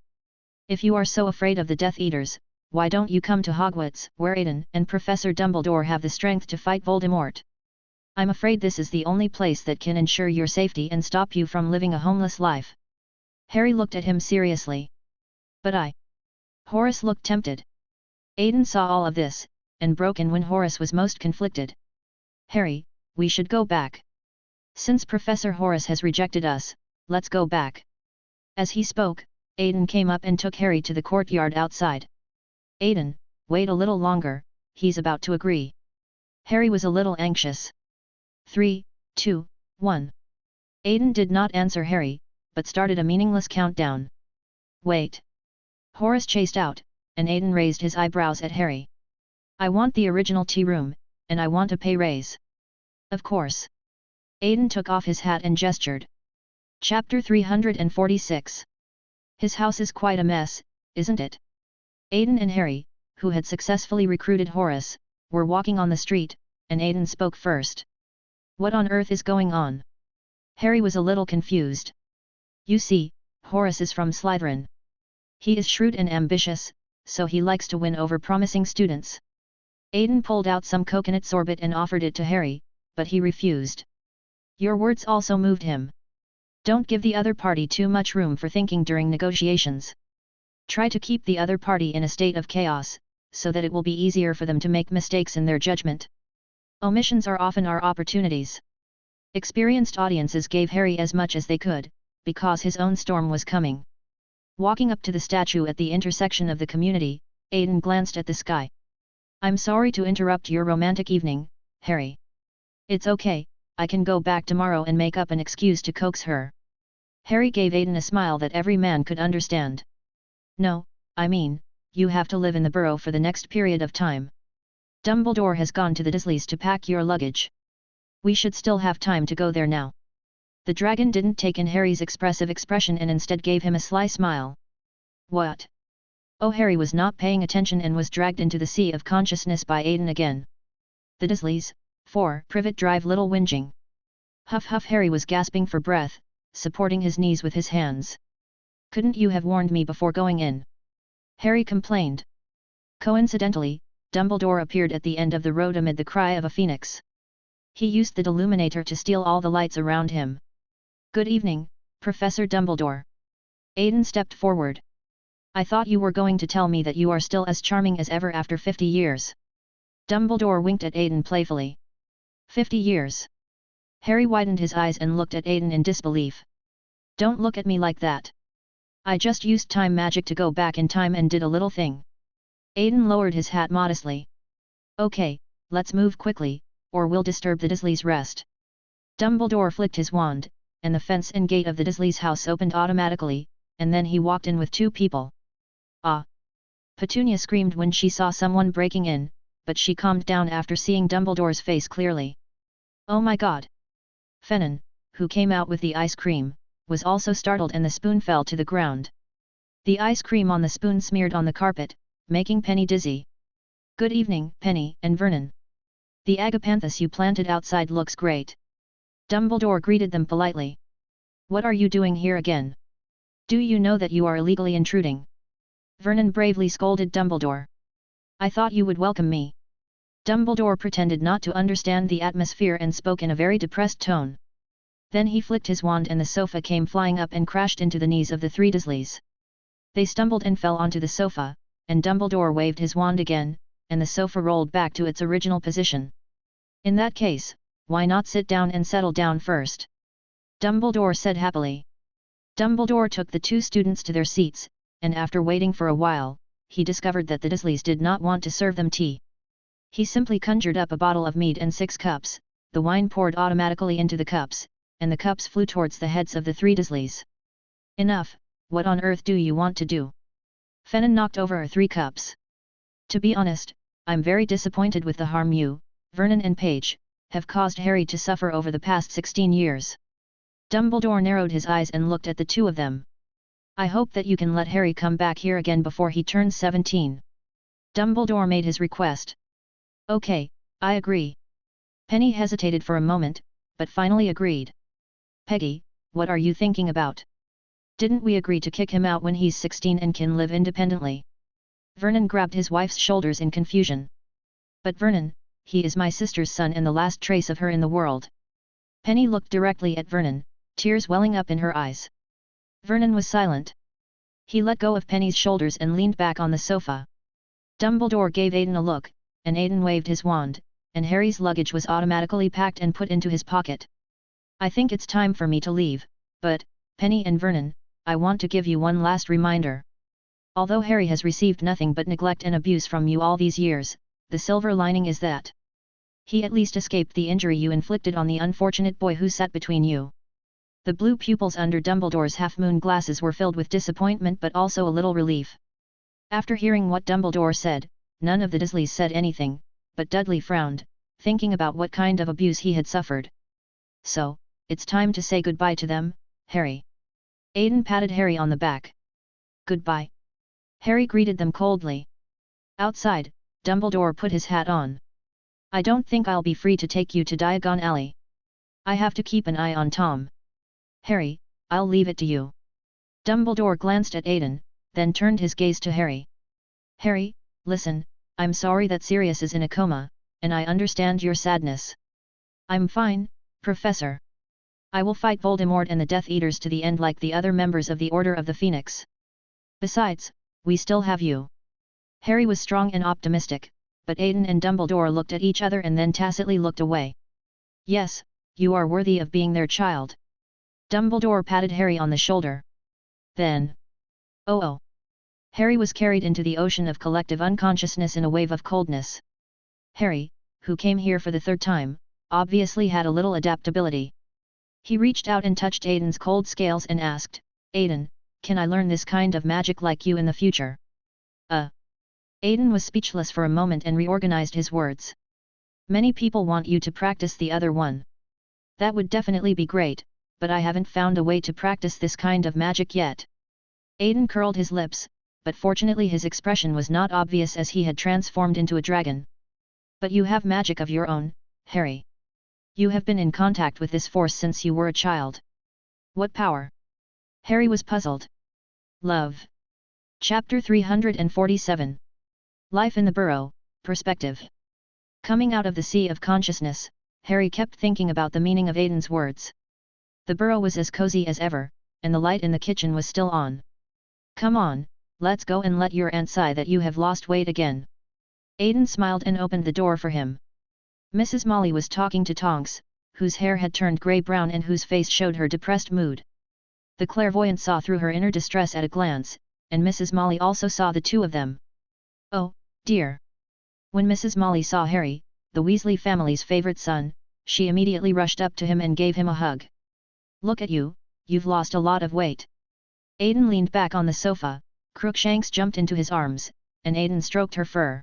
If you are so afraid of the Death Eaters, why don't you come to Hogwarts, where Aiden and Professor Dumbledore have the strength to fight Voldemort? I'm afraid this is the only place that can ensure your safety and stop you from living a homeless life. Harry looked at him seriously. But I... Horace looked tempted. Aiden saw all of this, and broke in when Horace was most conflicted. Harry, we should go back. Since Professor Horace has rejected us, let's go back. As he spoke, Aiden came up and took Harry to the courtyard outside. Aiden, wait a little longer, he's about to agree. Harry was a little anxious. 3, 2, 1. Aiden did not answer Harry, but started a meaningless countdown. Wait. Horace chased out, and Aiden raised his eyebrows at Harry. I want the original tea room, and I want a pay raise. Of course. Aiden took off his hat and gestured. Chapter 346. His house is quite a mess, isn't it? Aiden and Harry, who had successfully recruited Horace, were walking on the street, and Aiden spoke first. What on earth is going on? Harry was a little confused. You see, Horace is from Slytherin. He is shrewd and ambitious, so he likes to win over promising students. Aiden pulled out some coconut sorbet and offered it to Harry, but he refused. Your words also moved him. Don't give the other party too much room for thinking during negotiations. Try to keep the other party in a state of chaos, so that it will be easier for them to make mistakes in their judgment. Omissions are often our opportunities. Experienced audiences gave Harry as much as they could, because his own storm was coming. Walking up to the statue at the intersection of the community, Aiden glanced at the sky. I'm sorry to interrupt your romantic evening, Harry. It's okay, I can go back tomorrow and make up an excuse to coax her. Harry gave Aiden a smile that every man could understand. No, I mean, you have to live in the burrow for the next period of time. Dumbledore has gone to the Dursleys to pack your luggage. We should still have time to go there now. The dragon didn't take in Harry's expressive expression and instead gave him a sly smile. What? Oh, Harry was not paying attention and was dragged into the sea of consciousness by Aiden again. The Dursleys, 4 Privet Drive. Little whinging. Huff huff. Harry was gasping for breath, supporting his knees with his hands. Couldn't you have warned me before going in? Harry complained. Coincidentally, Dumbledore appeared at the end of the road amid the cry of a phoenix. He used the deluminator to steal all the lights around him. "Good evening, Professor Dumbledore." Aiden stepped forward. "I thought you were going to tell me that you are still as charming as ever after 50 years. Dumbledore winked at Aiden playfully. 50 years. Harry widened his eyes and looked at Aiden in disbelief. "Don't look at me like that. I just used time magic to go back in time and did a little thing." Aiden lowered his hat modestly. "Okay, let's move quickly, or we'll disturb the Dursleys' rest." Dumbledore flicked his wand, and the fence and gate of the Dursleys' house opened automatically, and then he walked in with 2 people. "Ah!" Petunia screamed when she saw someone breaking in, but she calmed down after seeing Dumbledore's face clearly. "Oh my god!" Fennon, who came out with the ice cream, was also startled and the spoon fell to the ground. The ice cream on the spoon smeared on the carpet, making Penny dizzy. "Good evening, Penny and Vernon. The agapanthus you planted outside looks great." Dumbledore greeted them politely. "What are you doing here again? Do you know that you are illegally intruding?" Vernon bravely scolded Dumbledore. "I thought you would welcome me." Dumbledore pretended not to understand the atmosphere and spoke in a very depressed tone. Then he flicked his wand and the sofa came flying up and crashed into the knees of the 3 Dursleys. They stumbled and fell onto the sofa, and Dumbledore waved his wand again, and the sofa rolled back to its original position. "In that case, why not sit down and settle down first?" Dumbledore said happily. Dumbledore took the 2 students to their seats, and after waiting for a while, he discovered that the Dursleys did not want to serve them tea. He simply conjured up a bottle of mead and 6 cups, the wine poured automatically into the cups, and the cups flew towards the heads of the 3 Dursleys. "Enough, what on earth do you want to do?" Fennon knocked over 3 cups. "To be honest, I'm very disappointed with the harm you, Vernon and Paige, have caused Harry to suffer over the past 16 years. Dumbledore narrowed his eyes and looked at the 2 of them. "I hope that you can let Harry come back here again before he turns 17. Dumbledore made his request. "Okay, I agree." Penny hesitated for a moment, but finally agreed. "Peggy, what are you thinking about? Didn't we agree to kick him out when he's 16 and can live independently?" Vernon grabbed his wife's shoulders in confusion. "But Vernon, he is my sister's son and the last trace of her in the world." Penny looked directly at Vernon, tears welling up in her eyes. Vernon was silent. He let go of Penny's shoulders and leaned back on the sofa. Dumbledore gave Aiden a look, and Aiden waved his wand, and Harry's luggage was automatically packed and put into his pocket. "I think it's time for me to leave, but, Penny and Vernon, I want to give you one last reminder. Although Harry has received nothing but neglect and abuse from you all these years, the silver lining is that he at least escaped the injury you inflicted on the unfortunate boy who sat between you." The blue pupils under Dumbledore's half-moon glasses were filled with disappointment but also a little relief. After hearing what Dumbledore said, none of the Dursleys said anything, but Dudley frowned, thinking about what kind of abuse he had suffered. "So, it's time to say goodbye to them, Harry." Aiden patted Harry on the back. "Goodbye." Harry greeted them coldly. Outside, Dumbledore put his hat on. "I don't think I'll be free to take you to Diagon Alley. I have to keep an eye on Tom. Harry, I'll leave it to you." Dumbledore glanced at Aiden, then turned his gaze to Harry. "Harry, listen, I'm sorry that Sirius is in a coma, and I understand your sadness." "I'm fine, Professor. I will fight Voldemort and the Death Eaters to the end like the other members of the Order of the Phoenix. Besides, we still have you." Harry was strong and optimistic, but Aiden and Dumbledore looked at each other and then tacitly looked away. "Yes, you are worthy of being their child." Dumbledore patted Harry on the shoulder. Then, oh! Harry was carried into the ocean of collective unconsciousness in a wave of coldness. Harry, who came here for the 3rd time, obviously had a little adaptability. He reached out and touched Aiden's cold scales and asked, "Aiden, can I learn this kind of magic like you in the future?" Aiden was speechless for a moment and reorganized his words. "Many people want you to practice the other one. That would definitely be great, but I haven't found a way to practice this kind of magic yet." Aiden curled his lips, but fortunately his expression was not obvious as he had transformed into a dragon. "But you have magic of your own, Harry. You have been in contact with this force since you were a child. What power?" Harry was puzzled. Love. Chapter 347. Life in the Burrow, Perspective. Coming out of the sea of consciousness, Harry kept thinking about the meaning of Aidan's words. The burrow was as cozy as ever, and the light in the kitchen was still on. "Come on, let's go and let your aunt sigh that you have lost weight again." Aidan smiled and opened the door for him. Mrs. Molly was talking to Tonks, whose hair had turned grey-brown and whose face showed her depressed mood. The clairvoyant saw through her inner distress at a glance, and Mrs. Molly also saw the two of them. "Oh, dear." When Mrs. Molly saw Harry, the Weasley family's favourite son, she immediately rushed up to him and gave him a hug. "Look at you, you've lost a lot of weight." Aidan leaned back on the sofa, Crookshanks jumped into his arms, and Aidan stroked her fur.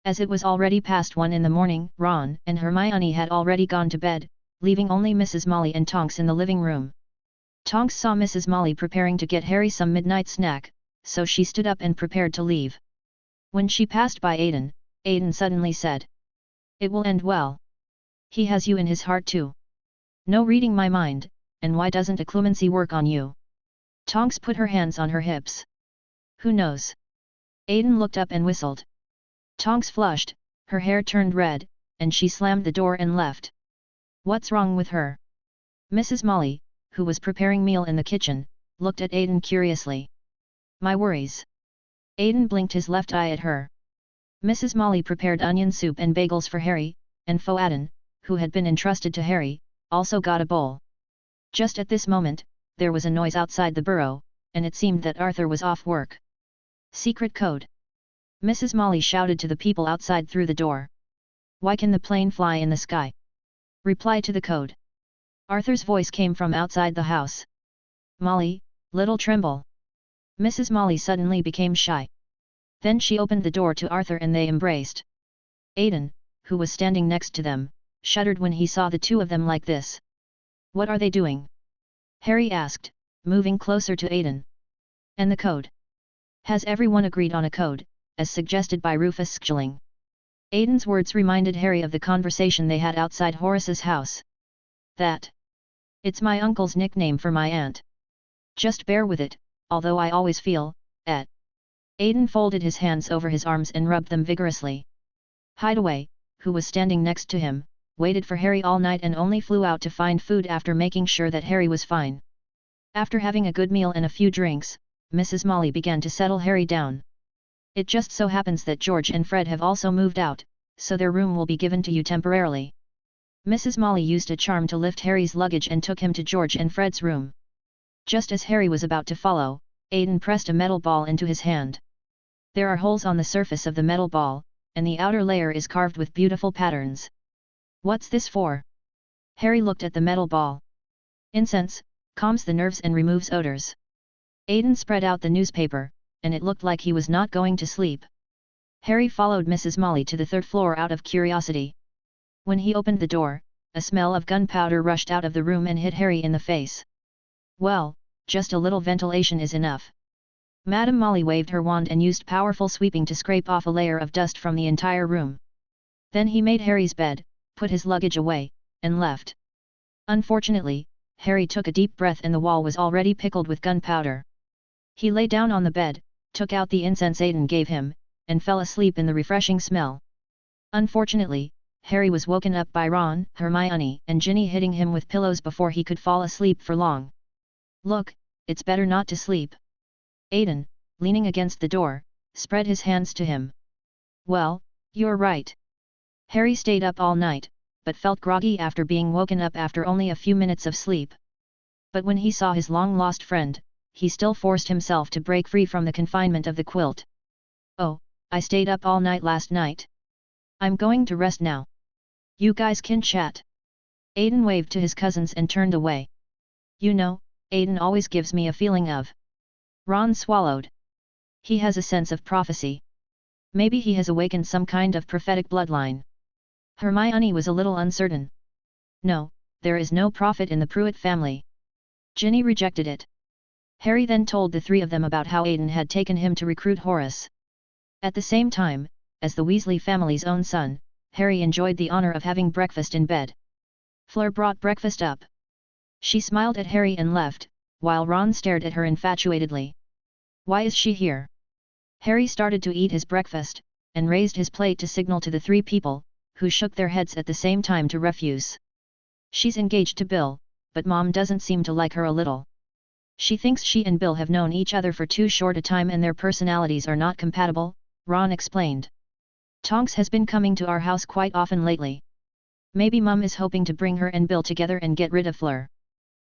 As it was already past 1 in the morning, Ron and Hermione had already gone to bed, leaving only Mrs. Molly and Tonks in the living room. Tonks saw Mrs. Molly preparing to get Harry some midnight snack, so she stood up and prepared to leave. When she passed by Aidan, Aidan suddenly said, "It will end well. He has you in his heart too. No reading my mind, and why doesn't a clemency work on you?" Tonks put her hands on her hips. "Who knows?" Aidan looked up and whistled. Tonks flushed, her hair turned red, and she slammed the door and left. "What's wrong with her?" Mrs. Molly, who was preparing meal in the kitchen, looked at Aidan curiously. "My worries." Aidan blinked his left eye at her. Mrs. Molly prepared onion soup and bagels for Harry, and Foadon, who had been entrusted to Harry, also got a bowl. Just at this moment, there was a noise outside the burrow, and it seemed that Arthur was off work. "Secret code!" Mrs. Molly shouted to the people outside through the door. "Why can the plane fly in the sky? Reply to the code." Arthur's voice came from outside the house. "Molly, little tremble." Mrs. Molly suddenly became shy. Then she opened the door to Arthur and they embraced. Aidan, who was standing next to them, shuddered when he saw the two of them like this. "What are they doing?" Harry asked, moving closer to Aidan. "And the code? Has everyone agreed on a code, as suggested by Rufus Skilling?" Aidan's words reminded Harry of the conversation they had outside Horace's house. "That? It's my uncle's nickname for my aunt. Just bear with it, although I always feel, at." Aidan folded his hands over his arms and rubbed them vigorously. Hideaway, who was standing next to him, waited for Harry all night and only flew out to find food after making sure that Harry was fine. After having a good meal and a few drinks, Mrs. Molly began to settle Harry down. "It just so happens that George and Fred have also moved out, so their room will be given to you temporarily." Mrs. Molly used a charm to lift Harry's luggage and took him to George and Fred's room. Just as Harry was about to follow, Aidan pressed a metal ball into his hand. There are holes on the surface of the metal ball, and the outer layer is carved with beautiful patterns. "What's this for?" Harry looked at the metal ball. "Incense, calms the nerves and removes odors." Aidan spread out the newspaper, and it looked like he was not going to sleep. Harry followed Mrs. Molly to the third floor out of curiosity. When he opened the door, a smell of gunpowder rushed out of the room and hit Harry in the face. "Well, just a little ventilation is enough." Madame Molly waved her wand and used powerful sweeping to scrape off a layer of dust from the entire room. Then he made Harry's bed, put his luggage away, and left. Unfortunately, Harry took a deep breath and the wall was already pickled with gunpowder. He lay down on the bed, took out the incense Aidan gave him, and fell asleep in the refreshing smell. Unfortunately, Harry was woken up by Ron, Hermione, and Ginny hitting him with pillows before he could fall asleep for long. "Look, it's better not to sleep." Aidan, leaning against the door, spread his hands to him. "Well, you're right." Harry stayed up all night, but felt groggy after being woken up after only a few minutes of sleep. But when he saw his long-lost friend, he still forced himself to break free from the confinement of the quilt. "Oh, I stayed up all night last night. I'm going to rest now. You guys can chat." Aidan waved to his cousins and turned away. "You know, Aidan always gives me a feeling of..." Ron swallowed. "He has a sense of prophecy. Maybe he has awakened some kind of prophetic bloodline." Hermione was a little uncertain. "No, there is no prophet in the Pruitt family." Ginny rejected it. Harry then told the three of them about how Aidan had taken him to recruit Horace. At the same time, as the Weasley family's own son, Harry enjoyed the honor of having breakfast in bed. Fleur brought breakfast up. She smiled at Harry and left, while Ron stared at her infatuatedly. "Why is she here?" Harry started to eat his breakfast, and raised his plate to signal to the three people, who shook their heads at the same time to refuse. She's engaged to Bill, but Mom doesn't seem to like her a little. She thinks she and Bill have known each other for too short a time and their personalities are not compatible, Ron explained. Tonks has been coming to our house quite often lately. Maybe Mum is hoping to bring her and Bill together and get rid of Fleur.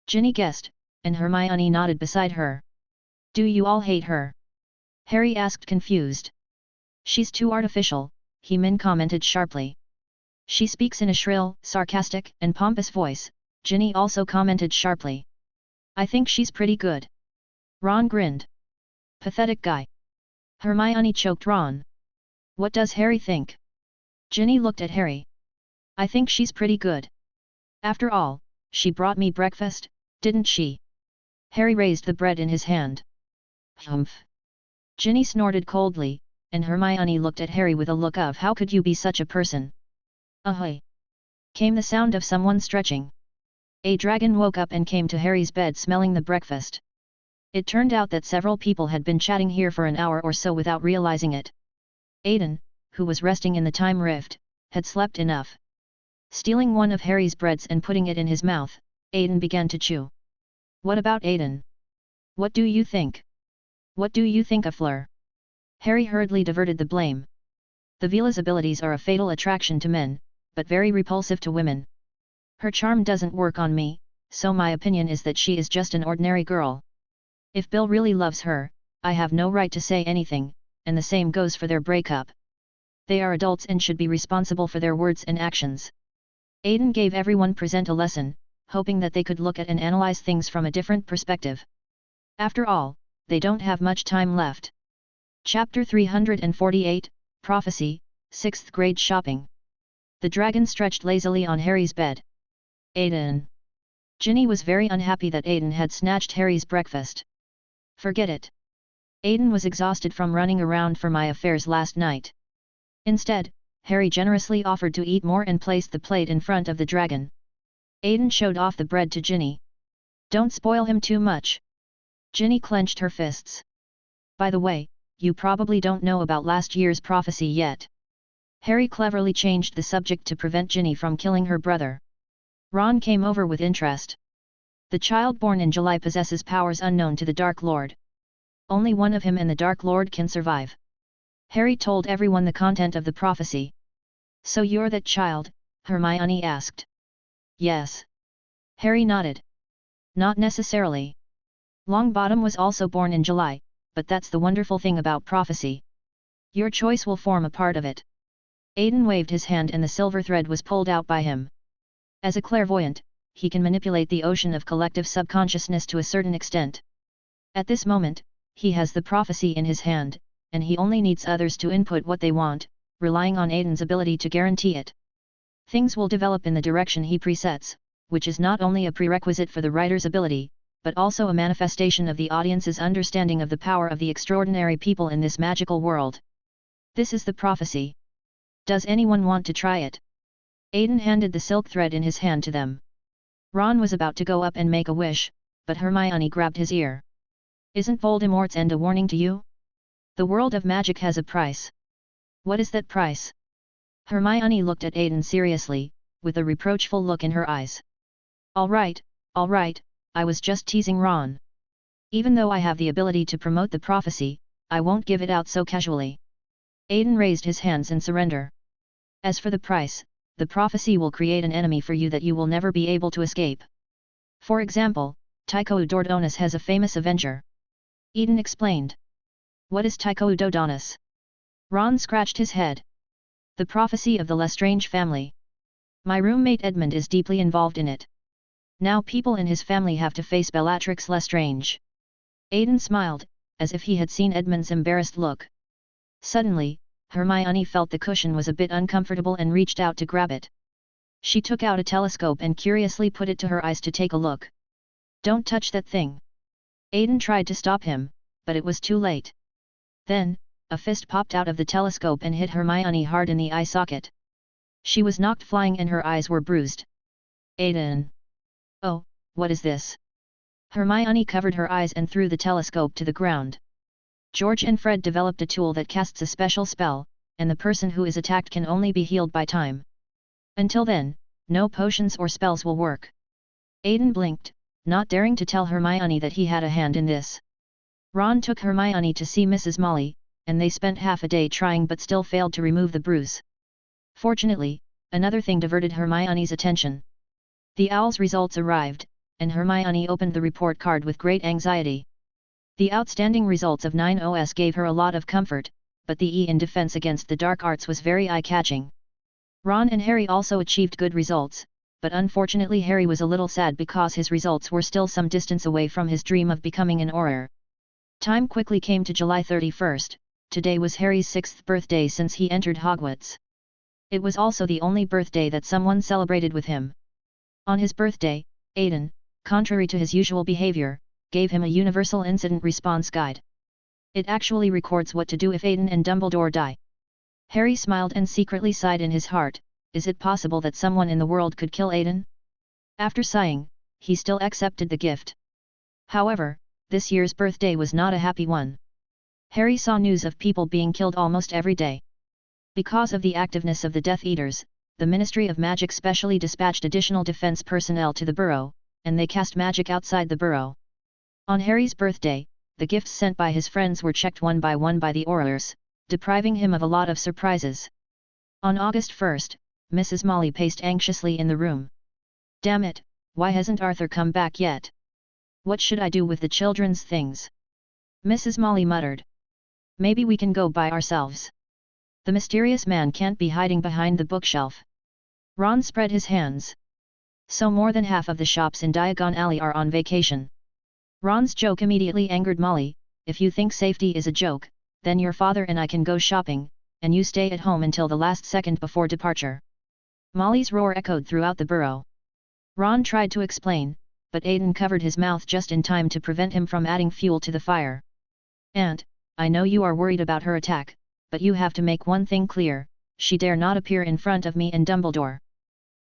Ginny guessed, and Hermione nodded beside her. Do you all hate her? Harry asked confused. She's too artificial, He-Man commented sharply. She speaks in a shrill, sarcastic, and pompous voice, Ginny also commented sharply. I think she's pretty good. Ron grinned. Pathetic guy. Hermione choked Ron. What does Harry think? Ginny looked at Harry. I think she's pretty good. After all, she brought me breakfast, didn't she? Harry raised the bread in his hand. Humph. Ginny snorted coldly, and Hermione looked at Harry with a look of how could you be such a person? Ahoy! Came the sound of someone stretching. A dragon woke up and came to Harry's bed smelling the breakfast. It turned out that several people had been chatting here for an hour or so without realizing it. Aiden, who was resting in the time rift, had slept enough. Stealing one of Harry's breads and putting it in his mouth, Aiden began to chew. What about Aiden? What do you think? What do you think of Fleur? Harry hurriedly diverted the blame. The Vila's abilities are a fatal attraction to men, but very repulsive to women. Her charm doesn't work on me, so my opinion is that she is just an ordinary girl. If Bill really loves her, I have no right to say anything, and the same goes for their breakup. They are adults and should be responsible for their words and actions. Aiden gave everyone present a lesson, hoping that they could look at and analyze things from a different perspective. After all, they don't have much time left. Chapter 348, Prophecy, 6th Grade Shopping. The dragon stretched lazily on Harry's bed. Aiden. Ginny was very unhappy that Aiden had snatched Harry's breakfast. Forget it. Aiden was exhausted from running around for my affairs last night. Instead, Harry generously offered to eat more and placed the plate in front of the dragon. Aiden showed off the bread to Ginny. Don't spoil him too much. Ginny clenched her fists. By the way, you probably don't know about last year's prophecy yet. Harry cleverly changed the subject to prevent Ginny from killing her brother. Ron came over with interest. The child born in July possesses powers unknown to the Dark Lord. Only one of him and the Dark Lord can survive. Harry told everyone the content of the prophecy. So you're that child? Hermione asked. Yes. Harry nodded. Not necessarily. Longbottom was also born in July, but that's the wonderful thing about prophecy. Your choice will form a part of it. Aiden waved his hand and the silver thread was pulled out by him. As a clairvoyant, he can manipulate the ocean of collective subconsciousness to a certain extent. At this moment, he has the prophecy in his hand, and he only needs others to input what they want, relying on Aiden's ability to guarantee it. Things will develop in the direction he presets, which is not only a prerequisite for the writer's ability, but also a manifestation of the audience's understanding of the power of the extraordinary people in this magical world. This is the prophecy. Does anyone want to try it? Aiden handed the silk thread in his hand to them. Ron was about to go up and make a wish, but Hermione grabbed his ear. Isn't Voldemort's end a warning to you? The world of magic has a price. What is that price? Hermione looked at Aiden seriously, with a reproachful look in her eyes. All right, I was just teasing Ron. Even though I have the ability to promote the prophecy, I won't give it out so casually. Aiden raised his hands in surrender. As for the price, the prophecy will create an enemy for you that you will never be able to escape. For example, Tycho Dordonis has a famous avenger. Aiden explained. What is Tycho Dordonis? Ron scratched his head. The prophecy of the Lestrange family. My roommate Edmund is deeply involved in it. Now people in his family have to face Bellatrix Lestrange. Aiden smiled, as if he had seen Edmund's embarrassed look. Suddenly, Hermione felt the cushion was a bit uncomfortable and reached out to grab it. She took out a telescope and curiously put it to her eyes to take a look. Don't touch that thing. Aiden tried to stop him, but it was too late. Then, a fist popped out of the telescope and hit Hermione hard in the eye socket. She was knocked flying and her eyes were bruised. Aiden! Oh, what is this? Hermione covered her eyes and threw the telescope to the ground. George and Fred developed a tool that casts a special spell, and the person who is attacked can only be healed by time. Until then, no potions or spells will work. Aiden blinked, not daring to tell Hermione that he had a hand in this. Ron took Hermione to see Mrs. Molly, and they spent half a day trying but still failed to remove the bruise. Fortunately, another thing diverted Hermione's attention. The owl's results arrived, and Hermione opened the report card with great anxiety. The outstanding results of 9OS gave her a lot of comfort, but the E in defense against the dark arts was very eye-catching. Ron and Harry also achieved good results, but unfortunately Harry was a little sad because his results were still some distance away from his dream of becoming an Auror. Time quickly came to July 31st, today was Harry's 6th birthday since he entered Hogwarts. It was also the only birthday that someone celebrated with him. On his birthday, Aiden, contrary to his usual behavior, gave him a universal incident response guide. It actually records what to do if Aiden and Dumbledore die. Harry smiled and secretly sighed in his heart, is it possible that someone in the world could kill Aiden? After sighing, he still accepted the gift. However, this year's birthday was not a happy one. Harry saw news of people being killed almost every day. Because of the activeness of the Death Eaters, the Ministry of Magic specially dispatched additional defense personnel to the burrow, and they cast magic outside the burrow. On Harry's birthday, the gifts sent by his friends were checked one by the Aurors, depriving him of a lot of surprises. On August 1st, Mrs. Molly paced anxiously in the room. Damn it, why hasn't Arthur come back yet? What should I do with the children's things? Mrs. Molly muttered. Maybe we can go by ourselves. The mysterious man can't be hiding behind the bookshelf. Ron spread his hands. So more than half of the shops in Diagon Alley are on vacation. Ron's joke immediately angered Molly. If you think safety is a joke, then your father and I can go shopping, and you stay at home until the last second before departure. Molly's roar echoed throughout the burrow. Ron tried to explain, but Aiden covered his mouth just in time to prevent him from adding fuel to the fire. Aunt, I know you are worried about her attack, but you have to make one thing clear, she dare not appear in front of me and Dumbledore.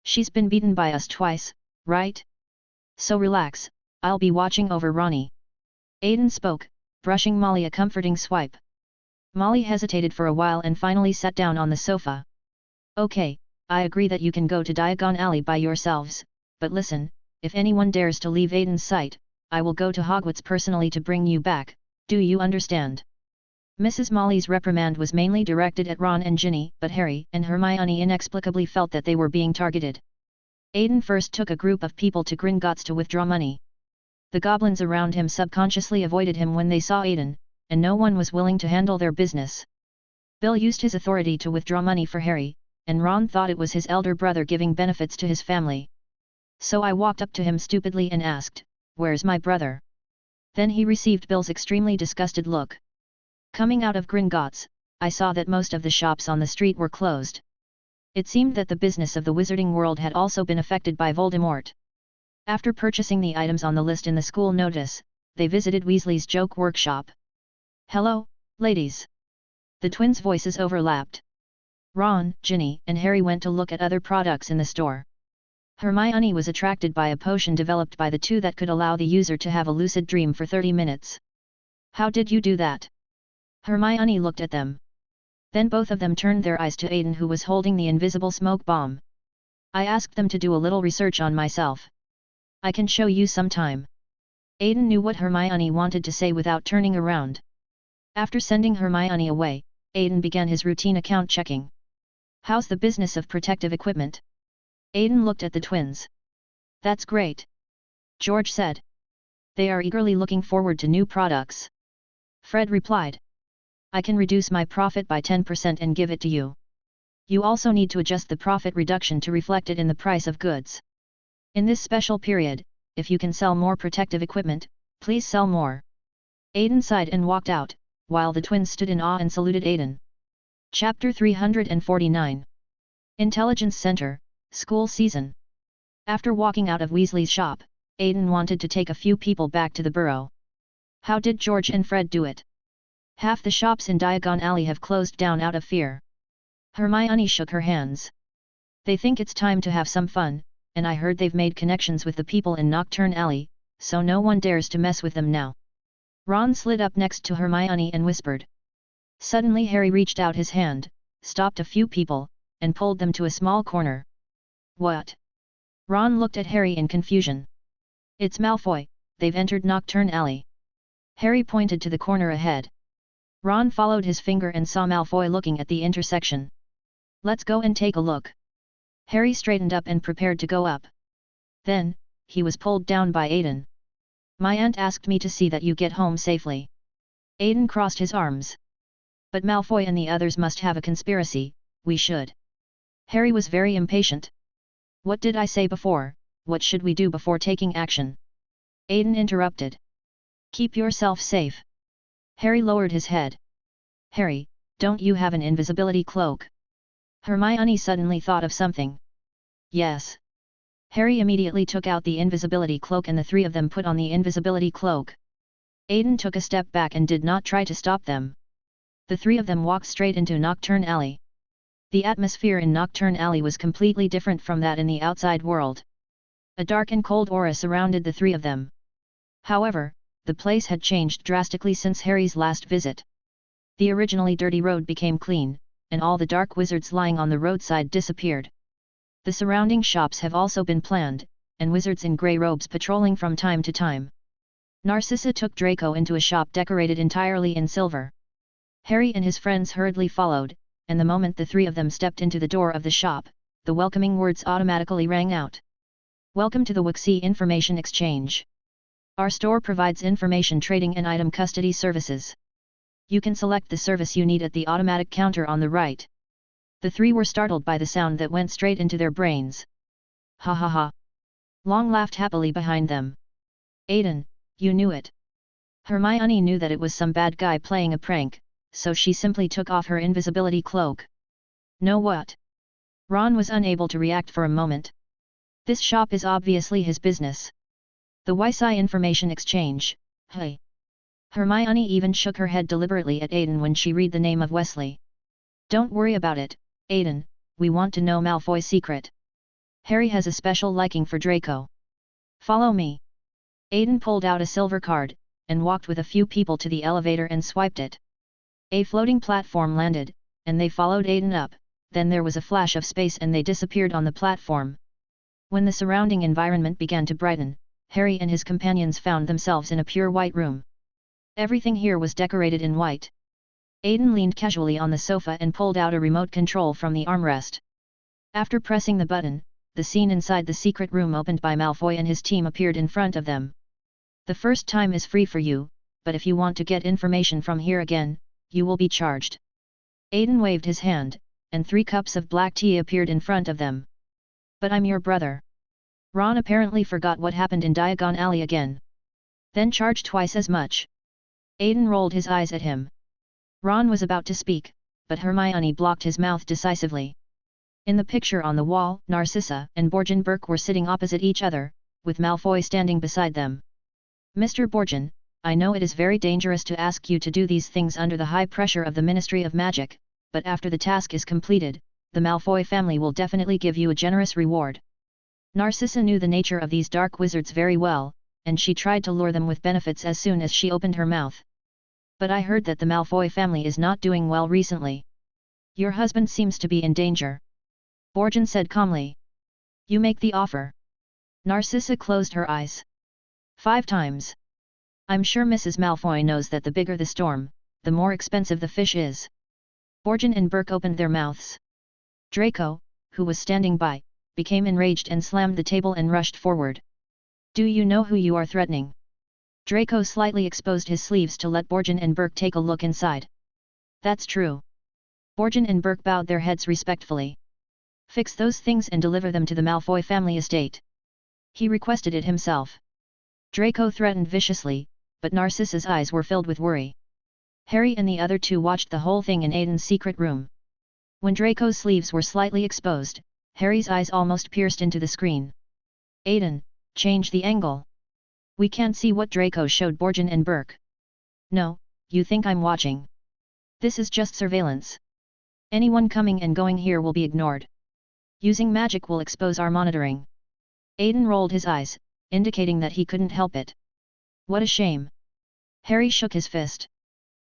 She's been beaten by us twice, right? So relax, I'll be watching over Ronnie. Aiden spoke, brushing Molly a comforting swipe. Molly hesitated for a while and finally sat down on the sofa. Okay, I agree that you can go to Diagon Alley by yourselves, but listen, if anyone dares to leave Aiden's sight, I will go to Hogwarts personally to bring you back, do you understand? Mrs. Molly's reprimand was mainly directed at Ron and Ginny, but Harry and Hermione inexplicably felt that they were being targeted. Aiden first took a group of people to Gringotts to withdraw money. The goblins around him subconsciously avoided him when they saw Aiden, and no one was willing to handle their business. Bill used his authority to withdraw money for Harry, and Ron thought it was his elder brother giving benefits to his family. So I walked up to him stupidly and asked, "Where's my brother?" Then he received Bill's extremely disgusted look. Coming out of Gringotts, I saw that most of the shops on the street were closed. It seemed that the business of the wizarding world had also been affected by Voldemort. After purchasing the items on the list in the school notice, they visited Weasley's joke workshop. "Hello, ladies." The twins' voices overlapped. Ron, Ginny, and Harry went to look at other products in the store. Hermione was attracted by a potion developed by the two that could allow the user to have a lucid dream for 30 minutes. "How did you do that?" Hermione looked at them. Then both of them turned their eyes to Aiden, who was holding the invisible smoke bomb. "I asked them to do a little research on myself. I can show you sometime." Aiden knew what Hermione wanted to say without turning around. After sending Hermione away, Aiden began his routine account checking. "How's the business of protective equipment?" Aiden looked at the twins. "That's great," George said. "They are eagerly looking forward to new products." Fred replied. "I can reduce my profit by 10% and give it to you. You also need to adjust the profit reduction to reflect it in the price of goods. In this special period, if you can sell more protective equipment, please sell more." Aiden sighed and walked out, while the twins stood in awe and saluted Aiden. Chapter 349. Intelligence Center, School Season. After walking out of Weasley's shop, Aiden wanted to take a few people back to the burrow. How did George and Fred do it? Half the shops in Diagon Alley have closed down out of fear. Hermione shook her hands. "They think it's time to have some fun, and I heard they've made connections with the people in Nocturne Alley, so no one dares to mess with them now." Ron slid up next to Hermione and whispered. Suddenly Harry reached out his hand, stopped a few people, and pulled them to a small corner. What? Ron looked at Harry in confusion. It's Malfoy, they've entered Nocturne Alley. Harry pointed to the corner ahead. Ron followed his finger and saw Malfoy looking at the intersection. Let's go and take a look. Harry straightened up and prepared to go up. Then, he was pulled down by Aiden. My aunt asked me to see that you get home safely. Aiden crossed his arms. But Malfoy and the others must have a conspiracy, we should. Harry was very impatient. What did I say before? What should we do before taking action? Aiden interrupted. Keep yourself safe. Harry lowered his head. Harry, don't you have an invisibility cloak? Hermione suddenly thought of something. Yes. Harry immediately took out the invisibility cloak and the three of them put on the invisibility cloak. Aiden took a step back and did not try to stop them. The three of them walked straight into Nocturne Alley. The atmosphere in Nocturne Alley was completely different from that in the outside world. A dark and cold aura surrounded the three of them. However, the place had changed drastically since Harry's last visit. The originally dirty road became clean, and all the dark wizards lying on the roadside disappeared. The surrounding shops have also been planned, and wizards in grey robes patrolling from time to time. Narcissa took Draco into a shop decorated entirely in silver. Harry and his friends hurriedly followed, and the moment the three of them stepped into the door of the shop, the welcoming words automatically rang out. Welcome to the Wixie Information Exchange. Our store provides information trading and item custody services. You can select the service you need at the automatic counter on the right. The three were startled by the sound that went straight into their brains. Ha ha ha. Long laughed happily behind them. Aiden, you knew it. Hermione knew that it was some bad guy playing a prank, so she simply took off her invisibility cloak. No what? Ron was unable to react for a moment. This shop is obviously his business. The Wixie Information Exchange, hey. Hermione even shook her head deliberately at Aiden when she read the name of Wesley. Don't worry about it, Aiden, we want to know Malfoy's secret. Harry has a special liking for Draco. Follow me. Aiden pulled out a silver card, and walked with a few people to the elevator and swiped it. A floating platform landed, and they followed Aiden up, then there was a flash of space and they disappeared on the platform. When the surrounding environment began to brighten, Harry and his companions found themselves in a pure white room. Everything here was decorated in white. Aiden leaned casually on the sofa and pulled out a remote control from the armrest. After pressing the button, the scene inside the secret room opened by Malfoy and his team appeared in front of them. The first time is free for you, but if you want to get information from here again, you will be charged. Aiden waved his hand, and 3 cups of black tea appeared in front of them. But I'm your brother. Ron apparently forgot what happened in Diagon Alley again. Then charge twice as much. Aiden rolled his eyes at him. Ron was about to speak, but Hermione blocked his mouth decisively. In the picture on the wall, Narcissa and Borgin Burke were sitting opposite each other, with Malfoy standing beside them. Mr. Borgin, I know it is very dangerous to ask you to do these things under the high pressure of the Ministry of Magic, but after the task is completed, the Malfoy family will definitely give you a generous reward. Narcissa knew the nature of these dark wizards very well, and she tried to lure them with benefits as soon as she opened her mouth. But I heard that the Malfoy family is not doing well recently. Your husband seems to be in danger. Borgin said calmly. You make the offer. Narcissa closed her eyes. 5 times. I'm sure Mrs. Malfoy knows that the bigger the storm, the more expensive the fish is. Borgin and Burke opened their mouths. Draco, who was standing by, became enraged and slammed the table and rushed forward. Do you know who you are threatening? Draco slightly exposed his sleeves to let Borgin and Burke take a look inside. That's true. Borgin and Burke bowed their heads respectfully. Fix those things and deliver them to the Malfoy family estate. He requested it himself. Draco threatened viciously, but Narcissa's eyes were filled with worry. Harry and the other 2 watched the whole thing in Aiden's secret room. When Draco's sleeves were slightly exposed, Harry's eyes almost pierced into the screen. Aiden, change the angle. We can't see what Draco showed Borgin and Burke. No, you think I'm watching. This is just surveillance. Anyone coming and going here will be ignored. Using magic will expose our monitoring. Aiden rolled his eyes, indicating that he couldn't help it. What a shame. Harry shook his fist.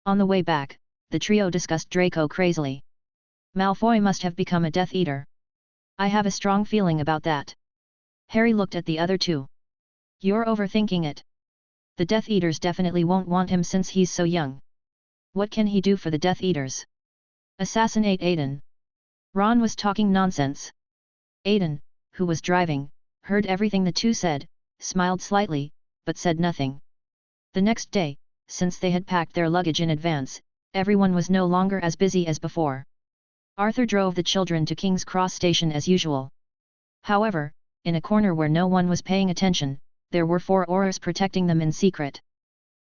On the way back, the trio discussed Draco crazily. Malfoy must have become a Death Eater. I have a strong feeling about that. Harry looked at the other two. You're overthinking it. The Death Eaters definitely won't want him since he's so young. What can he do for the Death Eaters? Assassinate Aiden. Ron was talking nonsense. Aiden, who was driving, heard everything the two said, smiled slightly, but said nothing. The next day, since they had packed their luggage in advance, everyone was no longer as busy as before. Arthur drove the children to King's Cross Station as usual. However, in a corner where no one was paying attention, there were 4 Aurors protecting them in secret.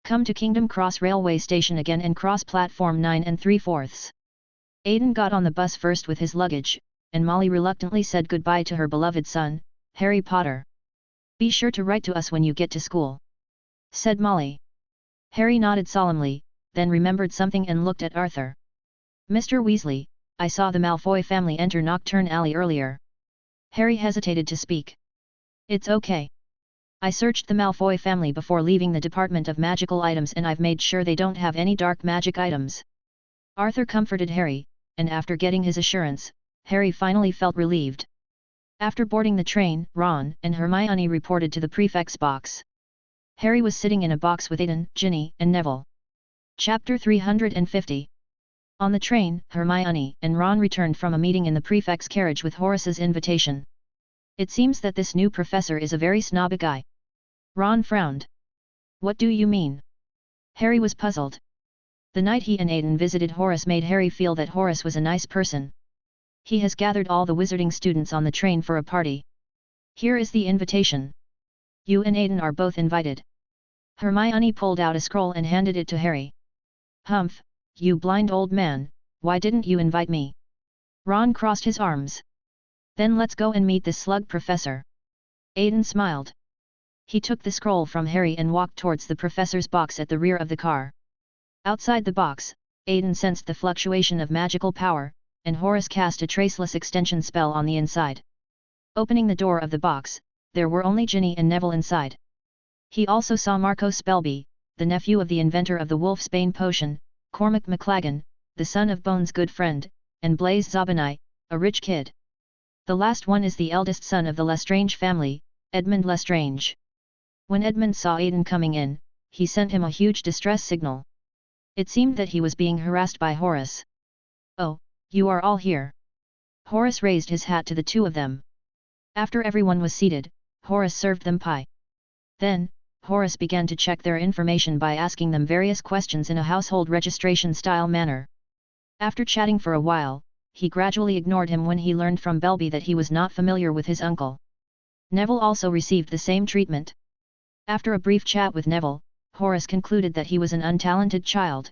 Come to Kingdom Cross Railway Station again and cross platform 9 3/4. Aiden got on the bus first with his luggage, and Molly reluctantly said goodbye to her beloved son, Harry Potter. Be sure to write to us when you get to school, said Molly. Harry nodded solemnly, then remembered something and looked at Arthur. Mr. Weasley, I saw the Malfoy family enter Knockturn Alley earlier. Harry hesitated to speak. It's okay. I searched the Malfoy family before leaving the Department of Magical Items and I've made sure they don't have any dark magic items. Arthur comforted Harry, and after getting his assurance, Harry finally felt relieved. After boarding the train, Ron and Hermione reported to the prefect's box. Harry was sitting in a box with Aiden, Ginny, and Neville. Chapter 350. On the train, Hermione and Ron returned from a meeting in the prefect's carriage with Horace's invitation. It seems that this new professor is a very snobby guy. Ron frowned. What do you mean? Harry was puzzled. The night he and Aiden visited Horace made Harry feel that Horace was a nice person. He has gathered all the wizarding students on the train for a party. Here is the invitation. You and Aiden are both invited. Hermione pulled out a scroll and handed it to Harry. Humph, you blind old man, why didn't you invite me? Ron crossed his arms. Then let's go and meet this slug professor. Aiden smiled. He took the scroll from Harry and walked towards the professor's box at the rear of the car. Outside the box, Aiden sensed the fluctuation of magical power, and Horace cast a traceless extension spell on the inside. Opening the door of the box, there were only Ginny and Neville inside. He also saw Marco Spelby, the nephew of the inventor of the Wolfsbane potion, Cormac McLagan, the son of Bones' good friend, and Blaise Zabinai, a rich kid. The last one is the eldest son of the Lestrange family, Edmund Lestrange. When Edmund saw Aiden coming in, he sent him a huge distress signal. It seemed that he was being harassed by Horace. Oh, you are all here. Horace raised his hat to the two of them. After everyone was seated, Horace served them pie. Then, Horace began to check their information by asking them various questions in a household registration-style manner. After chatting for a while, he gradually ignored him when he learned from Belby that he was not familiar with his uncle. Neville also received the same treatment. After a brief chat with Neville, Horace concluded that he was an untalented child.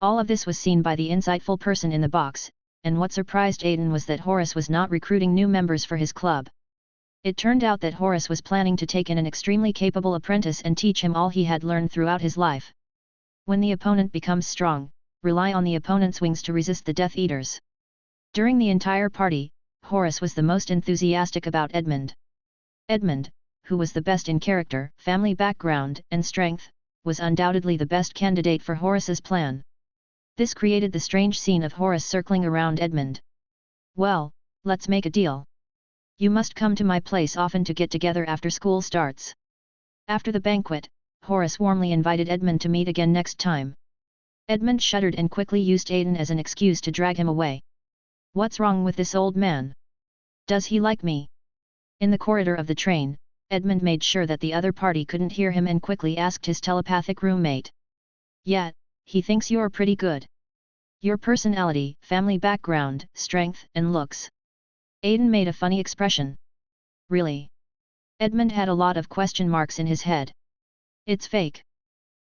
All of this was seen by the insightful person in the box, and what surprised Aiden was that Horace was not recruiting new members for his club. It turned out that Horace was planning to take in an extremely capable apprentice and teach him all he had learned throughout his life. When the opponent becomes strong, rely on the opponent's wings to resist the Death Eaters. During the entire party, Horace was the most enthusiastic about Edmund. Edmund, who was the best in character, family background, and strength, was undoubtedly the best candidate for Horace's plan. This created the strange scene of Horace circling around Edmund. Well, let's make a deal. You must come to my place often to get together after school starts. After the banquet, Horace warmly invited Edmund to meet again next time. Edmund shuddered and quickly used Aiden as an excuse to drag him away. What's wrong with this old man? Does he like me? In the corridor of the train, Edmund made sure that the other party couldn't hear him and quickly asked his telepathic roommate. Yeah, he thinks you're pretty good. Your personality, family background, strength, and looks. Aiden made a funny expression. Really? Edmund had a lot of question marks in his head. It's fake.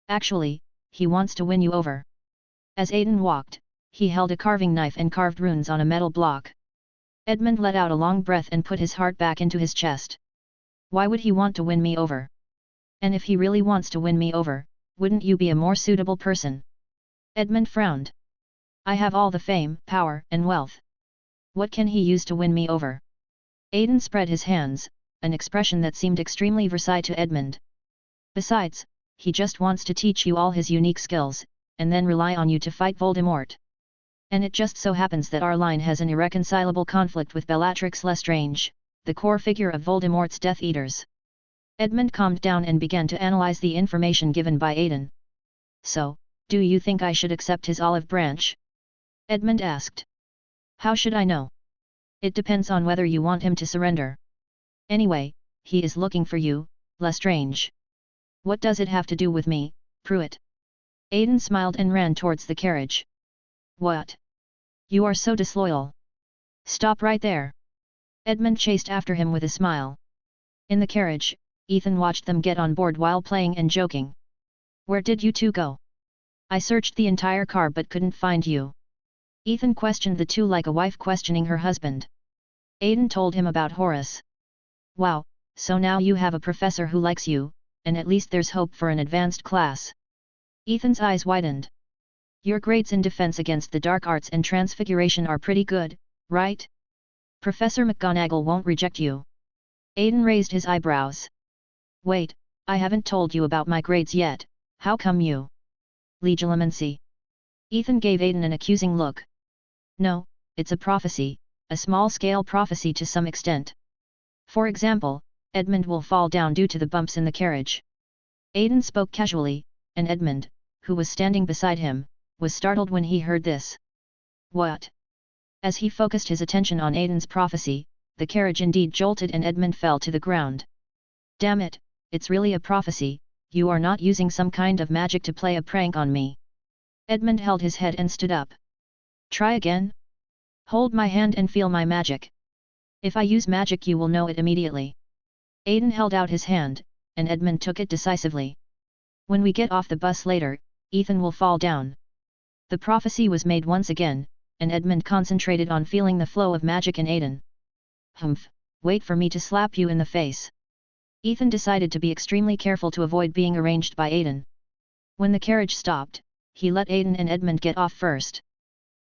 Actually, he wants to win you over. As Aiden walked, he held a carving knife and carved runes on a metal block. Edmund let out a long breath and put his heart back into his chest. Why would he want to win me over? And if he really wants to win me over, wouldn't you be a more suitable person? Edmund frowned. I have all the fame, power, and wealth. What can he use to win me over? Aiden spread his hands, an expression that seemed extremely versatile to Edmund. Besides, he just wants to teach you all his unique skills, and then rely on you to fight Voldemort. And it just so happens that our line has an irreconcilable conflict with Bellatrix Lestrange, the core figure of Voldemort's Death Eaters. Edmund calmed down and began to analyze the information given by Aidan. So, do you think I should accept his olive branch? Edmund asked. How should I know? It depends on whether you want him to surrender. Anyway, he is looking for you, Lestrange. What does it have to do with me, Pruitt? Aidan smiled and ran towards the carriage. What? You are so disloyal. Stop right there. Edmund chased after him with a smile. In the carriage, Ethan watched them get on board while playing and joking. Where did you two go? I searched the entire car but couldn't find you. Ethan questioned the two like a wife questioning her husband. Aidan told him about Horace. Wow, so now you have a professor who likes you, and at least there's hope for an advanced class. Ethan's eyes widened. Your grades in defense against the dark arts and transfiguration are pretty good, right? Professor McGonagall won't reject you. Aidan raised his eyebrows. Wait, I haven't told you about my grades yet, how come you? Legilimency. Ethan gave Aidan an accusing look. No, it's a prophecy, a small-scale prophecy to some extent. For example, Edmund will fall down due to the bumps in the carriage. Aidan spoke casually, and Edmund, who was standing beside him, was startled when he heard this. What? As he focused his attention on Aidan's prophecy, the carriage indeed jolted and Edmund fell to the ground. Damn it, it's really a prophecy, you are not using some kind of magic to play a prank on me. Edmund held his head and stood up. Try again? Hold my hand and feel my magic. If I use magic you will know it immediately. Aidan held out his hand, and Edmund took it decisively. When we get off the bus later, Ethan will fall down. The prophecy was made once again, and Edmund concentrated on feeling the flow of magic in Aidan. Humph, wait for me to slap you in the face. Ethan decided to be extremely careful to avoid being arranged by Aidan. When the carriage stopped, he let Aidan and Edmund get off first.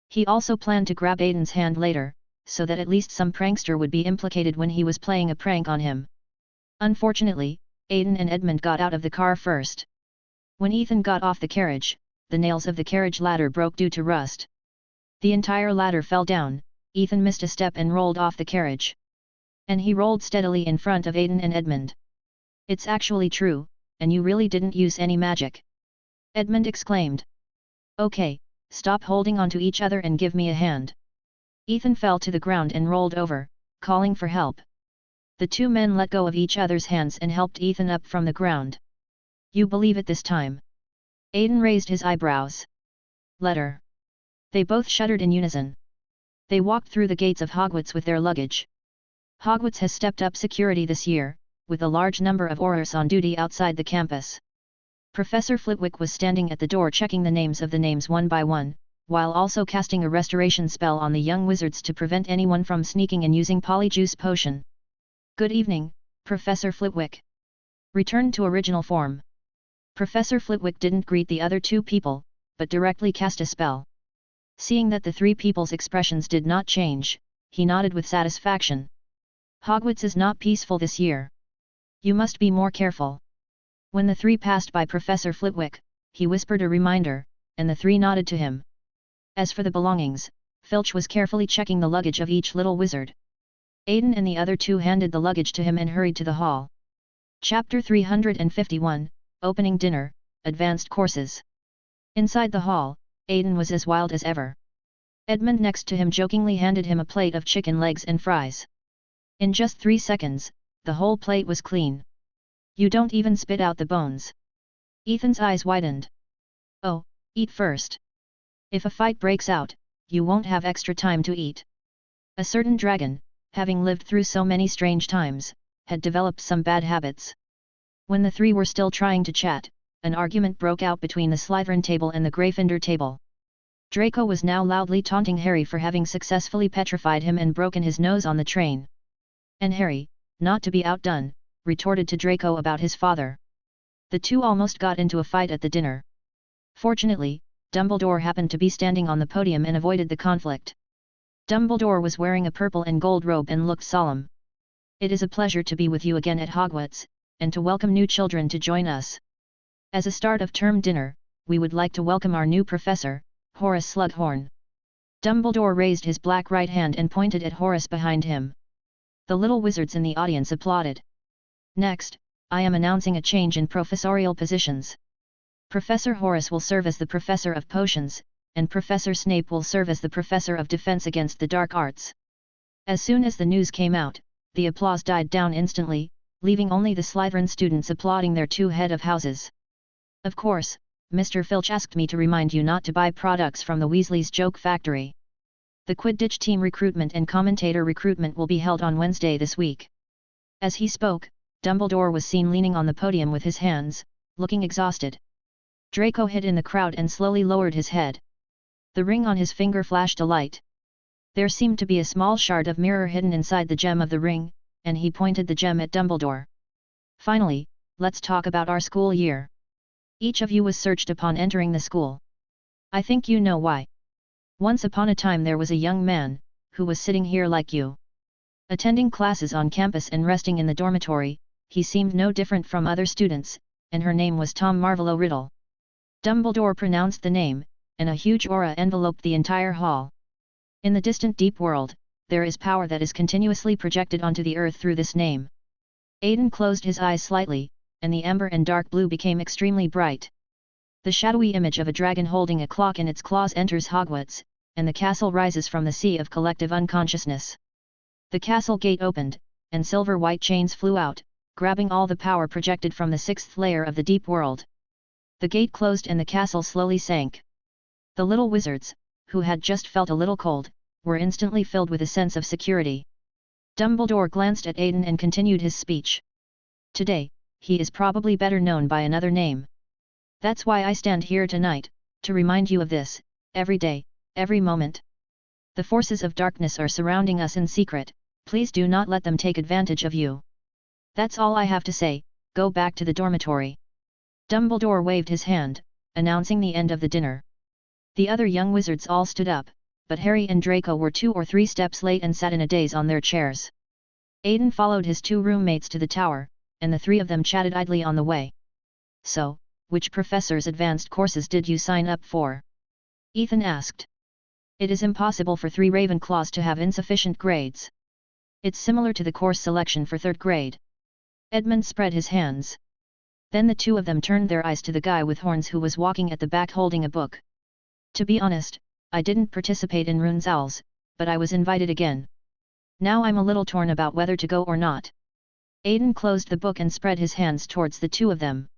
He also planned to grab Aidan's hand later, so that at least some prankster would be implicated when he was playing a prank on him. Unfortunately, Aidan and Edmund got out of the car first. When Ethan got off the carriage, the nails of the carriage ladder broke due to rust. The entire ladder fell down, Ethan missed a step and rolled off the carriage. And he rolled steadily in front of Aidan and Edmund. It's actually true, and you really didn't use any magic. Edmund exclaimed. Okay, stop holding on to each other and give me a hand. Ethan fell to the ground and rolled over, calling for help. The two men let go of each other's hands and helped Ethan up from the ground. You believe it this time? Aidan raised his eyebrows. Letter. They both shuddered in unison. They walked through the gates of Hogwarts with their luggage. Hogwarts has stepped up security this year, with a large number of Aurors on duty outside the campus. Professor Flitwick was standing at the door checking the names of the names one by one, while also casting a restoration spell on the young wizards to prevent anyone from sneaking and using Polyjuice Potion. Good evening, Professor Flitwick. Return to original form. Professor Flitwick didn't greet the other two people, but directly cast a spell. Seeing that the three people's expressions did not change, he nodded with satisfaction. Hogwarts is not peaceful this year. You must be more careful. When the three passed by Professor Flitwick, he whispered a reminder, and the three nodded to him. As for the belongings, Filch was carefully checking the luggage of each little wizard. Aidan and the other two handed the luggage to him and hurried to the hall. Chapter 351, Opening Dinner, Advanced Courses. Inside the hall, Aidan was as wild as ever. Edmund next to him jokingly handed him a plate of chicken legs and fries. In just 3 seconds, the whole plate was clean. You don't even spit out the bones. Ethan's eyes widened. Oh, eat first. If a fight breaks out, you won't have extra time to eat. A certain dragon, having lived through so many strange times, had developed some bad habits. When the three were still trying to chat, an argument broke out between the Slytherin table and the Gryffindor table. Draco was now loudly taunting Harry for having successfully petrified him and broken his nose on the train. And Harry, not to be outdone, retorted to Draco about his father. The two almost got into a fight at the dinner. Fortunately, Dumbledore happened to be standing on the podium and avoided the conflict. Dumbledore was wearing a purple and gold robe and looked solemn. It is a pleasure to be with you again at Hogwarts, and to welcome new children to join us. As a start of term dinner, we would like to welcome our new professor, Horace Slughorn. Dumbledore raised his black right hand and pointed at Horace behind him. The little wizards in the audience applauded. Next, I am announcing a change in professorial positions. Professor Horace will serve as the Professor of Potions, and Professor Snape will serve as the Professor of Defense against the Dark Arts. As soon as the news came out, the applause died down instantly, leaving only the Slytherin students applauding their two head of houses. Of course, Mr. Filch asked me to remind you not to buy products from the Weasleys' Joke Factory. The Quidditch team recruitment and commentator recruitment will be held on Wednesday this week. As he spoke, Dumbledore was seen leaning on the podium with his hands, looking exhausted. Draco hid in the crowd and slowly lowered his head. The ring on his finger flashed a light. There seemed to be a small shard of mirror hidden inside the gem of the ring, and he pointed the gem at Dumbledore. Finally, let's talk about our school year. Each of you was searched upon entering the school. I think you know why. Once upon a time there was a young man, who was sitting here like you. Attending classes on campus and resting in the dormitory, he seemed no different from other students, and her name was Tom Marvolo Riddle. Dumbledore pronounced the name, and a huge aura enveloped the entire hall. In the distant deep world, there is power that is continuously projected onto the earth through this name. Aiden closed his eyes slightly, and the amber and dark blue became extremely bright. The shadowy image of a dragon holding a clock in its claws enters Hogwarts, and the castle rises from the sea of collective unconsciousness. The castle gate opened, and silver-white chains flew out, grabbing all the power projected from the sixth layer of the deep world. The gate closed and the castle slowly sank. The little wizards, who had just felt a little cold, were instantly filled with a sense of security. Dumbledore glanced at Aiden and continued his speech. Today, he is probably better known by another name. That's why I stand here tonight, to remind you of this, every day, every moment. The forces of darkness are surrounding us in secret, please do not let them take advantage of you. That's all I have to say, go back to the dormitory. Dumbledore waved his hand, announcing the end of the dinner. The other young wizards all stood up, but Harry and Draco were 2 or 3 steps late and sat in a daze on their chairs. Aiden followed his 2 roommates to the tower, and the 3 of them chatted idly on the way. So, which professor's advanced courses did you sign up for? Ethan asked. It is impossible for 3 Ravenclaws to have insufficient grades. It's similar to the course selection for 3rd grade. Edmund spread his hands. Then the 2 of them turned their eyes to the guy with horns who was walking at the back holding a book. To be honest, I didn't participate in Rune's Owls, but I was invited again. Now I'm a little torn about whether to go or not. Aiden closed the book and spread his hands towards the 2 of them.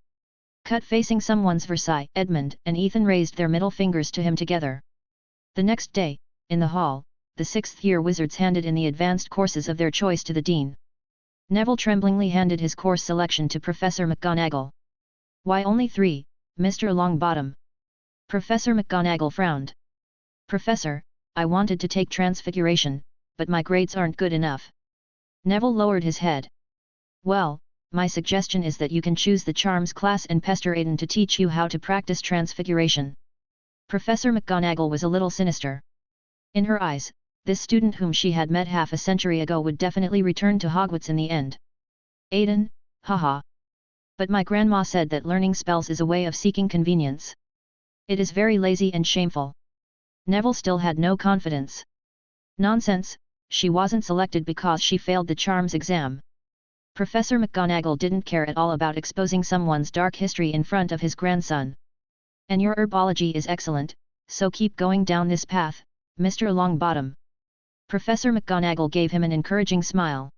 Cut facing someone's Versailles. Edmund and Ethan raised their middle fingers to him together. The next day, in the hall, the 6th-year wizards handed in the advanced courses of their choice to the dean. Neville tremblingly handed his course selection to Professor McGonagall. Why only 3, Mr. Longbottom? Professor McGonagall frowned. Professor, I wanted to take Transfiguration, but my grades aren't good enough. Neville lowered his head. Well, my suggestion is that you can choose the Charms class and pester Aiden to teach you how to practice Transfiguration. Professor McGonagall was a little sinister. In her eyes, this student whom she had met half a century ago would definitely return to Hogwarts in the end. Aiden, haha. But my grandma said that learning spells is a way of seeking convenience. It is very lazy and shameful. Neville still had no confidence. Nonsense, she wasn't selected because she failed the Charms exam. Professor McGonagall didn't care at all about exposing someone's dark history in front of his grandson. And your herbology is excellent, so keep going down this path, Mr. Longbottom. Professor McGonagall gave him an encouraging smile.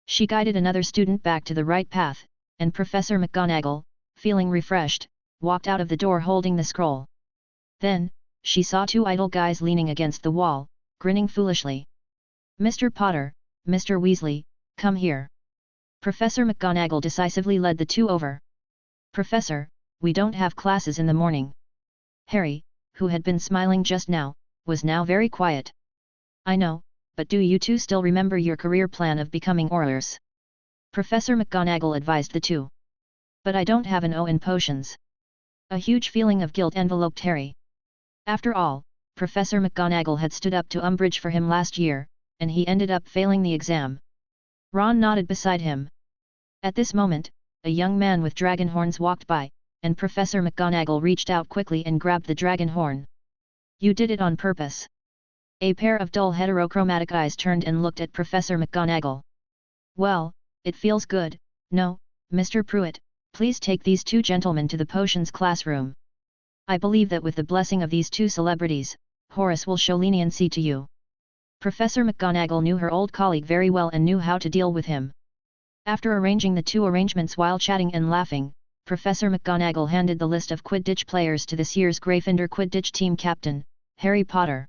She guided another student back to the right path, and Professor McGonagall, feeling refreshed, walked out of the door holding the scroll. Then, she saw 2 idle guys leaning against the wall, grinning foolishly. Mr. Potter, Mr. Weasley, come here. Professor McGonagall decisively led the 2 over. Professor, we don't have classes in the morning. Harry, who had been smiling just now, was now very quiet. I know, but do you 2 still remember your career plan of becoming Aurors? Professor McGonagall advised the 2. But I don't have an O in potions. A huge feeling of guilt enveloped Harry. After all, Professor McGonagall had stood up to Umbridge for him last year, and he ended up failing the exam. Ron nodded beside him. At this moment, a young man with dragon horns walked by, and Professor McGonagall reached out quickly and grabbed the dragon horn. You did it on purpose. A pair of dull heterochromatic eyes turned and looked at Professor McGonagall. Well, it feels good, no, Mr. Pruitt, please take these two gentlemen to the potions classroom. I believe that with the blessing of these two celebrities, Horace will show leniency to you. Professor McGonagall knew her old colleague very well and knew how to deal with him. After arranging the two arrangements while chatting and laughing, Professor McGonagall handed the list of Quidditch players to this year's Gryffindor Quidditch team captain, Harry Potter.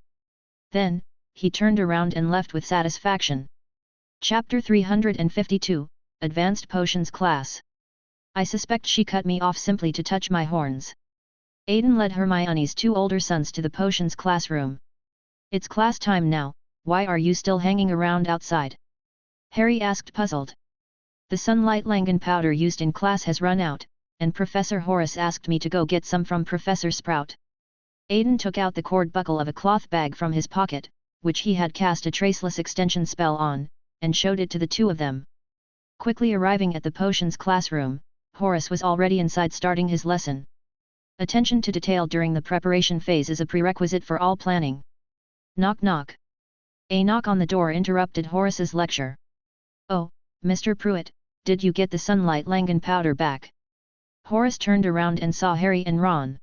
Then, he turned around and left with satisfaction. Chapter 352, Advanced Potions Class. I suspect she cut me off simply to touch my horns. Aiden led Hermione's two older sons to the potions classroom. It's class time now, why are you still hanging around outside? Harry asked puzzled. The sunlight Langan powder used in class has run out, and Professor Horace asked me to go get some from Professor Sprout. Aiden took out the cord buckle of a cloth bag from his pocket, which he had cast a traceless extension spell on, and showed it to the two of them. Quickly arriving at the potions classroom, Horace was already inside starting his lesson. Attention to detail during the preparation phase is a prerequisite for all planning. Knock knock. A knock on the door interrupted Horace's lecture. Oh, Mr. Pruitt, did you get the sunlight Langan powder back? Horace turned around and saw Harry and Ron.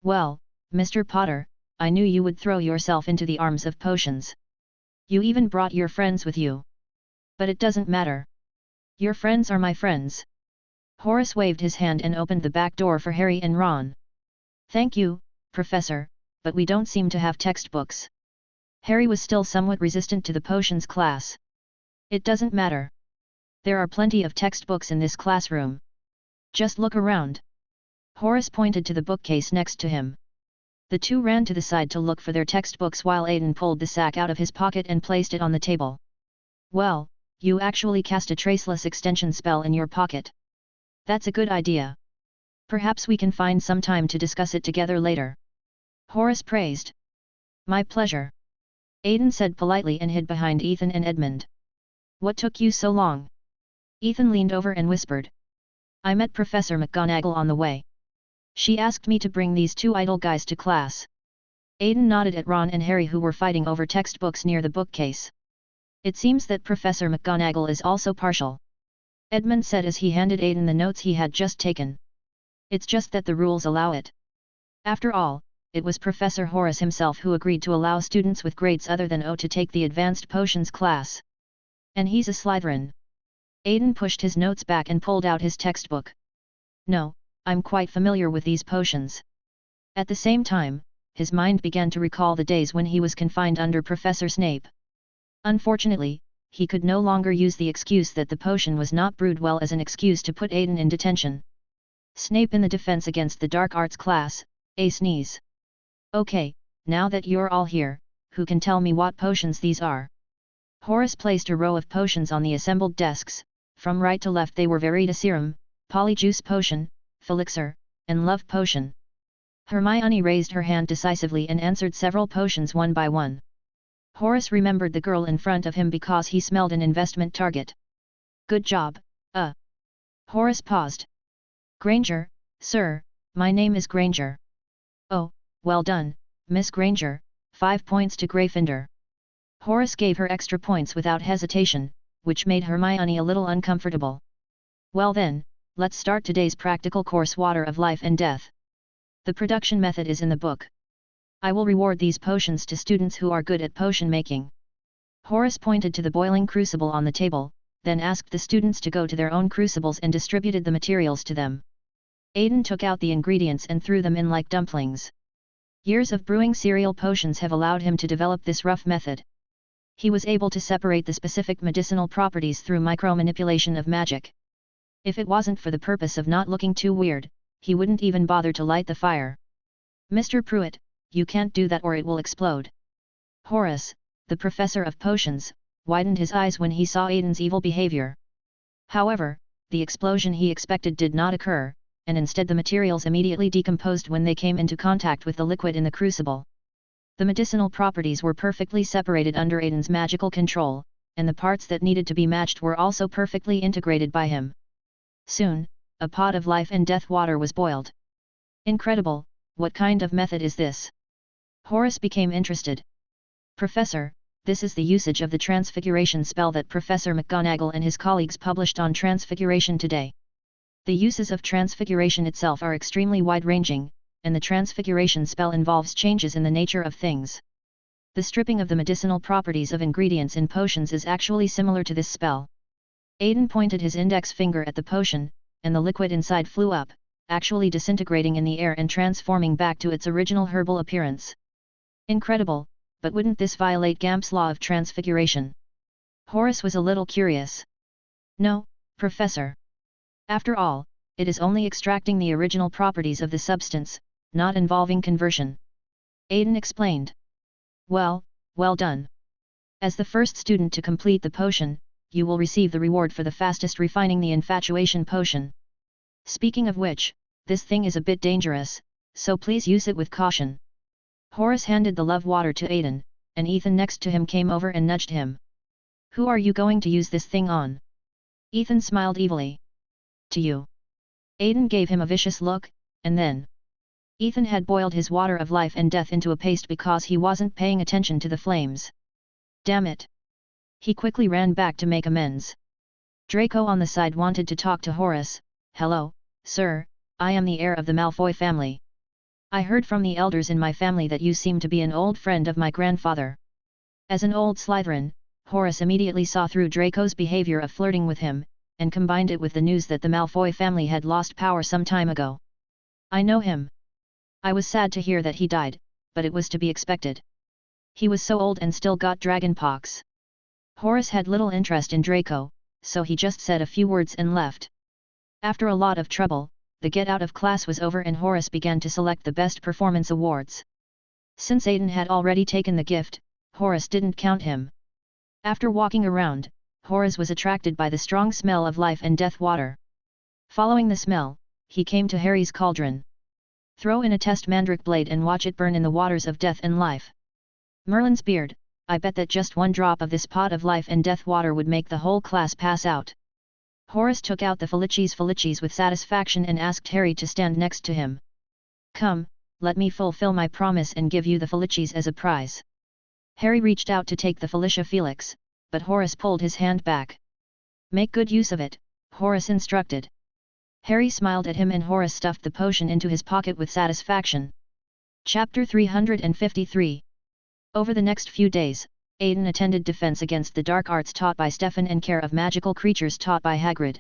Well, Mr. Potter, I knew you would throw yourself into the arms of potions. You even brought your friends with you. But it doesn't matter. Your friends are my friends. Horace waved his hand and opened the back door for Harry and Ron. Thank you, Professor, but we don't seem to have textbooks. Harry was still somewhat resistant to the potions class. It doesn't matter. There are plenty of textbooks in this classroom. Just look around. Horace pointed to the bookcase next to him. The two ran to the side to look for their textbooks while Aiden pulled the sack out of his pocket and placed it on the table. Well, you actually cast a traceless extension spell in your pocket. That's a good idea. Perhaps we can find some time to discuss it together later. Horace praised. My pleasure. Aiden said politely and hid behind Ethan and Edmund. What took you so long? Ethan leaned over and whispered. I met Professor McGonagall on the way. She asked me to bring these two idle guys to class. Aiden nodded at Ron and Harry who were fighting over textbooks near the bookcase. It seems that Professor McGonagall is also partial. Edmund said as he handed Aiden the notes he had just taken. It's just that the rules allow it. After all, it was Professor Horace himself who agreed to allow students with grades other than O to take the Advanced Potions class. And he's a Slytherin. Aiden pushed his notes back and pulled out his textbook. No, I'm quite familiar with these potions. At the same time, his mind began to recall the days when he was confined under Professor Snape. Unfortunately, he could no longer use the excuse that the potion was not brewed well as an excuse to put Aiden in detention. Snape in the defense against the dark arts class, a sneeze. Okay, now that you're all here, who can tell me what potions these are? Horace placed a row of potions on the assembled desks. From right to left they were Veritaserum, Polyjuice Potion, Felixir, and Love Potion. Hermione raised her hand decisively and answered several potions one by one. Horace remembered the girl in front of him because he smelled an investment target. Good job, Horace paused. Granger, sir, my name is Granger. Oh, well done, Miss Granger, 5 points to Gryffindor. Horace gave her extra points without hesitation, which made Hermione a little uncomfortable. Well then, let's start today's practical course Water of Life and Death. The production method is in the book. I will reward these potions to students who are good at potion making. Horace pointed to the boiling crucible on the table, then asked the students to go to their own crucibles and distributed the materials to them. Aiden took out the ingredients and threw them in like dumplings. Years of brewing cereal potions have allowed him to develop this rough method. He was able to separate the specific medicinal properties through micromanipulation of magic. If it wasn't for the purpose of not looking too weird, he wouldn't even bother to light the fire. Mr. Pruitt, you can't do that or it will explode. Horace, the professor of potions, widened his eyes when he saw Aiden's evil behavior. However, the explosion he expected did not occur, and instead the materials immediately decomposed when they came into contact with the liquid in the crucible. The medicinal properties were perfectly separated under Aiden's magical control, and the parts that needed to be matched were also perfectly integrated by him. Soon, a pot of life and death water was boiled. Incredible, what kind of method is this? Horace became interested. Professor, this is the usage of the transfiguration spell that Professor McGonagall and his colleagues published on Transfiguration today. The uses of transfiguration itself are extremely wide-ranging, and the transfiguration spell involves changes in the nature of things. The stripping of the medicinal properties of ingredients in potions is actually similar to this spell. Aiden pointed his index finger at the potion, and the liquid inside flew up, actually disintegrating in the air and transforming back to its original herbal appearance. Incredible, but wouldn't this violate Gamp's law of transfiguration? Horace was a little curious. No, Professor. After all, it is only extracting the original properties of the substance, not involving conversion. Aiden explained. Well done. As the first student to complete the potion, you will receive the reward for the fastest refining the infatuation potion. Speaking of which, this thing is a bit dangerous, so please use it with caution. Horace handed the love water to Aiden, and Ethan next to him came over and nudged him. Who are you going to use this thing on? Ethan smiled evilly. To you. Aiden gave him a vicious look, and then. Ethan had boiled his water of life and death into a paste because he wasn't paying attention to the flames. Damn it! He quickly ran back to make amends. Draco on the side wanted to talk to Horace. Hello, sir, I am the heir of the Malfoy family. I heard from the elders in my family that you seem to be an old friend of my grandfather. As an old Slytherin, Horace immediately saw through Draco's behavior of flirting with him, and combined it with the news that the Malfoy family had lost power some time ago. I know him. I was sad to hear that he died, but it was to be expected. He was so old and still got dragonpox. Horace had little interest in Draco, so he just said a few words and left. After a lot of trouble, the get-out of class was over and Horace began to select the best performance awards. Since Aiden had already taken the gift, Horace didn't count him. After walking around, Horace was attracted by the strong smell of life and death water. Following the smell, he came to Harry's cauldron. Throw in a test mandrake blade and watch it burn in the waters of death and life. Merlin's beard, I bet that just one drop of this pot of life and death water would make the whole class pass out. Horace took out the Felicis with satisfaction and asked Harry to stand next to him. Come, let me fulfill my promise and give you the Felicis as a prize. Harry reached out to take the Felicia Felix, but Horace pulled his hand back. Make good use of it, Horace instructed. Harry smiled at him and Horace stuffed the potion into his pocket with satisfaction. Chapter 353. Over the next few days, Aiden attended defense against the dark arts taught by Stefan and care of magical creatures taught by Hagrid.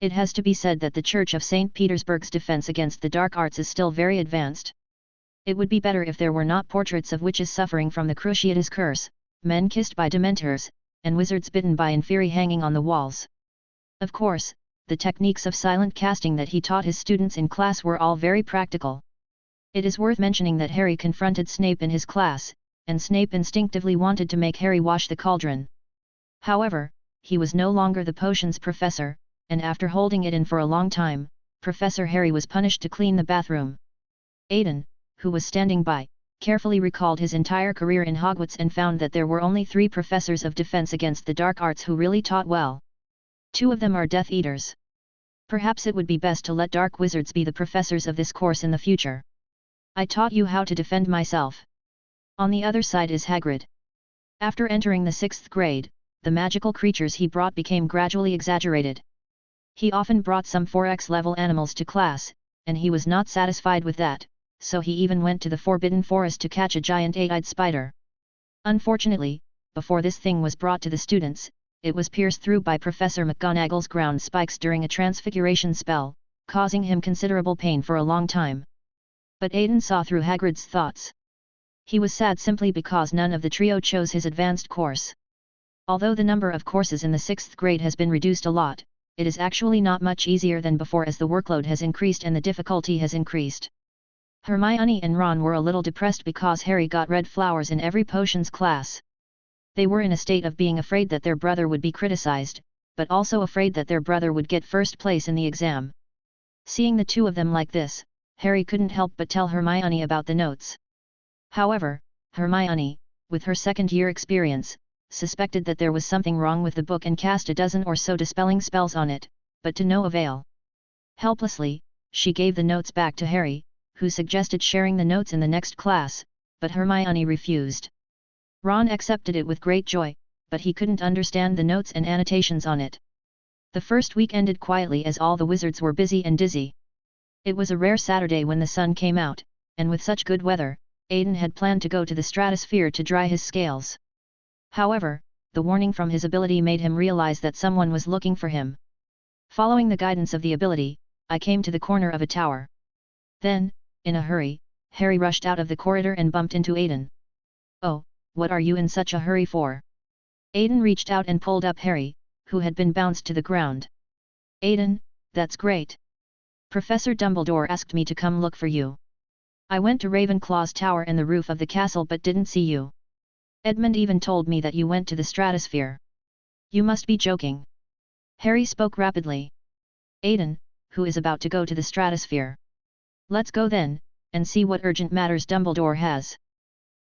It has to be said that the Church of St. Petersburg's defense against the dark arts is still very advanced. It would be better if there were not portraits of witches suffering from the Cruciatus curse, men kissed by dementors, and wizards bitten by Inferi hanging on the walls. Of course, the techniques of silent casting that he taught his students in class were all very practical. It is worth mentioning that Harry confronted Snape in his class, and Snape instinctively wanted to make Harry wash the cauldron. However, he was no longer the potions professor, and after holding it in for a long time, Professor Harry was punished to clean the bathroom. Aiden, who was standing by, carefully recalled his entire career in Hogwarts and found that there were only 3 professors of defense against the dark arts who really taught well. 2 of them are Death Eaters. Perhaps it would be best to let dark wizards be the professors of this course in the future. I taught you how to defend myself. On the other side is Hagrid. After entering the 6th grade, the magical creatures he brought became gradually exaggerated. He often brought some 4X level animals to class, and he was not satisfied with that, so he even went to the Forbidden Forest to catch a giant 8-eyed spider. Unfortunately, before this thing was brought to the students, it was pierced through by Professor McGonagall's ground spikes during a transfiguration spell, causing him considerable pain for a long time. But Aiden saw through Hagrid's thoughts. He was sad simply because none of the trio chose his advanced course. Although the number of courses in the 6th grade has been reduced a lot, it is actually not much easier than before as the workload has increased and the difficulty has increased. Hermione and Ron were a little depressed because Harry got red flowers in every potions class. They were in a state of being afraid that their brother would be criticized, but also afraid that their brother would get first place in the exam. Seeing the 2 of them like this, Harry couldn't help but tell Hermione about the notes. However, Hermione, with her second-year experience, suspected that there was something wrong with the book and cast a dozen or so dispelling spells on it, but to no avail. Helplessly, she gave the notes back to Harry, who suggested sharing the notes in the next class, but Hermione refused. Ron accepted it with great joy, but he couldn't understand the notes and annotations on it. The first week ended quietly as all the wizards were busy and dizzy. It was a rare Saturday when the sun came out, and with such good weather, Aiden had planned to go to the stratosphere to dry his scales. However, the warning from his ability made him realize that someone was looking for him. Following the guidance of the ability, I came to the corner of a tower. Then, in a hurry, Harry rushed out of the corridor and bumped into Aiden. "Oh, what are you in such a hurry for?" Aiden reached out and pulled up Harry, who had been bounced to the ground. "Aiden, that's great. Professor Dumbledore asked me to come look for you. I went to Ravenclaw's tower and the roof of the castle but didn't see you. Edmund even told me that you went to the stratosphere. You must be joking." Harry spoke rapidly. "Aiden, who is about to go to the stratosphere? Let's go then, and see what urgent matters Dumbledore has."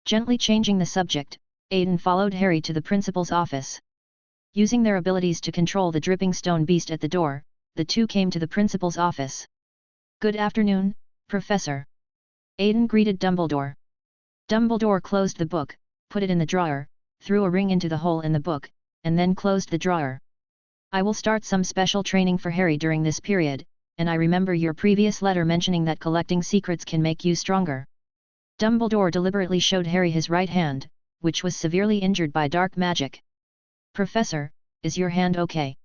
Gently changing the subject, Aiden followed Harry to the principal's office. Using their abilities to control the dripping stone beast at the door, the two came to the principal's office. "Good afternoon, Professor." Aiden greeted Dumbledore. Dumbledore closed the book, put it in the drawer, threw a ring into the hole in the book, and then closed the drawer. "I will start some special training for Harry during this period, and I remember your previous letter mentioning that collecting secrets can make you stronger." Dumbledore deliberately showed Harry his right hand, which was severely injured by dark magic. "Professor, is your hand okay?"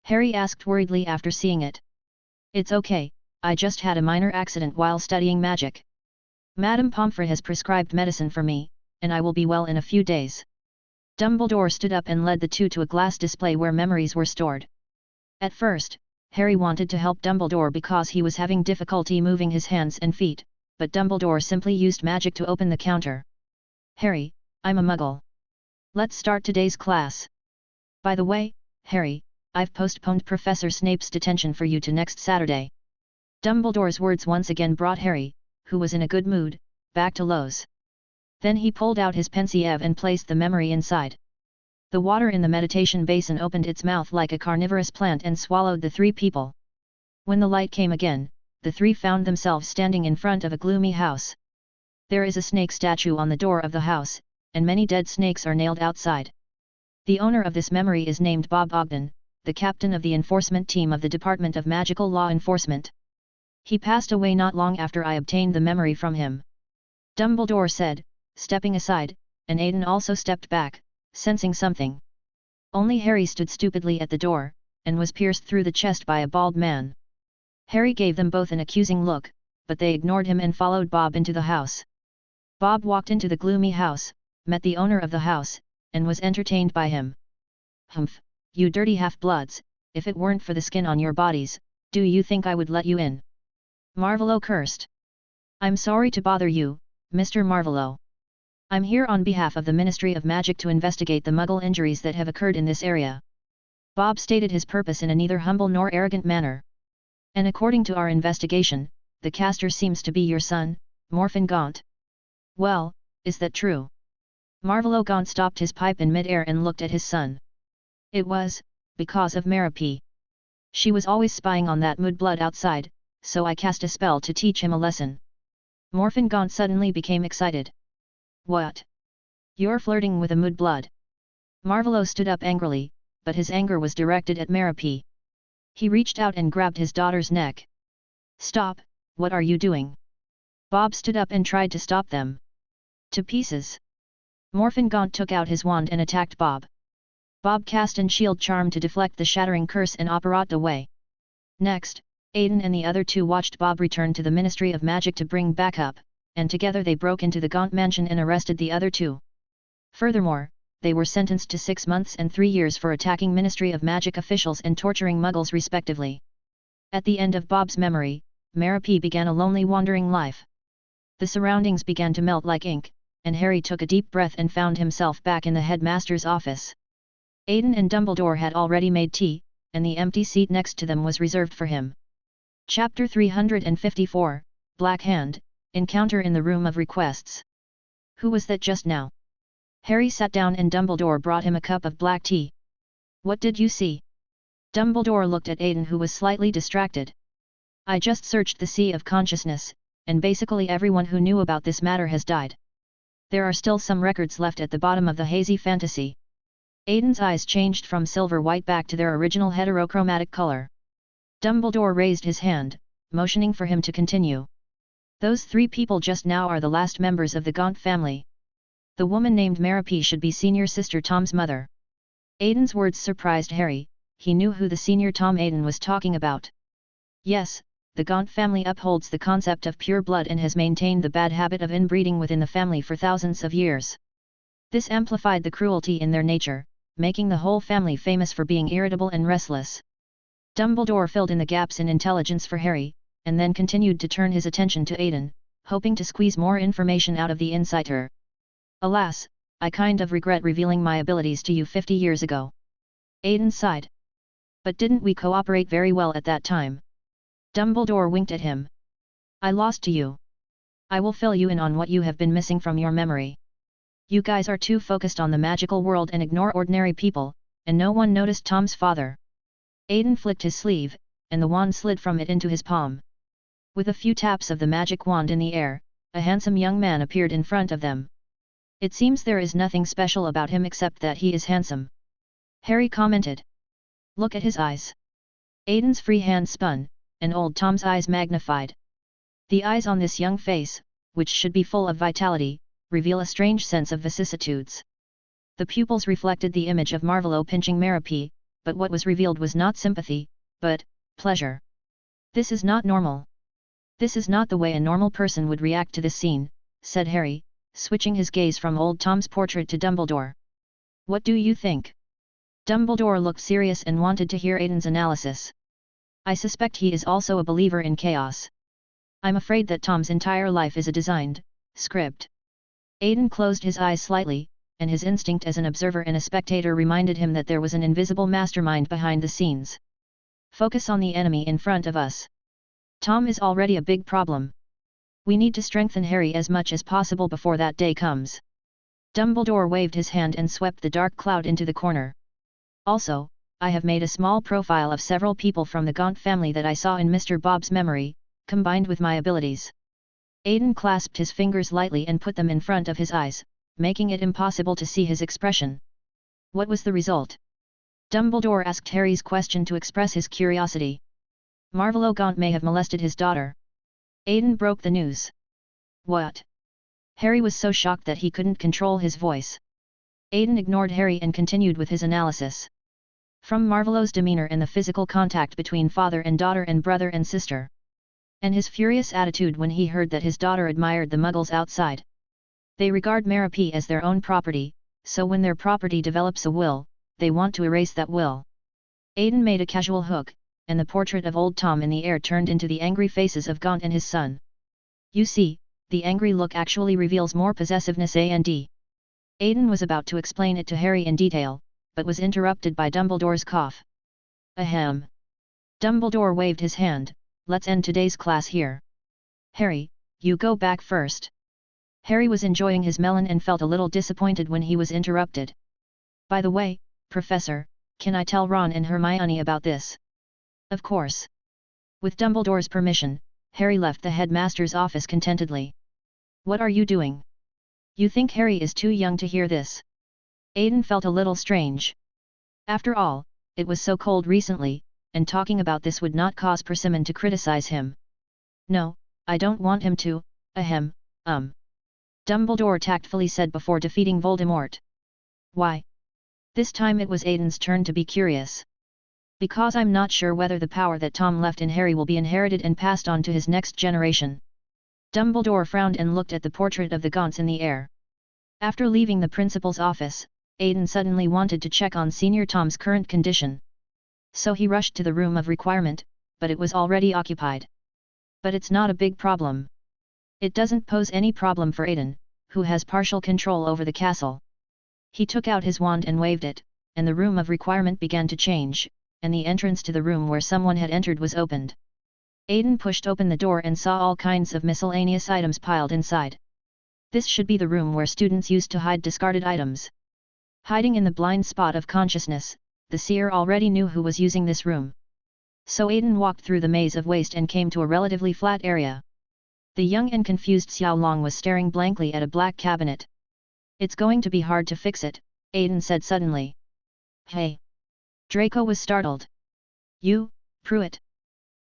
Harry asked worriedly after seeing it. "It's okay, I just had a minor accident while studying magic. Madame Pomfrey has prescribed medicine for me, and I will be well in a few days." Dumbledore stood up and led the two to a glass display where memories were stored. At first, Harry wanted to help Dumbledore because he was having difficulty moving his hands and feet, but Dumbledore simply used magic to open the counter. "Harry, I'm a muggle. Let's start today's class. By the way, Harry, I've postponed Professor Snape's detention for you to next Saturday." Dumbledore's words once again brought Harry, who was in a good mood, back to Lowe's. Then he pulled out his pensieve and placed the memory inside. The water in the meditation basin opened its mouth like a carnivorous plant and swallowed the three people. When the light came again, the three found themselves standing in front of a gloomy house. There is a snake statue on the door of the house, and many dead snakes are nailed outside. The owner of this memory is named Bob Ogden, the captain of the enforcement team of the Department of Magical Law Enforcement. He passed away not long after I obtained the memory from him. Dumbledore said, stepping aside, and Aiden also stepped back, sensing something. Only Harry stood stupidly at the door, and was pierced through the chest by a bald man. Harry gave them both an accusing look, but they ignored him and followed Bob into the house. Bob walked into the gloomy house, met the owner of the house, and was entertained by him. "Humph, you dirty half-bloods, if it weren't for the skin on your bodies, do you think I would let you in?" Marvolo cursed. "I'm sorry to bother you, Mr. Marvolo. I'm here on behalf of the Ministry of Magic to investigate the Muggle injuries that have occurred in this area." Bob stated his purpose in a neither humble nor arrogant manner. "And according to our investigation, the caster seems to be your son, Morphin Gaunt." "Well, is that true?" Marvolo Gaunt stopped his pipe in mid-air and looked at his son. "It was, because of Marapi. She was always spying on that mudblood outside, so I cast a spell to teach him a lesson." Morphin Gaunt suddenly became excited. "What? You're flirting with a mudblood?" Marvolo stood up angrily, but his anger was directed at Marapi. He reached out and grabbed his daughter's neck. "Stop, what are you doing?" Bob stood up and tried to stop them. "To pieces." Morphin Gaunt took out his wand and attacked Bob. Bob cast an shield charm to deflect the shattering curse and apparat away. Next, Aiden and the other two watched Bob return to the Ministry of Magic to bring backup, and together they broke into the Gaunt mansion and arrested the other two. Furthermore, they were sentenced to 6 months and 3 years for attacking Ministry of Magic officials and torturing Muggles respectively. At the end of Bob's memory, Marapi began a lonely wandering life. The surroundings began to melt like ink, and Harry took a deep breath and found himself back in the headmaster's office. Aiden and Dumbledore had already made tea, and the empty seat next to them was reserved for him. Chapter 354, Black Hand, Encounter in the Room of Requests. Who was that just now? Harry sat down and Dumbledore brought him a cup of black tea. What did you see? Dumbledore looked at Aiden, who was slightly distracted. I just searched the sea of consciousness, and basically everyone who knew about this matter has died. There are still some records left at the bottom of the hazy fantasy. Aiden's eyes changed from silver-white back to their original heterochromatic color. Dumbledore raised his hand, motioning for him to continue. Those 3 people just now are the last members of the Gaunt family. The woman named Merope should be senior sister Tom's mother. Aiden's words surprised Harry. He knew who the senior Tom Aiden was talking about. Yes, the Gaunt family upholds the concept of pure blood and has maintained the bad habit of inbreeding within the family for thousands of years. This amplified the cruelty in their nature, making the whole family famous for being irritable and restless. Dumbledore filled in the gaps in intelligence for Harry, and then continued to turn his attention to Aiden, hoping to squeeze more information out of the insider. Alas, I kind of regret revealing my abilities to you 50 years ago. Aiden sighed. But didn't we cooperate very well at that time? Dumbledore winked at him. I lost to you. I will fill you in on what you have been missing from your memory. You guys are too focused on the magical world and ignore ordinary people, and no one noticed Tom's father. Aiden flicked his sleeve, and the wand slid from it into his palm. With a few taps of the magic wand in the air, a handsome young man appeared in front of them. It seems there is nothing special about him except that he is handsome. Harry commented. Look at his eyes. Aiden's free hand spun, and old Tom's eyes magnified. The eyes on this young face, which should be full of vitality, reveal a strange sense of vicissitudes. The pupils reflected the image of Marvolo pinching Merope, but what was revealed was not sympathy, but pleasure. This is not normal. This is not the way a normal person would react to this scene, said Harry, switching his gaze from old Tom's portrait to Dumbledore. What do you think? Dumbledore looked serious and wanted to hear Aiden's analysis. I suspect he is also a believer in chaos. I'm afraid that Tom's entire life is a designed script. Aiden closed his eyes slightly, and his instinct as an observer and a spectator reminded him that there was an invisible mastermind behind the scenes. Focus on the enemy in front of us. Tom is already a big problem. We need to strengthen Harry as much as possible before that day comes. Dumbledore waved his hand and swept the dark cloud into the corner. Also, I have made a small profile of several people from the Gaunt family that I saw in Mr. Bob's memory, combined with my abilities. Aiden clasped his fingers lightly and put them in front of his eyes, making it impossible to see his expression. What was the result? Dumbledore asked Harry's question to express his curiosity. Marvolo Gaunt may have molested his daughter. Aiden broke the news. What? Harry was so shocked that he couldn't control his voice. Aiden ignored Harry and continued with his analysis. From Marvolo's demeanor and the physical contact between father and daughter and brother and sister. And his furious attitude when he heard that his daughter admired the muggles outside. They regard Merope as their own property, so when their property develops a will, they want to erase that will. Aiden made a casual hook, and the portrait of old Tom in the air turned into the angry faces of Gaunt and his son. You see, the angry look actually reveals more possessiveness and Aiden was about to explain it to Harry in detail, but was interrupted by Dumbledore's cough. Ahem. Dumbledore waved his hand. Let's end today's class here. Harry, you go back first. Harry was enjoying his melon and felt a little disappointed when he was interrupted. By the way, Professor, can I tell Ron and Hermione about this? Of course. With Dumbledore's permission, Harry left the headmaster's office contentedly. What are you doing? You think Harry is too young to hear this? Aiden felt a little strange. After all, it was so cold recently, and talking about this would not cause Persimmon to criticize him. No, I don't want him to, ahem, Dumbledore tactfully said before defeating Voldemort. Why? This time it was Aiden's turn to be curious. Because I'm not sure whether the power that Tom left in Harry will be inherited and passed on to his next generation. Dumbledore frowned and looked at the portrait of the Gaunts in the air. After leaving the principal's office, Aiden suddenly wanted to check on Senior Tom's current condition. So he rushed to the room of requirement, but it was already occupied. But it's not a big problem. It doesn't pose any problem for Aiden, who has partial control over the castle. He took out his wand and waved it, and the room of requirement began to change, and the entrance to the room where someone had entered was opened. Aiden pushed open the door and saw all kinds of miscellaneous items piled inside. This should be the room where students used to hide discarded items. Hiding in the blind spot of consciousness, the seer already knew who was using this room. So Aiden walked through the maze of waste and came to a relatively flat area. The young and confused Xiao Long was staring blankly at a black cabinet. It's going to be hard to fix it, Aiden said suddenly. Hey! Draco was startled. You, Pruitt?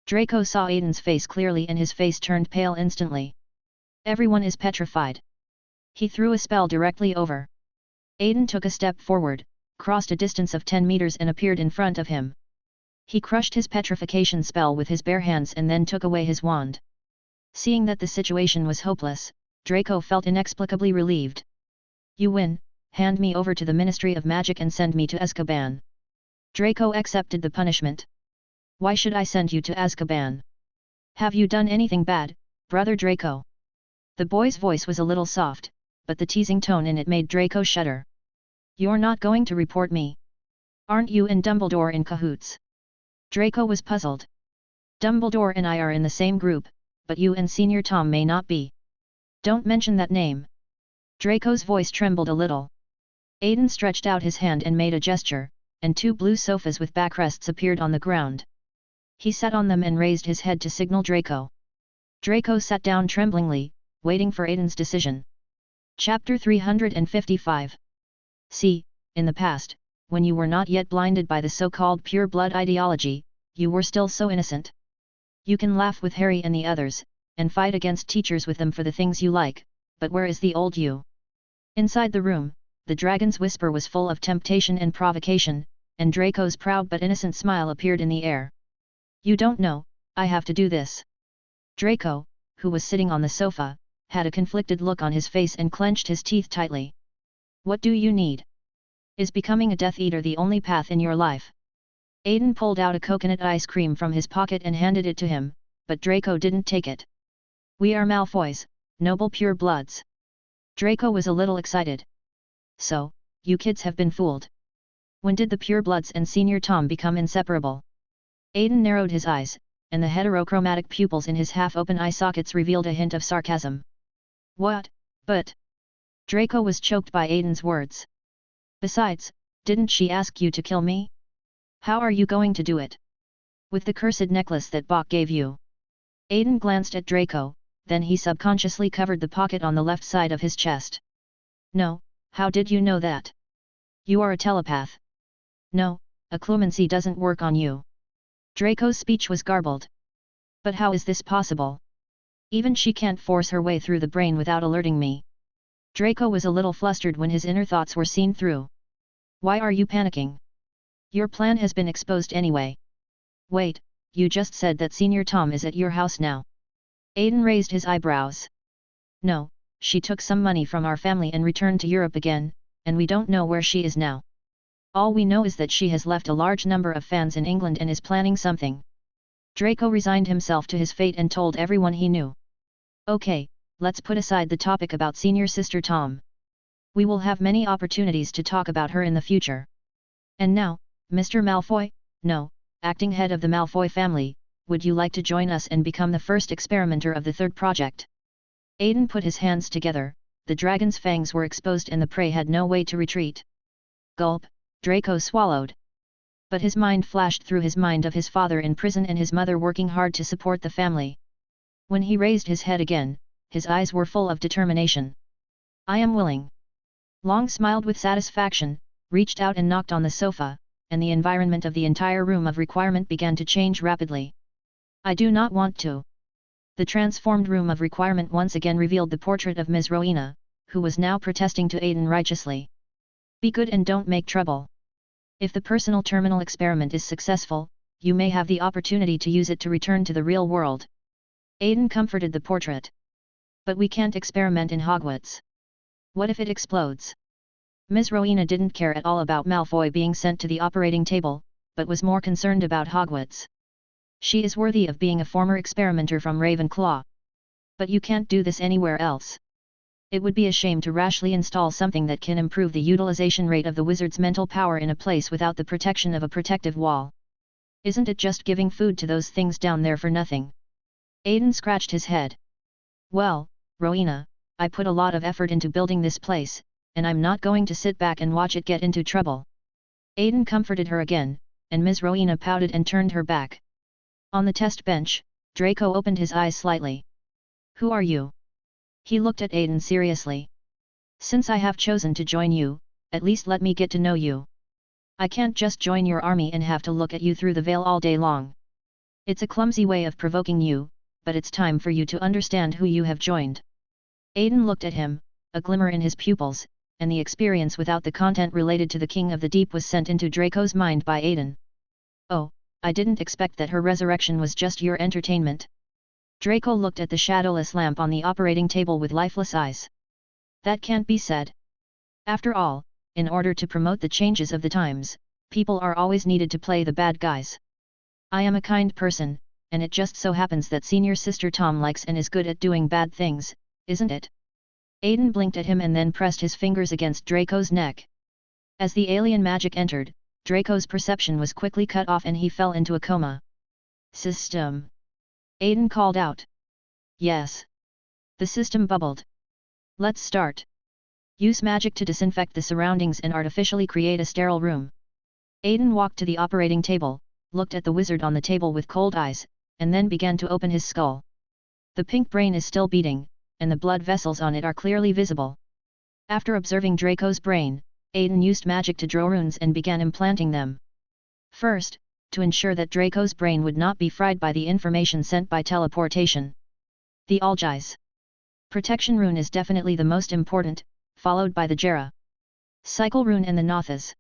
Draco saw Aiden's face clearly and his face turned pale instantly. Everyone is petrified. He threw a spell directly over. Aiden took a step forward, crossed a distance of 10 meters and appeared in front of him. He crushed his petrification spell with his bare hands and then took away his wand. Seeing that the situation was hopeless, Draco felt inexplicably relieved. You win, hand me over to the Ministry of Magic and send me to Azkaban. Draco accepted the punishment. Why should I send you to Azkaban? Have you done anything bad, Brother Draco? The boy's voice was a little soft, but the teasing tone in it made Draco shudder. You're not going to report me? Aren't you and Dumbledore in cahoots? Draco was puzzled. Dumbledore and I are in the same group, but you and Senior Tom may not be. Don't mention that name. Draco's voice trembled a little. Aiden stretched out his hand and made a gesture, and 2 blue sofas with backrests appeared on the ground. He sat on them and raised his head to signal Draco. Draco sat down tremblingly, waiting for Aiden's decision. Chapter 355. See, in the past, when you were not yet blinded by the so-called pure blood ideology, you were still so innocent. You can laugh with Harry and the others, and fight against teachers with them for the things you like, but where is the old you? Inside the room, the dragon's whisper was full of temptation and provocation, and Draco's proud but innocent smile appeared in the air. You don't know, I have to do this. Draco, who was sitting on the sofa, had a conflicted look on his face and clenched his teeth tightly. What do you need? Is becoming a Death Eater the only path in your life? Aiden pulled out a coconut ice cream from his pocket and handed it to him, but Draco didn't take it. We are Malfoys, noble pure bloods. Draco was a little excited. So, you kids have been fooled. When did the purebloods and Senior Tom become inseparable? Aiden narrowed his eyes, and the heterochromatic pupils in his half-open eye sockets revealed a hint of sarcasm. What, but... Draco was choked by Aiden's words. Besides, didn't she ask you to kill me? How are you going to do it? With the cursed necklace that Bok gave you. Aiden glanced at Draco, then he subconsciously covered the pocket on the left side of his chest. No, how did you know that? You are a telepath. No, occlumency doesn't work on you. Draco's speech was garbled. But how is this possible? Even she can't force her way through the brain without alerting me. Draco was a little flustered when his inner thoughts were seen through. Why are you panicking? Your plan has been exposed anyway. Wait, you just said that Senior Tom is at your house now. Aiden raised his eyebrows. No, she took some money from our family and returned to Europe again, and we don't know where she is now. All we know is that she has left a large number of fans in England and is planning something. Draco resigned himself to his fate and told everyone he knew. Okay, let's put aside the topic about Senior Sister Tom. We will have many opportunities to talk about her in the future. And now, Mr. Malfoy, no, acting head of the Malfoy family, would you like to join us and become the first experimenter of the third project? Aiden put his hands together, the dragon's fangs were exposed and the prey had no way to retreat. Gulp, Draco swallowed. But his mind flashed through his mind of his father in prison and his mother working hard to support the family. When he raised his head again, his eyes were full of determination. I am willing. Long smiled with satisfaction, reached out and knocked on the sofa, and the environment of the entire room of requirement began to change rapidly. I do not want to. The transformed room of requirement once again revealed the portrait of Ms. Rowena, who was now protesting to Aiden righteously. Be good and don't make trouble. If the personal terminal experiment is successful, you may have the opportunity to use it to return to the real world. Aiden comforted the portrait. But we can't experiment in Hogwarts. What if it explodes? Ms. Rowena didn't care at all about Malfoy being sent to the operating table, but was more concerned about Hogwarts. She is worthy of being a former experimenter from Ravenclaw. But you can't do this anywhere else. It would be a shame to rashly install something that can improve the utilization rate of the wizard's mental power in a place without the protection of a protective wall. Isn't it just giving food to those things down there for nothing? Aiden scratched his head. Well, Rowena, I put a lot of effort into building this place, and I'm not going to sit back and watch it get into trouble. Aiden comforted her again, and Ms. Rowena pouted and turned her back. On the test bench, Draco opened his eyes slightly. Who are you? He looked at Aiden seriously. Since I have chosen to join you, at least let me get to know you. I can't just join your army and have to look at you through the veil all day long. It's a clumsy way of provoking you, but it's time for you to understand who you have joined. Aiden looked at him, a glimmer in his pupils, and the experience without the content related to the King of the Deep was sent into Draco's mind by Aiden. Oh, I didn't expect that her resurrection was just your entertainment. Draco looked at the shadowless lamp on the operating table with lifeless eyes. That can't be said. After all, in order to promote the changes of the times, people are always needed to play the bad guys. I am a kind person, and it just so happens that senior sister Tom likes and is good at doing bad things, isn't it? Aiden blinked at him and then pressed his fingers against Draco's neck. As the alien magic entered, Draco's perception was quickly cut off and he fell into a coma. System. Aiden called out. Yes. The system bubbled. Let's start. Use magic to disinfect the surroundings and artificially create a sterile room. Aiden walked to the operating table, looked at the wizard on the table with cold eyes, and then began to open his skull. The pink brain is still beating, and the blood vessels on it are clearly visible. After observing Draco's brain, Aiden used magic to draw runes and began implanting them. First, to ensure that Draco's brain would not be fried by the information sent by teleportation. The Algi's protection rune is definitely the most important, followed by the Jera cycle rune and the Notha's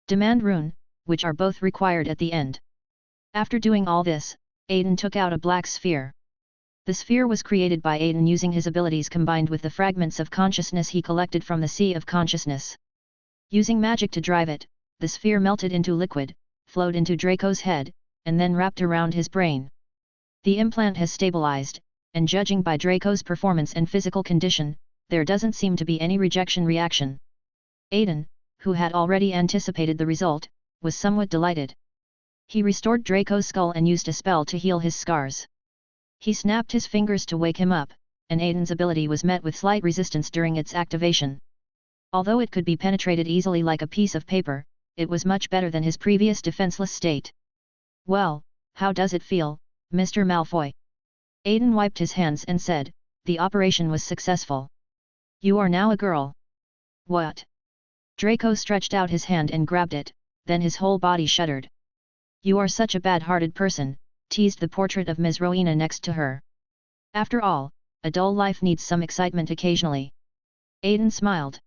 demand rune, which are both required at the end. After doing all this, Aiden took out a black sphere. The sphere was created by Aiden using his abilities combined with the fragments of consciousness he collected from the Sea of Consciousness. Using magic to drive it, the sphere melted into liquid, flowed into Draco's head, and then wrapped around his brain. The implant has stabilized, and judging by Draco's performance and physical condition, there doesn't seem to be any rejection reaction. Aiden, who had already anticipated the result, was somewhat delighted. He restored Draco's skull and used a spell to heal his scars. He snapped his fingers to wake him up, and Aiden's ability was met with slight resistance during its activation. Although it could be penetrated easily like a piece of paper, it was much better than his previous defenseless state. Well, how does it feel, Mr. Malfoy? Aiden wiped his hands and said, the operation was successful. You are now a girl. What? Draco stretched out his hand and grabbed it, then his whole body shuddered. You are such a bad-hearted person, teased the portrait of Ms. Rowena next to her. After all, a dull life needs some excitement occasionally. Aiden smiled.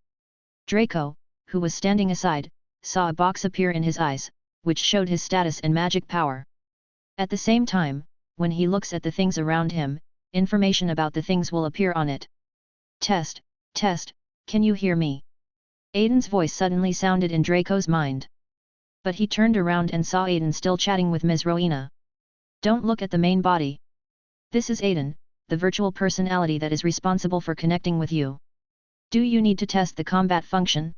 Draco, who was standing aside, saw a box appear in his eyes, which showed his status and magic power. At the same time, when he looks at the things around him, information about the things will appear on it. Test, can you hear me? Aiden's voice suddenly sounded in Draco's mind. But he turned around and saw Aiden still chatting with Ms. Rowena. Don't look at the main body. This is Aiden, the virtual personality that is responsible for connecting with you. Do you need to test the combat function?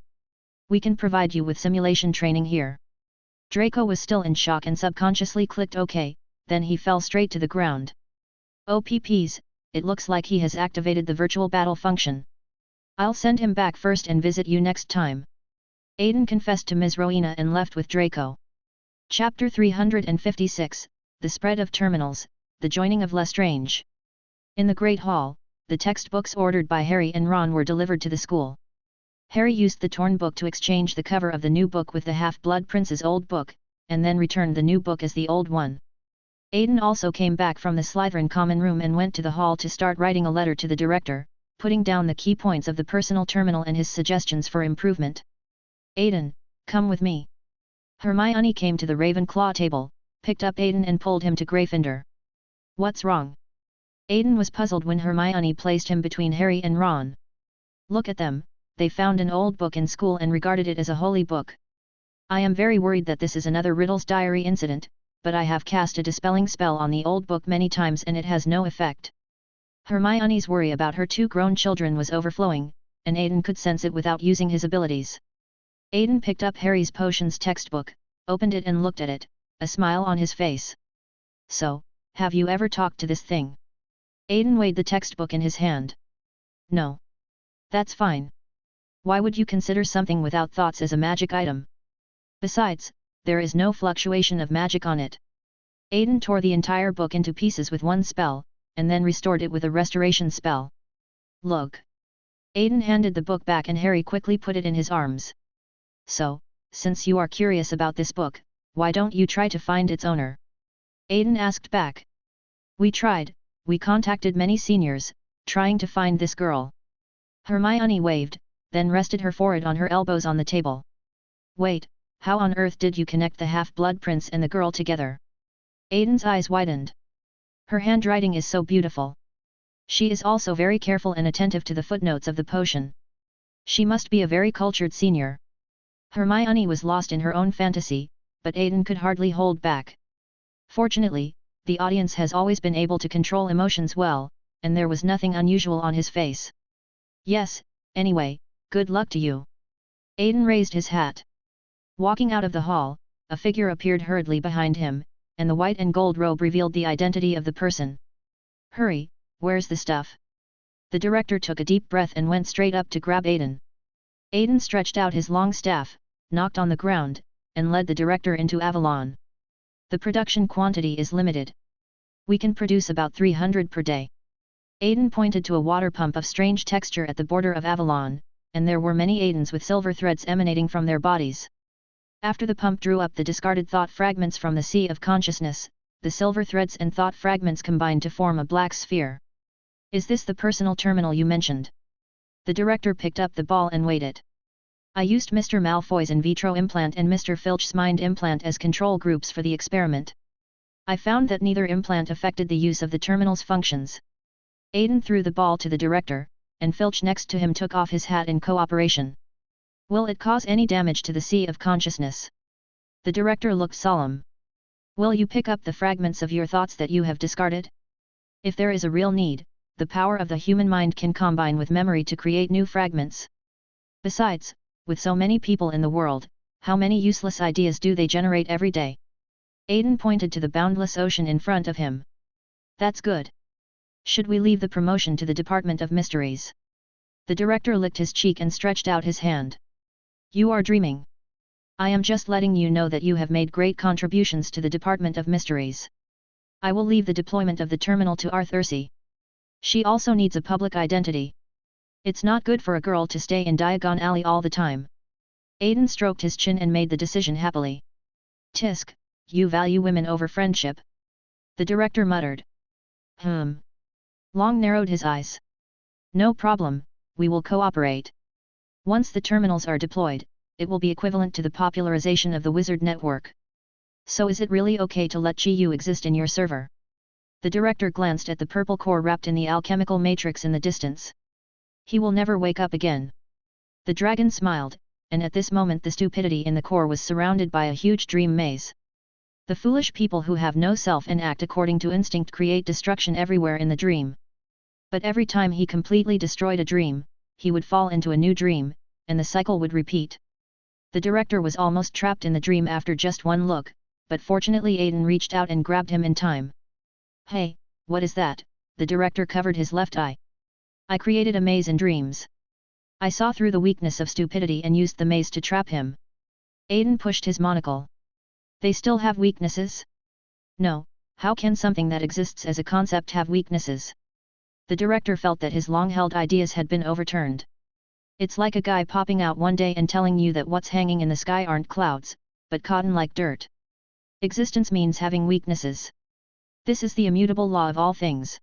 We can provide you with simulation training here. Draco was still in shock and subconsciously clicked OK, then he fell straight to the ground. OPPs, it looks like he has activated the virtual battle function. I'll send him back first and visit you next time. Aiden confessed to Ms. Rowena and left with Draco. Chapter 356, The Spread of Terminals, The Joining of Lestrange. In the Great Hall, the textbooks ordered by Harry and Ron were delivered to the school. Harry used the torn book to exchange the cover of the new book with the Half-Blood Prince's old book, and then returned the new book as the old one. Aiden also came back from the Slytherin common room and went to the hall to start writing a letter to the director, putting down the key points of the personal terminal and his suggestions for improvement. Aiden, come with me. Hermione came to the Ravenclaw table, picked up Aiden and pulled him to Gryffindor. What's wrong? Aiden was puzzled when Hermione placed him between Harry and Ron. Look at them, they found an old book in school and regarded it as a holy book. I am very worried that this is another Riddle's Diary incident, but I have cast a dispelling spell on the old book many times and it has no effect. Hermione's worry about her two grown children was overflowing, and Aiden could sense it without using his abilities. Aiden picked up Harry's potions textbook, opened it and looked at it, a smile on his face. So, have you ever talked to this thing? Aiden weighed the textbook in his hand. No. That's fine. Why would you consider something without thoughts as a magic item? Besides, there is no fluctuation of magic on it. Aiden tore the entire book into pieces with one spell, and then restored it with a restoration spell. Look. Aiden handed the book back and Harry quickly put it in his arms. So, since you are curious about this book, why don't you try to find its owner? Aiden asked back. We tried, we contacted many seniors, trying to find this girl. Hermione waved, then rested her forehead on her elbows on the table. Wait, how on earth did you connect the half-blood prince and the girl together? Aiden's eyes widened. Her handwriting is so beautiful. She is also very careful and attentive to the footnotes of the potion. She must be a very cultured senior. Hermione was lost in her own fantasy, but Aiden could hardly hold back. Fortunately, the audience has always been able to control emotions well, and there was nothing unusual on his face. Yes, anyway, good luck to you. Aiden raised his hat. Walking out of the hall, a figure appeared hurriedly behind him, and the white and gold robe revealed the identity of the person. Hurry, where's the stuff? The director took a deep breath and went straight up to grab Aiden. Aiden stretched out his long staff, knocked on the ground, and led the director into Avalon. The production quantity is limited. We can produce about 300 per day. Aiden pointed to a water pump of strange texture at the border of Avalon, and there were many Aidens with silver threads emanating from their bodies. After the pump drew up the discarded thought fragments from the sea of consciousness, the silver threads and thought fragments combined to form a black sphere. Is this the personal terminal you mentioned? The director picked up the ball and weighed it. I used Mr. Malfoy's in vitro implant and Mr. Filch's mind implant as control groups for the experiment. I found that neither implant affected the use of the terminal's functions. Aiden threw the ball to the director, and Filch next to him took off his hat in cooperation. Will it cause any damage to the sea of consciousness? The director looked solemn. Will you pick up the fragments of your thoughts that you have discarded? If there is a real need, the power of the human mind can combine with memory to create new fragments. Besides, with so many people in the world, how many useless ideas do they generate every day? Aiden pointed to the boundless ocean in front of him. That's good. Should we leave the promotion to the Department of Mysteries? The director licked his cheek and stretched out his hand. You are dreaming. I am just letting you know that you have made great contributions to the Department of Mysteries. I will leave the deployment of the terminal to Arthurcy. She also needs a public identity. It's not good for a girl to stay in Diagon Alley all the time. Aiden stroked his chin and made the decision happily. Tisk, you value women over friendship? The director muttered. Long narrowed his eyes. No problem, we will cooperate. Once the terminals are deployed, it will be equivalent to the popularization of the wizard network. So is it really okay to let Chi-Yu exist in your server? The director glanced at the purple core wrapped in the alchemical matrix in the distance. He will never wake up again. The dragon smiled, and at this moment the stupidity in the core was surrounded by a huge dream maze. The foolish people who have no self and act according to instinct create destruction everywhere in the dream. But every time he completely destroyed a dream, he would fall into a new dream, and the cycle would repeat. The director was almost trapped in the dream after just one look, but fortunately Aiden reached out and grabbed him in time. Hey, what is that? The director covered his left eye. I created a maze in dreams. I saw through the weakness of stupidity and used the maze to trap him. Aiden pushed his monocle. They still have weaknesses? No, how can something that exists as a concept have weaknesses? The director felt that his long-held ideas had been overturned. It's like a guy popping out one day and telling you that what's hanging in the sky aren't clouds, but cotton like dirt. Existence means having weaknesses. This is the immutable law of all things.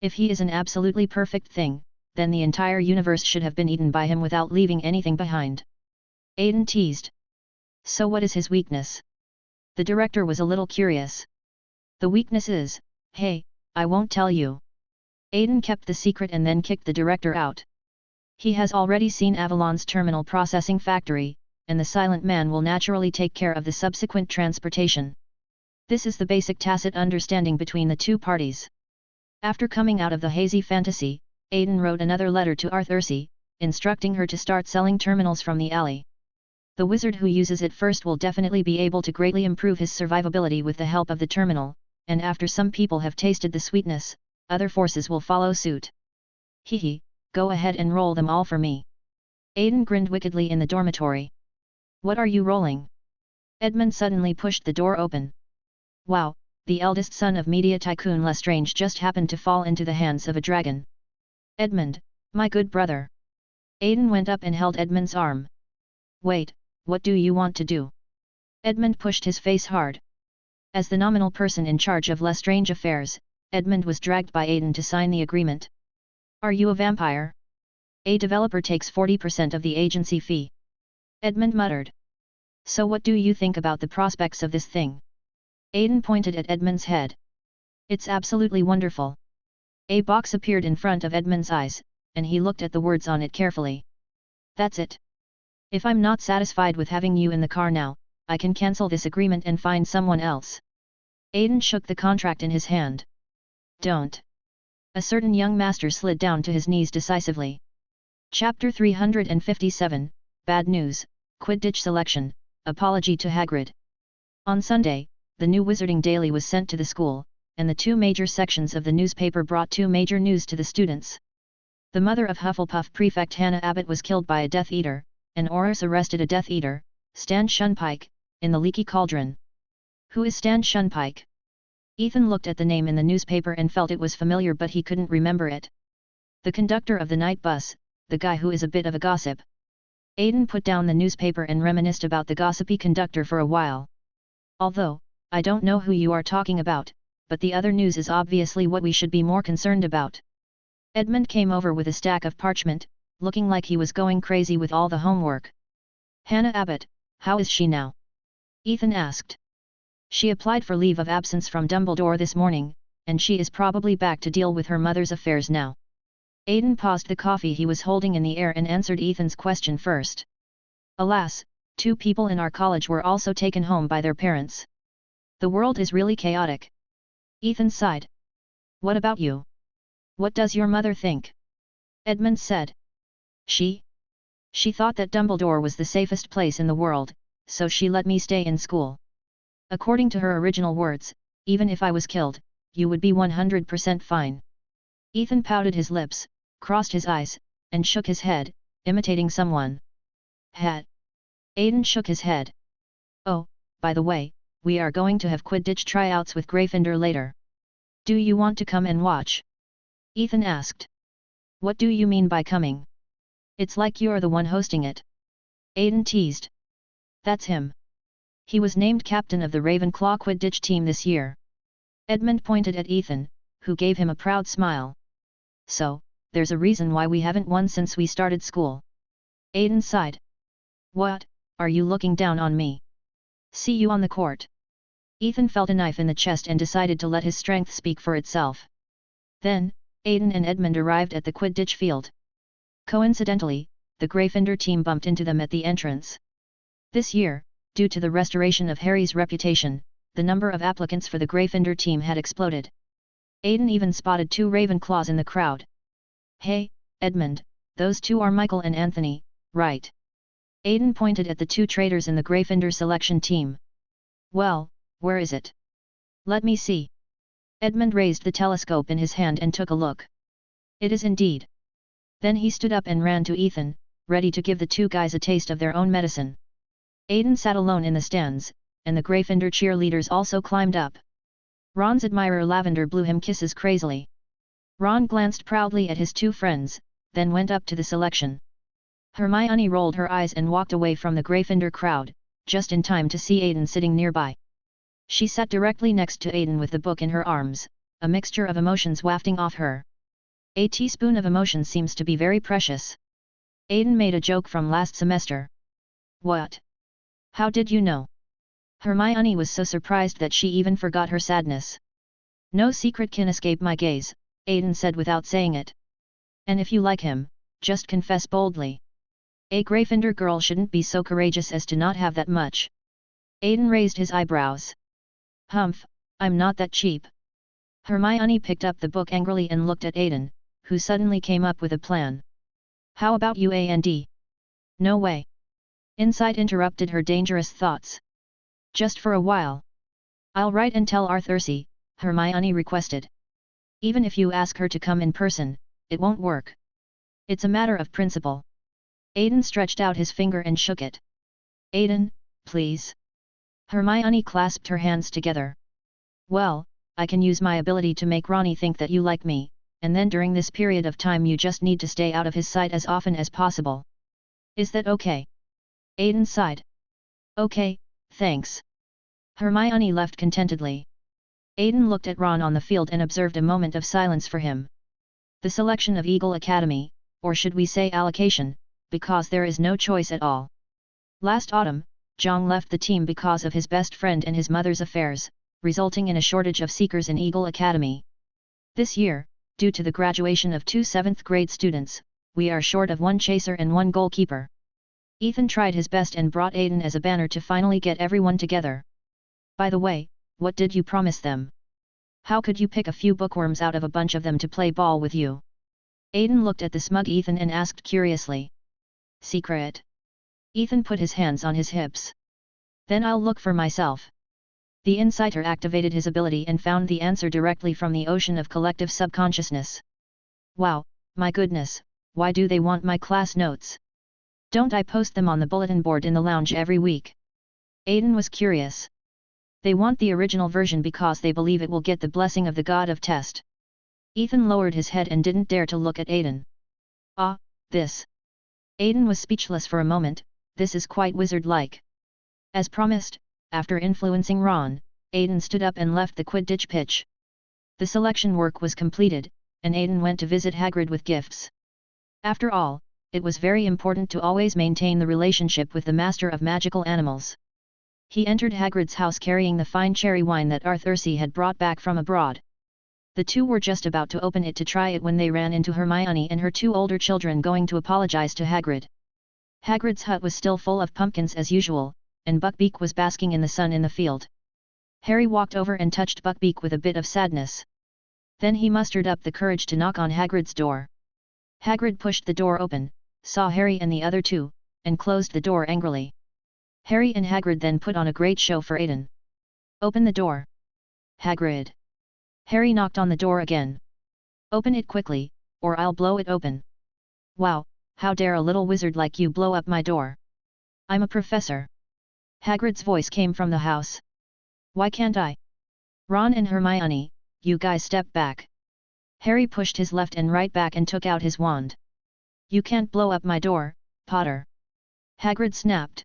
If he is an absolutely perfect thing, then the entire universe should have been eaten by him without leaving anything behind. Aiden teased. So what is his weakness? The director was a little curious. The weakness is, hey, I won't tell you. Aiden kept the secret and then kicked the director out. He has already seen Avalon's terminal processing factory, and the silent man will naturally take care of the subsequent transportation. This is the basic tacit understanding between the two parties. After coming out of the hazy fantasy, Aiden wrote another letter to Arthurcy, instructing her to start selling terminals from the alley. The wizard who uses it first will definitely be able to greatly improve his survivability with the help of the terminal, and after some people have tasted the sweetness, other forces will follow suit. Hehe, go ahead and roll them all for me. Aiden grinned wickedly in the dormitory. What are you rolling? Edmund suddenly pushed the door open. Wow, the eldest son of media tycoon Lestrange just happened to fall into the hands of a dragon. Edmund, my good brother. Aidan went up and held Edmund's arm. Wait, what do you want to do? Edmund pushed his face hard. As the nominal person in charge of Lestrange affairs, Edmund was dragged by Aidan to sign the agreement. Are you a vampire? A developer takes 40% of the agency fee. Edmund muttered. So what do you think about the prospects of this thing? Aidan pointed at Edmund's head. It's absolutely wonderful. A box appeared in front of Edmund's eyes, and he looked at the words on it carefully. That's it. If I'm not satisfied with having you in the car now, I can cancel this agreement and find someone else. Aidan shook the contract in his hand. Don't. A certain young master slid down to his knees decisively. Chapter 357, Bad News, Quidditch Selection, Apology to Hagrid. On Sunday, the new Wizarding Daily was sent to the school, and the two major sections of the newspaper brought two major news to the students. The mother of Hufflepuff Prefect Hannah Abbott was killed by a Death Eater, and Aurors arrested a Death Eater, Stan Shunpike, in the Leaky Cauldron. Who is Stan Shunpike? Ethan looked at the name in the newspaper and felt it was familiar, but he couldn't remember it. The conductor of the night bus, the guy who is a bit of a gossip. Aidan put down the newspaper and reminisced about the gossipy conductor for a while. Although, I don't know who you are talking about, but the other news is obviously what we should be more concerned about. Edmund came over with a stack of parchment, looking like he was going crazy with all the homework. Hannah Abbott, how is she now? Ethan asked. She applied for leave of absence from Dumbledore this morning, and she is probably back to deal with her mother's affairs now. Aidan paused the coffee he was holding in the air and answered Ethan's question first. Alas, 2 people in our college were also taken home by their parents. The world is really chaotic. Ethan sighed. What about you? What does your mother think? Edmund said. She thought that Dumbledore was the safest place in the world, so she let me stay in school. According to her original words, even if I was killed, you would be 100% fine. Ethan pouted his lips, crossed his eyes, and shook his head, imitating someone. Hat. Aidan shook his head. Oh, by the way, we are going to have Quidditch tryouts with Gryffindor later. Do you want to come and watch? Ethan asked. What do you mean by coming? It's like you're the one hosting it. Aidan teased. That's him. He was named captain of the Ravenclaw Quidditch team this year. Edmund pointed at Ethan, who gave him a proud smile. So, there's a reason why we haven't won since we started school. Aidan sighed. What, are you looking down on me? See you on the court. Ethan felt a knife in the chest and decided to let his strength speak for itself. Then, Aidan and Edmund arrived at the Quidditch field. Coincidentally, the Gryffindor team bumped into them at the entrance. This year, due to the restoration of Harry's reputation, the number of applicants for the Gryffindor team had exploded. Aidan even spotted 2 Ravenclaws in the crowd. Hey, Edmund, those 2 are Michael and Anthony, right? Aidan pointed at the 2 traitors in the Gryffindor selection team. Well, where is it? Let me see. Edmund raised the telescope in his hand and took a look. It is indeed. Then he stood up and ran to Ethan, ready to give the 2 guys a taste of their own medicine. Aidan sat alone in the stands, and the Gryffindor cheerleaders also climbed up. Ron's admirer Lavender blew him kisses crazily. Ron glanced proudly at his 2 friends, then went up to the selection. Hermione rolled her eyes and walked away from the Gryffindor crowd, just in time to see Aidan sitting nearby. She sat directly next to Aidan with the book in her arms, a mixture of emotions wafting off her. A teaspoon of emotion seems to be very precious. Aidan made a joke from last semester. What? How did you know? Hermione was so surprised that she even forgot her sadness. No secret can escape my gaze, Aidan said without saying it. And if you like him, just confess boldly. A Gryffindor girl shouldn't be so courageous as to not have that much. Aidan raised his eyebrows. Humph, I'm not that cheap. Hermione picked up the book angrily and looked at Aidan, who suddenly came up with a plan. How about you and? No way. Insight interrupted her dangerous thoughts. Just for a while. I'll write and tell Arthurcy, Hermione requested. Even if you ask her to come in person, it won't work. It's a matter of principle. Aidan stretched out his finger and shook it. Aidan, please. Hermione clasped her hands together. Well, I can use my ability to make Ronnie think that you like me, and then during this period of time you just need to stay out of his sight as often as possible. Is that okay? Aiden sighed. Okay, thanks. Hermione left contentedly. Aiden looked at Ron on the field and observed a moment of silence for him. The selection of Eagle Academy, or should we say allocation, because there is no choice at all. Last autumn, Zhang left the team because of his best friend and his mother's affairs, resulting in a shortage of seekers in Eagle Academy. This year, due to the graduation of 2 7th grade students, we are short of 1 chaser and 1 goalkeeper. Ethan tried his best and brought Aiden as a banner to finally get everyone together. By the way, what did you promise them? How could you pick a few bookworms out of a bunch of them to play ball with you? Aiden looked at the smug Ethan and asked curiously. Secret. Ethan put his hands on his hips. Then I'll look for myself. The insider activated his ability and found the answer directly from the ocean of collective subconsciousness. Wow, my goodness, why do they want my class notes? Don't I post them on the bulletin board in the lounge every week? Aiden was curious. They want the original version because they believe it will get the blessing of the god of test. Ethan lowered his head and didn't dare to look at Aiden. Ah, this. Aiden was speechless for a moment. This is quite wizard-like. As promised, after influencing Ron, Aiden stood up and left the Quidditch pitch. The selection work was completed, and Aiden went to visit Hagrid with gifts. After all, it was very important to always maintain the relationship with the master of magical animals. He entered Hagrid's house carrying the fine cherry wine that Arthurcy had brought back from abroad. The two were just about to open it to try it when they ran into Hermione and her 2 older children going to apologize to Hagrid. Hagrid's hut was still full of pumpkins as usual, and Buckbeak was basking in the sun in the field. Harry walked over and touched Buckbeak with a bit of sadness. Then he mustered up the courage to knock on Hagrid's door. Hagrid pushed the door open, saw Harry and the other 2, and closed the door angrily. Harry and Hagrid then put on a great show for Aiden. Open the door. Hagrid. Harry knocked on the door again. Open it quickly, or I'll blow it open. Wow, how dare a little wizard like you blow up my door? I'm a professor. Hagrid's voice came from the house. Why can't I? Ron and Hermione, you guys step back. Harry pushed his left and right back and took out his wand. You can't blow up my door, Potter. Hagrid snapped.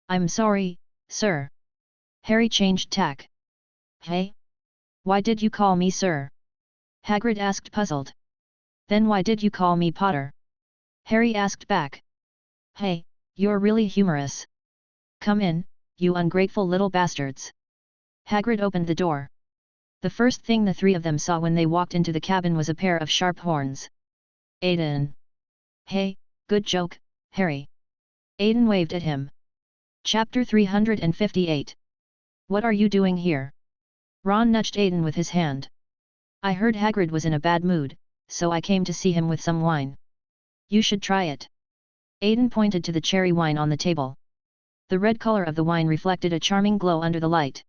I'm sorry, sir. Harry changed tack. Hey? Why did you call me sir? Hagrid asked puzzled. Then why did you call me Potter? Harry asked back. Hey, you're really humorous. Come in, you ungrateful little bastards. Hagrid opened the door. The first thing the 3 of them saw when they walked into the cabin was a pair of sharp horns. Aiden. Hey, good joke, Harry. Aiden waved at him. Chapter 358. What are you doing here? Ron nudged Aiden with his hand. I heard Hagrid was in a bad mood, so I came to see him with some wine. You should try it. Aiden pointed to the cherry wine on the table. The red color of the wine reflected a charming glow under the light.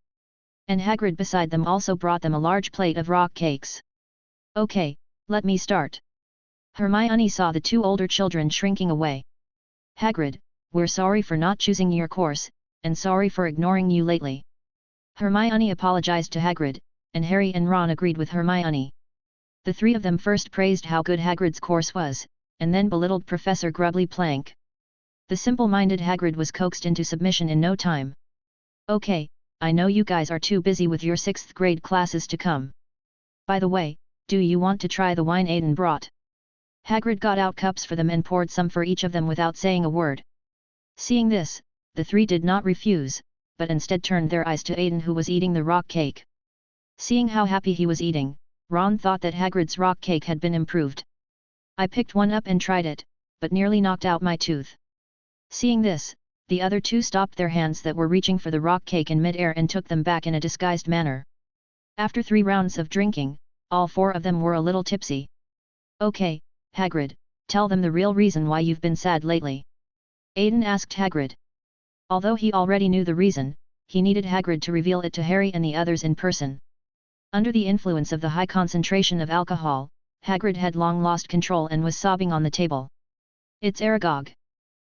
And Hagrid beside them also brought them a large plate of rock cakes. Okay, let me start. Hermione saw the 2 older children shrinking away. Hagrid, we're sorry for not choosing your course, and sorry for ignoring you lately. Hermione apologized to Hagrid, and Harry and Ron agreed with Hermione. The 3 of them first praised how good Hagrid's course was, and then belittled Professor Grubbly Plank. The simple-minded Hagrid was coaxed into submission in no time. Okay, I know you guys are too busy with your 6th grade classes to come. By the way, do you want to try the wine Aiden brought? Hagrid got out cups for them and poured some for each of them without saying a word. Seeing this, the 3 did not refuse, but instead turned their eyes to Aiden who was eating the rock cake. Seeing how happy he was eating, Ron thought that Hagrid's rock cake had been improved. I picked one up and tried it, but nearly knocked out my tooth. Seeing this, the other 2 stopped their hands that were reaching for the rock cake in mid-air and took them back in a disguised manner. After 3 rounds of drinking, all 4 of them were a little tipsy. Okay, Hagrid, tell them the real reason why you've been sad lately. Aiden asked Hagrid. Although he already knew the reason, he needed Hagrid to reveal it to Harry and the others in person. Under the influence of the high concentration of alcohol, Hagrid had long lost control and was sobbing on the table. It's Aragog.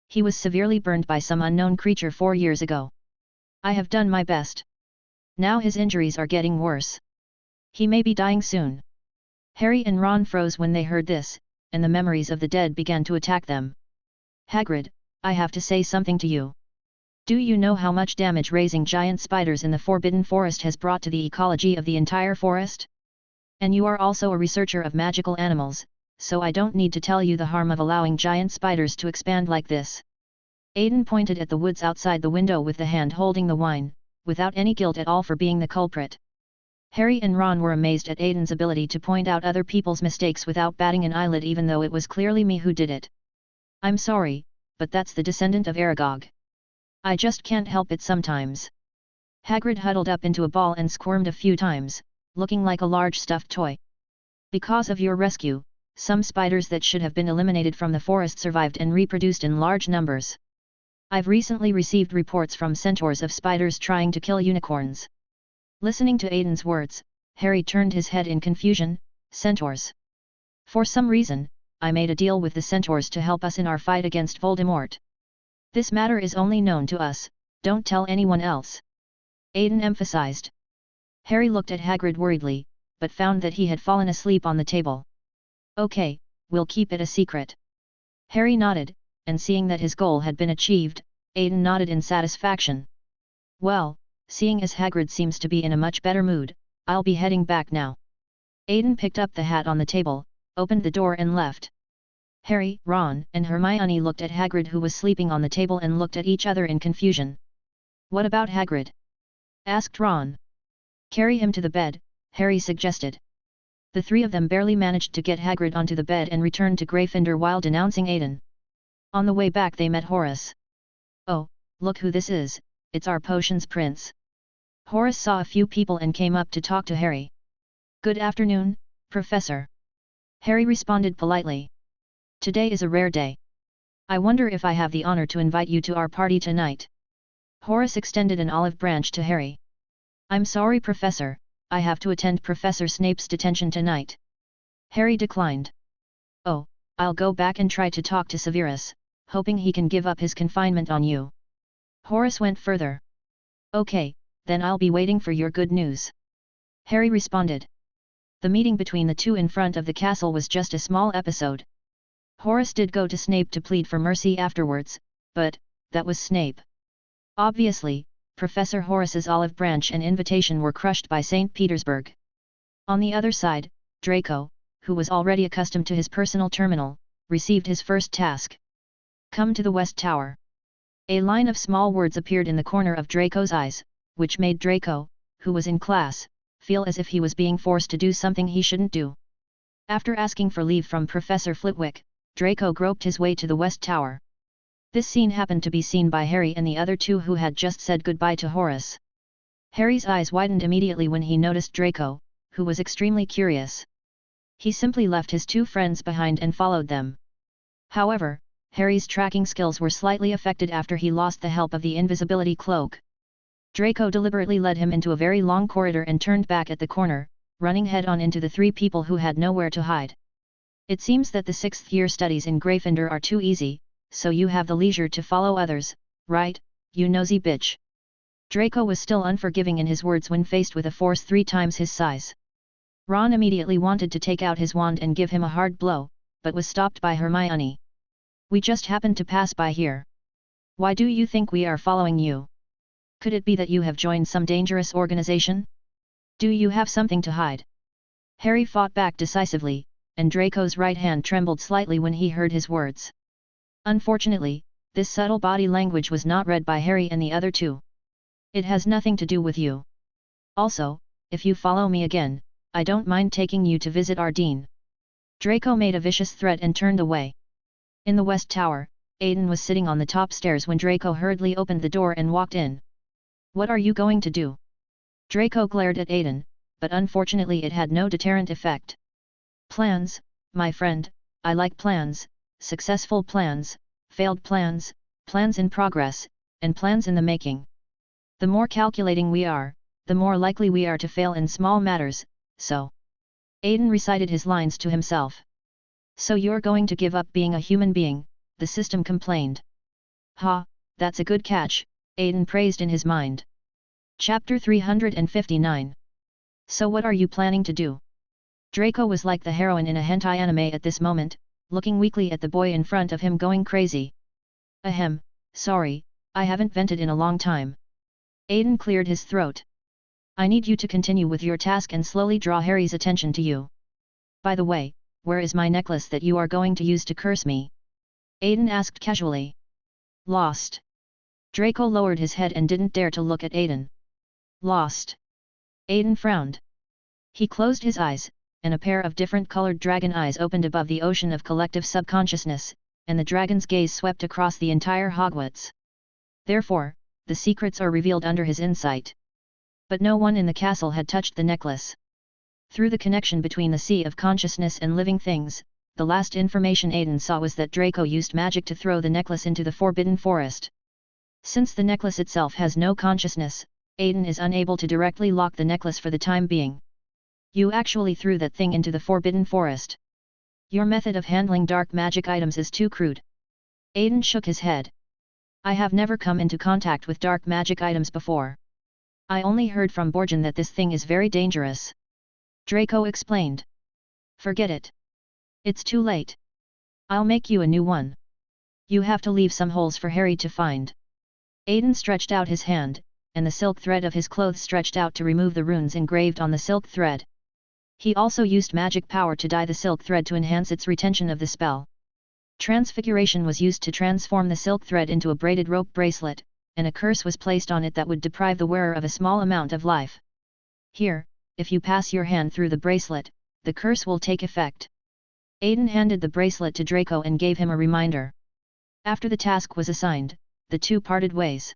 He was severely burned by some unknown creature 4 years ago. I have done my best. Now his injuries are getting worse. He may be dying soon. Harry and Ron froze when they heard this, and the memories of the dead began to attack them. Hagrid, I have to say something to you. Do you know how much damage raising giant spiders in the Forbidden Forest has brought to the ecology of the entire forest? And you are also a researcher of magical animals, so I don't need to tell you the harm of allowing giant spiders to expand like this. Aiden pointed at the woods outside the window with the hand holding the wine, without any guilt at all for being the culprit. Harry and Ron were amazed at Aiden's ability to point out other people's mistakes without batting an eyelid even though it was clearly me who did it. I'm sorry, but that's the descendant of Aragog. I just can't help it sometimes. Hagrid huddled up into a ball and squirmed a few times, looking like a large stuffed toy. Because of your rescue, some spiders that should have been eliminated from the forest survived and reproduced in large numbers. I've recently received reports from centaurs of spiders trying to kill unicorns. Listening to Aiden's words, Harry turned his head in confusion. Centaurs. For some reason, I made a deal with the centaurs to help us in our fight against Voldemort. This matter is only known to us, don't tell anyone else. Aiden emphasized. Harry looked at Hagrid worriedly, but found that he had fallen asleep on the table. Okay, we'll keep it a secret. Harry nodded, and seeing that his goal had been achieved, Aiden nodded in satisfaction. Well, seeing as Hagrid seems to be in a much better mood, I'll be heading back now. Aiden picked up the hat on the table, opened the door and left. Harry, Ron, and Hermione looked at Hagrid who was sleeping on the table and looked at each other in confusion. What about Hagrid? Asked Ron. Carry him to the bed, Harry suggested. The three of them barely managed to get Hagrid onto the bed and returned to Gryffindor while denouncing Aiden. On the way back they met Horace. Oh, look who this is, it's our potions prince. Horace saw a few people and came up to talk to Harry. Good afternoon, Professor. Harry responded politely. Today is a rare day. I wonder if I have the honor to invite you to our party tonight. Horace extended an olive branch to Harry. I'm sorry, Professor, I have to attend Professor Snape's detention tonight. Harry declined. Oh, I'll go back and try to talk to Severus, hoping he can give up his confinement on you. Horace went further. Okay, then I'll be waiting for your good news. Harry responded. The meeting between the two in front of the castle was just a small episode. Horace did go to Snape to plead for mercy afterwards, but that was Snape. Obviously, Professor Horace's olive branch and invitation were crushed by St. Petersburg. On the other side, Draco, who was already accustomed to his personal terminal, received his first task. Come to the West Tower. A line of small words appeared in the corner of Draco's eyes, which made Draco, who was in class, feel as if he was being forced to do something he shouldn't do. After asking for leave from Professor Flitwick, Draco groped his way to the West Tower. This scene happened to be seen by Harry and the other two who had just said goodbye to Horace. Harry's eyes widened immediately when he noticed Draco, who was extremely curious. He simply left his two friends behind and followed them. However, Harry's tracking skills were slightly affected after he lost the help of the invisibility cloak. Draco deliberately led him into a very long corridor and turned back at the corner, running head-on into the three people who had nowhere to hide. It seems that the 6th year studies in Gryffindor are too easy, so you have the leisure to follow others, right, you nosy bitch. Draco was still unforgiving in his words when faced with a force 3 times his size. Ron immediately wanted to take out his wand and give him a hard blow, but was stopped by Hermione. We just happened to pass by here. Why do you think we are following you? Could it be that you have joined some dangerous organization? Do you have something to hide? Harry fought back decisively, and Draco's right hand trembled slightly when he heard his words. Unfortunately, this subtle body language was not read by Harry and the other two. It has nothing to do with you. Also, if you follow me again, I don't mind taking you to visit our dean. Draco made a vicious threat and turned away. In the West Tower, Aiden was sitting on the top stairs when Draco hurriedly opened the door and walked in. What are you going to do? Draco glared at Aiden, but unfortunately it had no deterrent effect. Plans, my friend, I like plans, successful plans, failed plans, plans in progress, and plans in the making. The more calculating we are, the more likely we are to fail in small matters, so. Aiden recited his lines to himself. So you're going to give up being a human being, the system complained. Ha, that's a good catch, Aiden praised in his mind. Chapter 359. So what are you planning to do? Draco was like the heroine in a hentai anime at this moment, looking weakly at the boy in front of him going crazy. Ahem, sorry, I haven't vented in a long time. Aiden cleared his throat. I need you to continue with your task and slowly draw Harry's attention to you. By the way, where is my necklace that you are going to use to curse me? Aiden asked casually. Lost. Draco lowered his head and didn't dare to look at Aiden. Lost. Aiden frowned. He closed his eyes, and a pair of different colored dragon eyes opened above the ocean of collective subconsciousness, and the dragon's gaze swept across the entire Hogwarts. Therefore, the secrets are revealed under his insight. But no one in the castle had touched the necklace. Through the connection between the sea of consciousness and living things, the last information Aiden saw was that Draco used magic to throw the necklace into the Forbidden Forest. Since the necklace itself has no consciousness, Aiden is unable to directly lock the necklace for the time being. You actually threw that thing into the Forbidden Forest. Your method of handling dark magic items is too crude. Aiden shook his head. I have never come into contact with dark magic items before. I only heard from Borgen that this thing is very dangerous. Draco explained. Forget it. It's too late. I'll make you a new one. You have to leave some holes for Harry to find. Aiden stretched out his hand, and the silk thread of his clothes stretched out to remove the runes engraved on the silk thread. He also used magic power to dye the silk thread to enhance its retention of the spell. Transfiguration was used to transform the silk thread into a braided rope bracelet, and a curse was placed on it that would deprive the wearer of a small amount of life. Here, if you pass your hand through the bracelet, the curse will take effect. Aiden handed the bracelet to Draco and gave him a reminder. After the task was assigned, the two parted ways.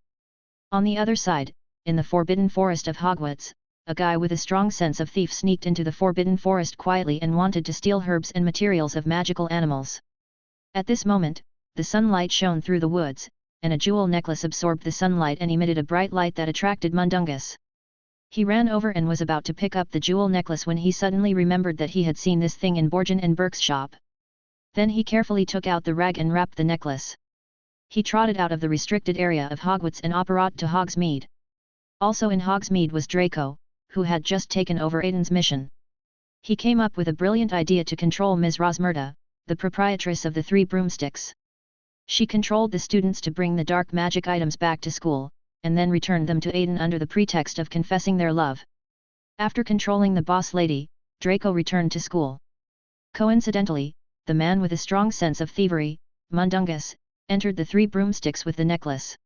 On the other side, in the Forbidden Forest of Hogwarts, a guy with a strong sense of thief sneaked into the Forbidden Forest quietly and wanted to steal herbs and materials of magical animals. At this moment, the sunlight shone through the woods, and a jewel necklace absorbed the sunlight and emitted a bright light that attracted Mundungus. He ran over and was about to pick up the jewel necklace when he suddenly remembered that he had seen this thing in Borgen and Burke's shop. Then he carefully took out the rag and wrapped the necklace. He trotted out of the restricted area of Hogwarts and apparat to Hogsmeade. Also in Hogsmeade was Draco, who had just taken over Aiden's mission. He came up with a brilliant idea to control Ms. Rosmerta, the proprietress of the Three Broomsticks. She controlled the students to bring the dark magic items back to school, and then returned them to Aiden under the pretext of confessing their love. After controlling the boss lady, Draco returned to school. Coincidentally, the man with a strong sense of thievery, Mundungus, entered the Three Broomsticks with the necklace.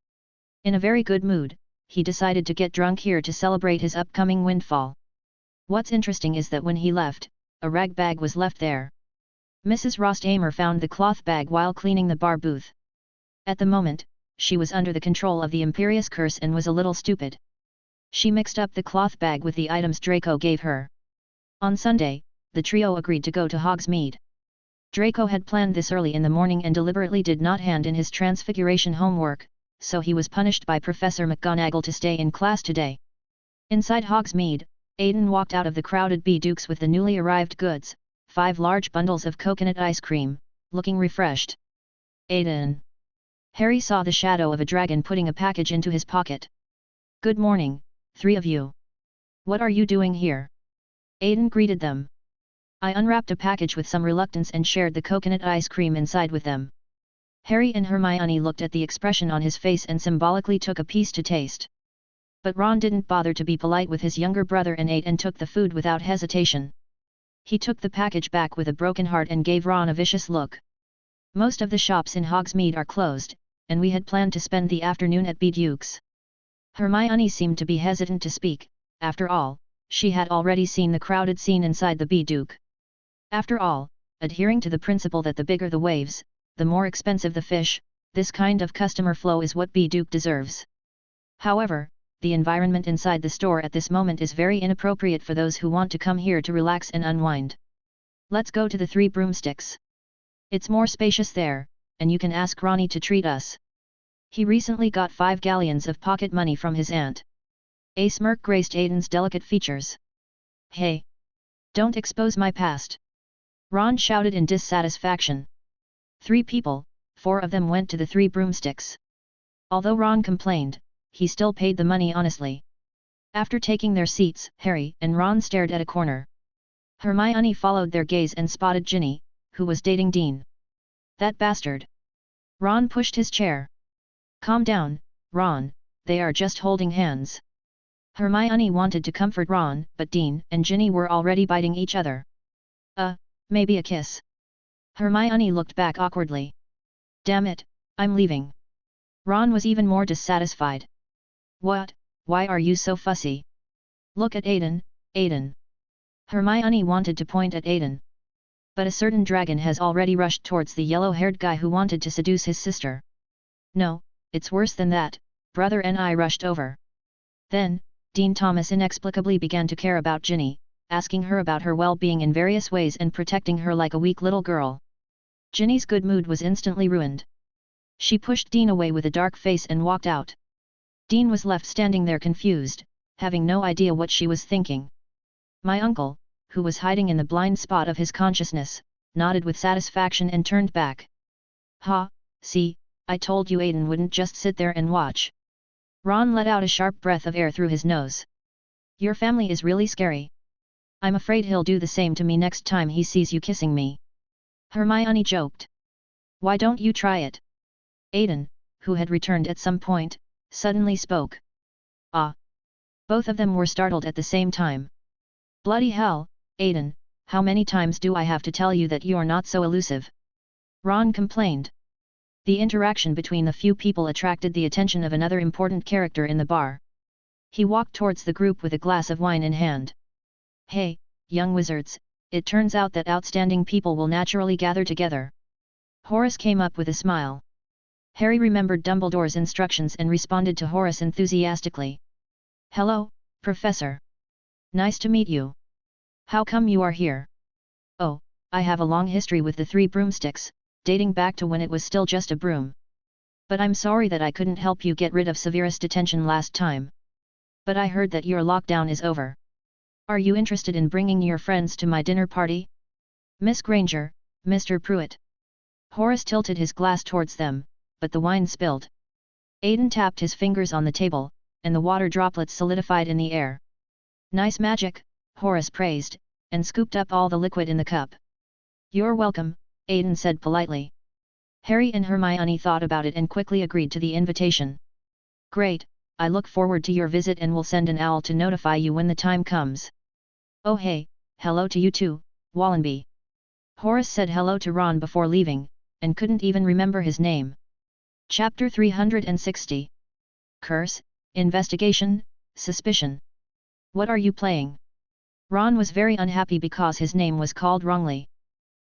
In a very good mood, he decided to get drunk here to celebrate his upcoming windfall. What's interesting is that when he left, a rag bag was left there. Mrs. Rostamer found the cloth bag while cleaning the bar booth. At the moment, she was under the control of the Imperious Curse and was a little stupid. She mixed up the cloth bag with the items Draco gave her. On Sunday, the trio agreed to go to Hogsmeade. Draco had planned this early in the morning and deliberately did not hand in his transfiguration homework, so he was punished by Professor McGonagall to stay in class today. Inside Hogsmeade, Aiden walked out of the crowded Dukes with the newly arrived goods, 5 large bundles of coconut ice cream, looking refreshed. Aiden. Harry saw the shadow of a dragon putting a package into his pocket. Good morning, 3 of you. What are you doing here? Aiden greeted them. I unwrapped a package with some reluctance and shared the coconut ice cream inside with them. Harry and Hermione looked at the expression on his face and symbolically took a piece to taste. But Ron didn't bother to be polite with his younger brother and ate and took the food without hesitation. He took the package back with a broken heart and gave Ron a vicious look. Most of the shops in Hogsmeade are closed, and we had planned to spend the afternoon at Dukes. Hermione seemed to be hesitant to speak. After all, she had already seen the crowded scene inside the Duke. After all, adhering to the principle that the bigger the waves, the more expensive the fish, this kind of customer flow is what Duke deserves. However, the environment inside the store at this moment is very inappropriate for those who want to come here to relax and unwind. Let's go to the Three Broomsticks. It's more spacious there, and you can ask Ronnie to treat us. He recently got 5 galleons of pocket money from his aunt. A smirk graced Aiden's delicate features. Hey! Don't expose my past! Ron shouted in dissatisfaction. 3 people, 4 of them went to the Three Broomsticks. Although Ron complained, he still paid the money honestly. After taking their seats, Harry and Ron stared at a corner. Hermione followed their gaze and spotted Ginny, who was dating Dean. That bastard! Ron pushed his chair. Calm down, Ron, they are just holding hands. Hermione wanted to comfort Ron, but Dean and Ginny were already biting each other. Maybe a kiss. Hermione looked back awkwardly. Damn it, I'm leaving. Ron was even more dissatisfied. What, why are you so fussy? Look at Aiden, Aiden. Hermione wanted to point at Aiden. But a certain dragon has already rushed towards the yellow-haired guy who wanted to seduce his sister. No, it's worse than that, brother and I rushed over. Then, Dean Thomas inexplicably began to care about Ginny, asking her about her well-being in various ways and protecting her like a weak little girl. Ginny's good mood was instantly ruined. She pushed Dean away with a dark face and walked out. Dean was left standing there confused, having no idea what she was thinking. My uncle, who was hiding in the blind spot of his consciousness, nodded with satisfaction and turned back. Ha, see, I told you Aiden wouldn't just sit there and watch. Ron let out a sharp breath of air through his nose. Your family is really scary. I'm afraid he'll do the same to me next time he sees you kissing me. Hermione joked. Why don't you try it? Aiden, who had returned at some point, suddenly spoke. Ah! Both of them were startled at the same time. Bloody hell, Aiden, how many times do I have to tell you that you're not so elusive? Ron complained. The interaction between the few people attracted the attention of another important character in the bar. He walked towards the group with a glass of wine in hand. Hey, young wizards, it turns out that outstanding people will naturally gather together. Horace came up with a smile. Harry remembered Dumbledore's instructions and responded to Horace enthusiastically. Hello, Professor. Nice to meet you. How come you are here? Oh, I have a long history with the Three Broomsticks, dating back to when it was still just a broom. But I'm sorry that I couldn't help you get rid of severest detention last time. But I heard that your lockdown is over. Are you interested in bringing your friends to my dinner party? Miss Granger, Mr. Pruitt. Horace tilted his glass towards them, but the wine spilled. Aiden tapped his fingers on the table, and the water droplets solidified in the air. Nice magic, Horace praised, and scooped up all the liquid in the cup. You're welcome, Aiden said politely. Harry and Hermione thought about it and quickly agreed to the invitation. Great, I look forward to your visit and will send an owl to notify you when the time comes. Oh hey, hello to you too, Wallenby. Horace said hello to Ron before leaving, and couldn't even remember his name. Chapter 360. Curse, Investigation, Suspicion. What are you playing? Ron was very unhappy because his name was called wrongly.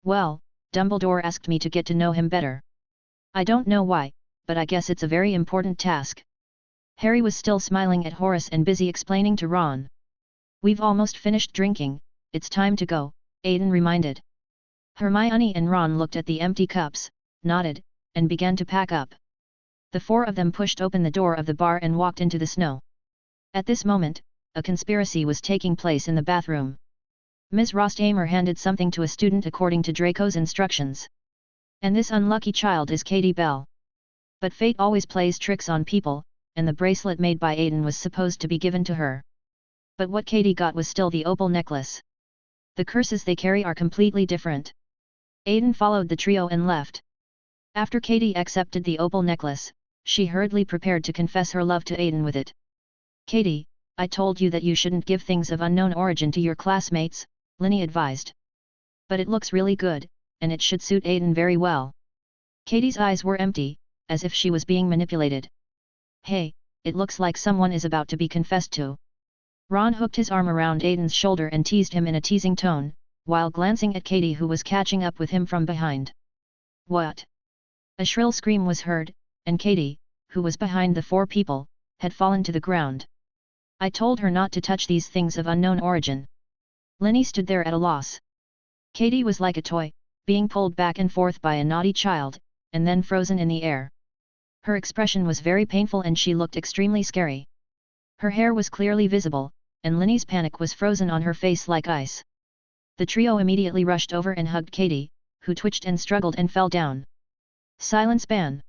Well, Dumbledore asked me to get to know him better. I don't know why, but I guess it's a very important task. Harry was still smiling at Horace and busy explaining to Ron. We've almost finished drinking, it's time to go, Aiden reminded. Hermione and Ron looked at the empty cups, nodded, and began to pack up. The four of them pushed open the door of the bar and walked into the snow. At this moment, a conspiracy was taking place in the bathroom. Ms. Rostamer handed something to a student according to Draco's instructions. And this unlucky child is Katie Bell. But fate always plays tricks on people, and the bracelet made by Aiden was supposed to be given to her. But what Katie got was still the opal necklace. The curses they carry are completely different. Aiden followed the trio and left. After Katie accepted the opal necklace, she hurriedly prepared to confess her love to Aiden with it. Katie, I told you that you shouldn't give things of unknown origin to your classmates, Linny advised. But it looks really good, and it should suit Aiden very well. Katie's eyes were empty, as if she was being manipulated. Hey, it looks like someone is about to be confessed to. Ron hooked his arm around Aiden's shoulder and teased him in a teasing tone, while glancing at Katie who was catching up with him from behind. What? A shrill scream was heard, and Katie, who was behind the four people, had fallen to the ground. I told her not to touch these things of unknown origin. Linny stood there at a loss. Katie was like a toy, being pulled back and forth by a naughty child, and then frozen in the air. Her expression was very painful and she looked extremely scary. Her hair was clearly visible, and Linny's panic was frozen on her face like ice. The trio immediately rushed over and hugged Katie, who twitched and struggled and fell down. Silence ban.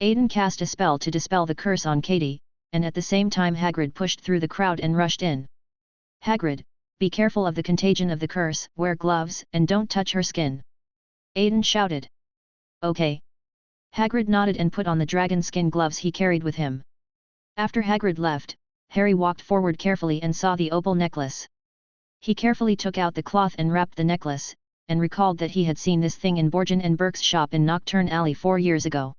Aiden cast a spell to dispel the curse on Katie, and at the same time Hagrid pushed through the crowd and rushed in. Hagrid, Be careful of the contagion of the curse, wear gloves, and don't touch her skin. Aiden shouted. Okay. Hagrid nodded and put on the dragon skin gloves he carried with him. After Hagrid left, Harry walked forward carefully and saw the opal necklace. He carefully took out the cloth and wrapped the necklace, and recalled that he had seen this thing in Borgin and Burke's shop in Nocturne Alley 4 years ago.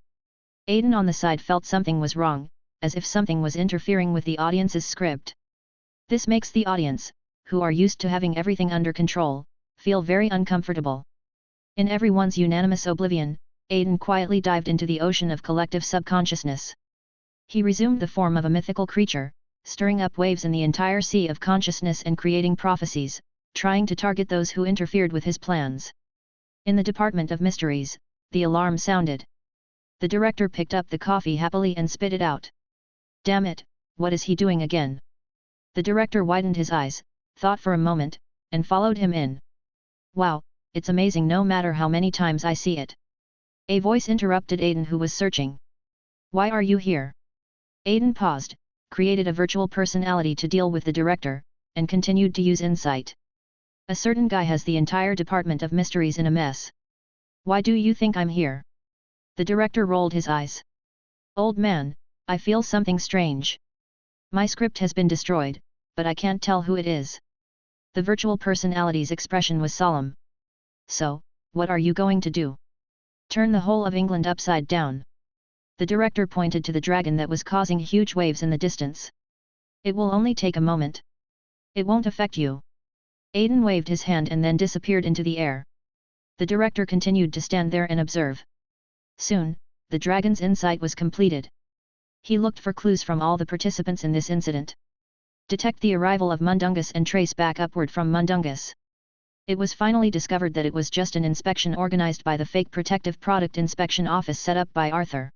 Aiden on the side felt something was wrong, as if something was interfering with the audience's script. This makes the audience, who are used to having everything under control, feel very uncomfortable. In everyone's unanimous oblivion, Aiden quietly dived into the ocean of collective subconsciousness. He resumed the form of a mythical creature, stirring up waves in the entire sea of consciousness and creating prophecies, trying to target those who interfered with his plans. In the Department of Mysteries, the alarm sounded. The director picked up the coffee happily and spit it out. Damn it, what is he doing again? The director widened his eyes, thought for a moment, and followed him in. Wow, it's amazing no matter how many times I see it. A voice interrupted Aiden, who was searching. Why are you here? Aiden paused, created a virtual personality to deal with the director, and continued to use insight. A certain guy has the entire Department of Mysteries in a mess. Why do you think I'm here? The director rolled his eyes. Old man, I feel something strange. My script has been destroyed, but I can't tell who it is. The virtual personality's expression was solemn. So, what are you going to do? Turn the whole of England upside down. The director pointed to the dragon that was causing huge waves in the distance. It will only take a moment. It won't affect you. Aiden waved his hand and then disappeared into the air. The director continued to stand there and observe. Soon, the dragon's insight was completed. He looked for clues from all the participants in this incident. Detect the arrival of Mundungus and trace back upward from Mundungus. It was finally discovered that it was just an inspection organized by the fake Protective Product Inspection Office set up by Arthur.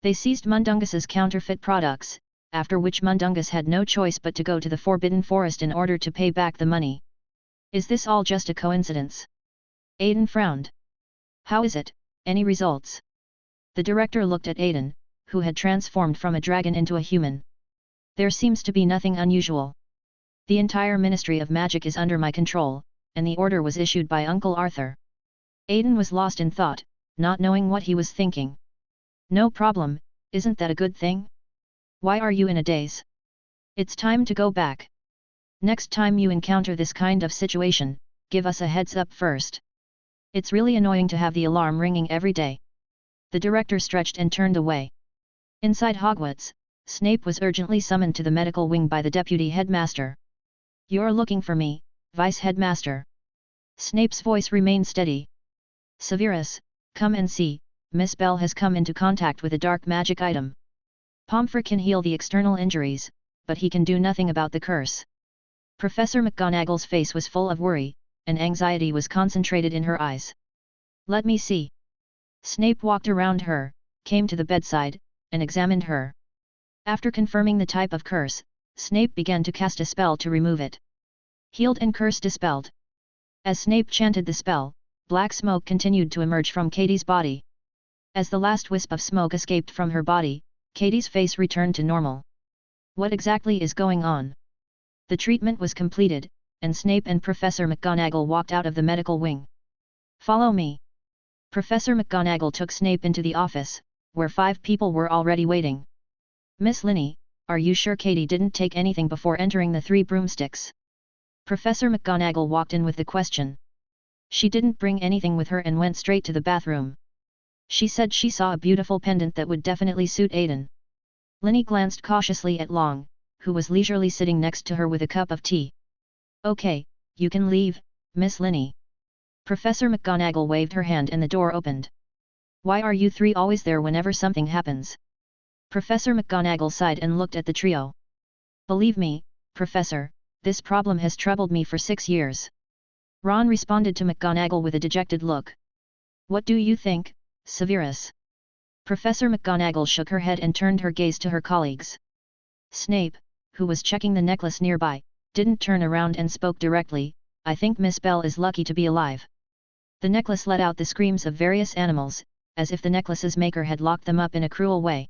They seized Mundungus's counterfeit products, after which Mundungus had no choice but to go to the Forbidden Forest in order to pay back the money. Is this all just a coincidence? Aiden frowned. How is it, any results? The director looked at Aiden, who had transformed from a dragon into a human. There seems to be nothing unusual. The entire Ministry of Magic is under my control, and the order was issued by Uncle Arthur. Aiden was lost in thought, not knowing what he was thinking. No problem, isn't that a good thing? Why are you in a daze? It's time to go back. Next time you encounter this kind of situation, give us a heads up first. It's really annoying to have the alarm ringing every day. The director stretched and turned away. Inside Hogwarts, Snape was urgently summoned to the medical wing by the deputy headmaster. You're looking for me, vice headmaster. Snape's voice remained steady. Severus, come and see, Miss Bell has come into contact with a dark magic item. Pomfrey can heal the external injuries, but he can do nothing about the curse. Professor McGonagall's face was full of worry, and anxiety was concentrated in her eyes. Let me see. Snape walked around her, came to the bedside, and examined her. After confirming the type of curse, Snape began to cast a spell to remove it. Healed and curse dispelled. As Snape chanted the spell, black smoke continued to emerge from Katie's body. As the last wisp of smoke escaped from her body, Katie's face returned to normal. What exactly is going on? The treatment was completed, and Snape and Professor McGonagall walked out of the medical wing. Follow me. Professor McGonagall took Snape into the office, where 5 people were already waiting. Miss Linney, are you sure Katie didn't take anything before entering the 3 broomsticks? Professor McGonagall walked in with the question. She didn't bring anything with her and went straight to the bathroom. She said she saw a beautiful pendant that would definitely suit Aiden. Linney glanced cautiously at Long, who was leisurely sitting next to her with a cup of tea. Okay, you can leave, Miss Linney. Professor McGonagall waved her hand and the door opened. Why are you 3 always there whenever something happens? Professor McGonagall sighed and looked at the trio. Believe me, Professor, this problem has troubled me for 6 years. Ron responded to McGonagall with a dejected look. What do you think, Severus? Professor McGonagall shook her head and turned her gaze to her colleagues. Snape, who was checking the necklace nearby, didn't turn around and spoke directly. I think Miss Bell is lucky to be alive. The necklace let out the screams of various animals, as if the necklace's maker had locked them up in a cruel way.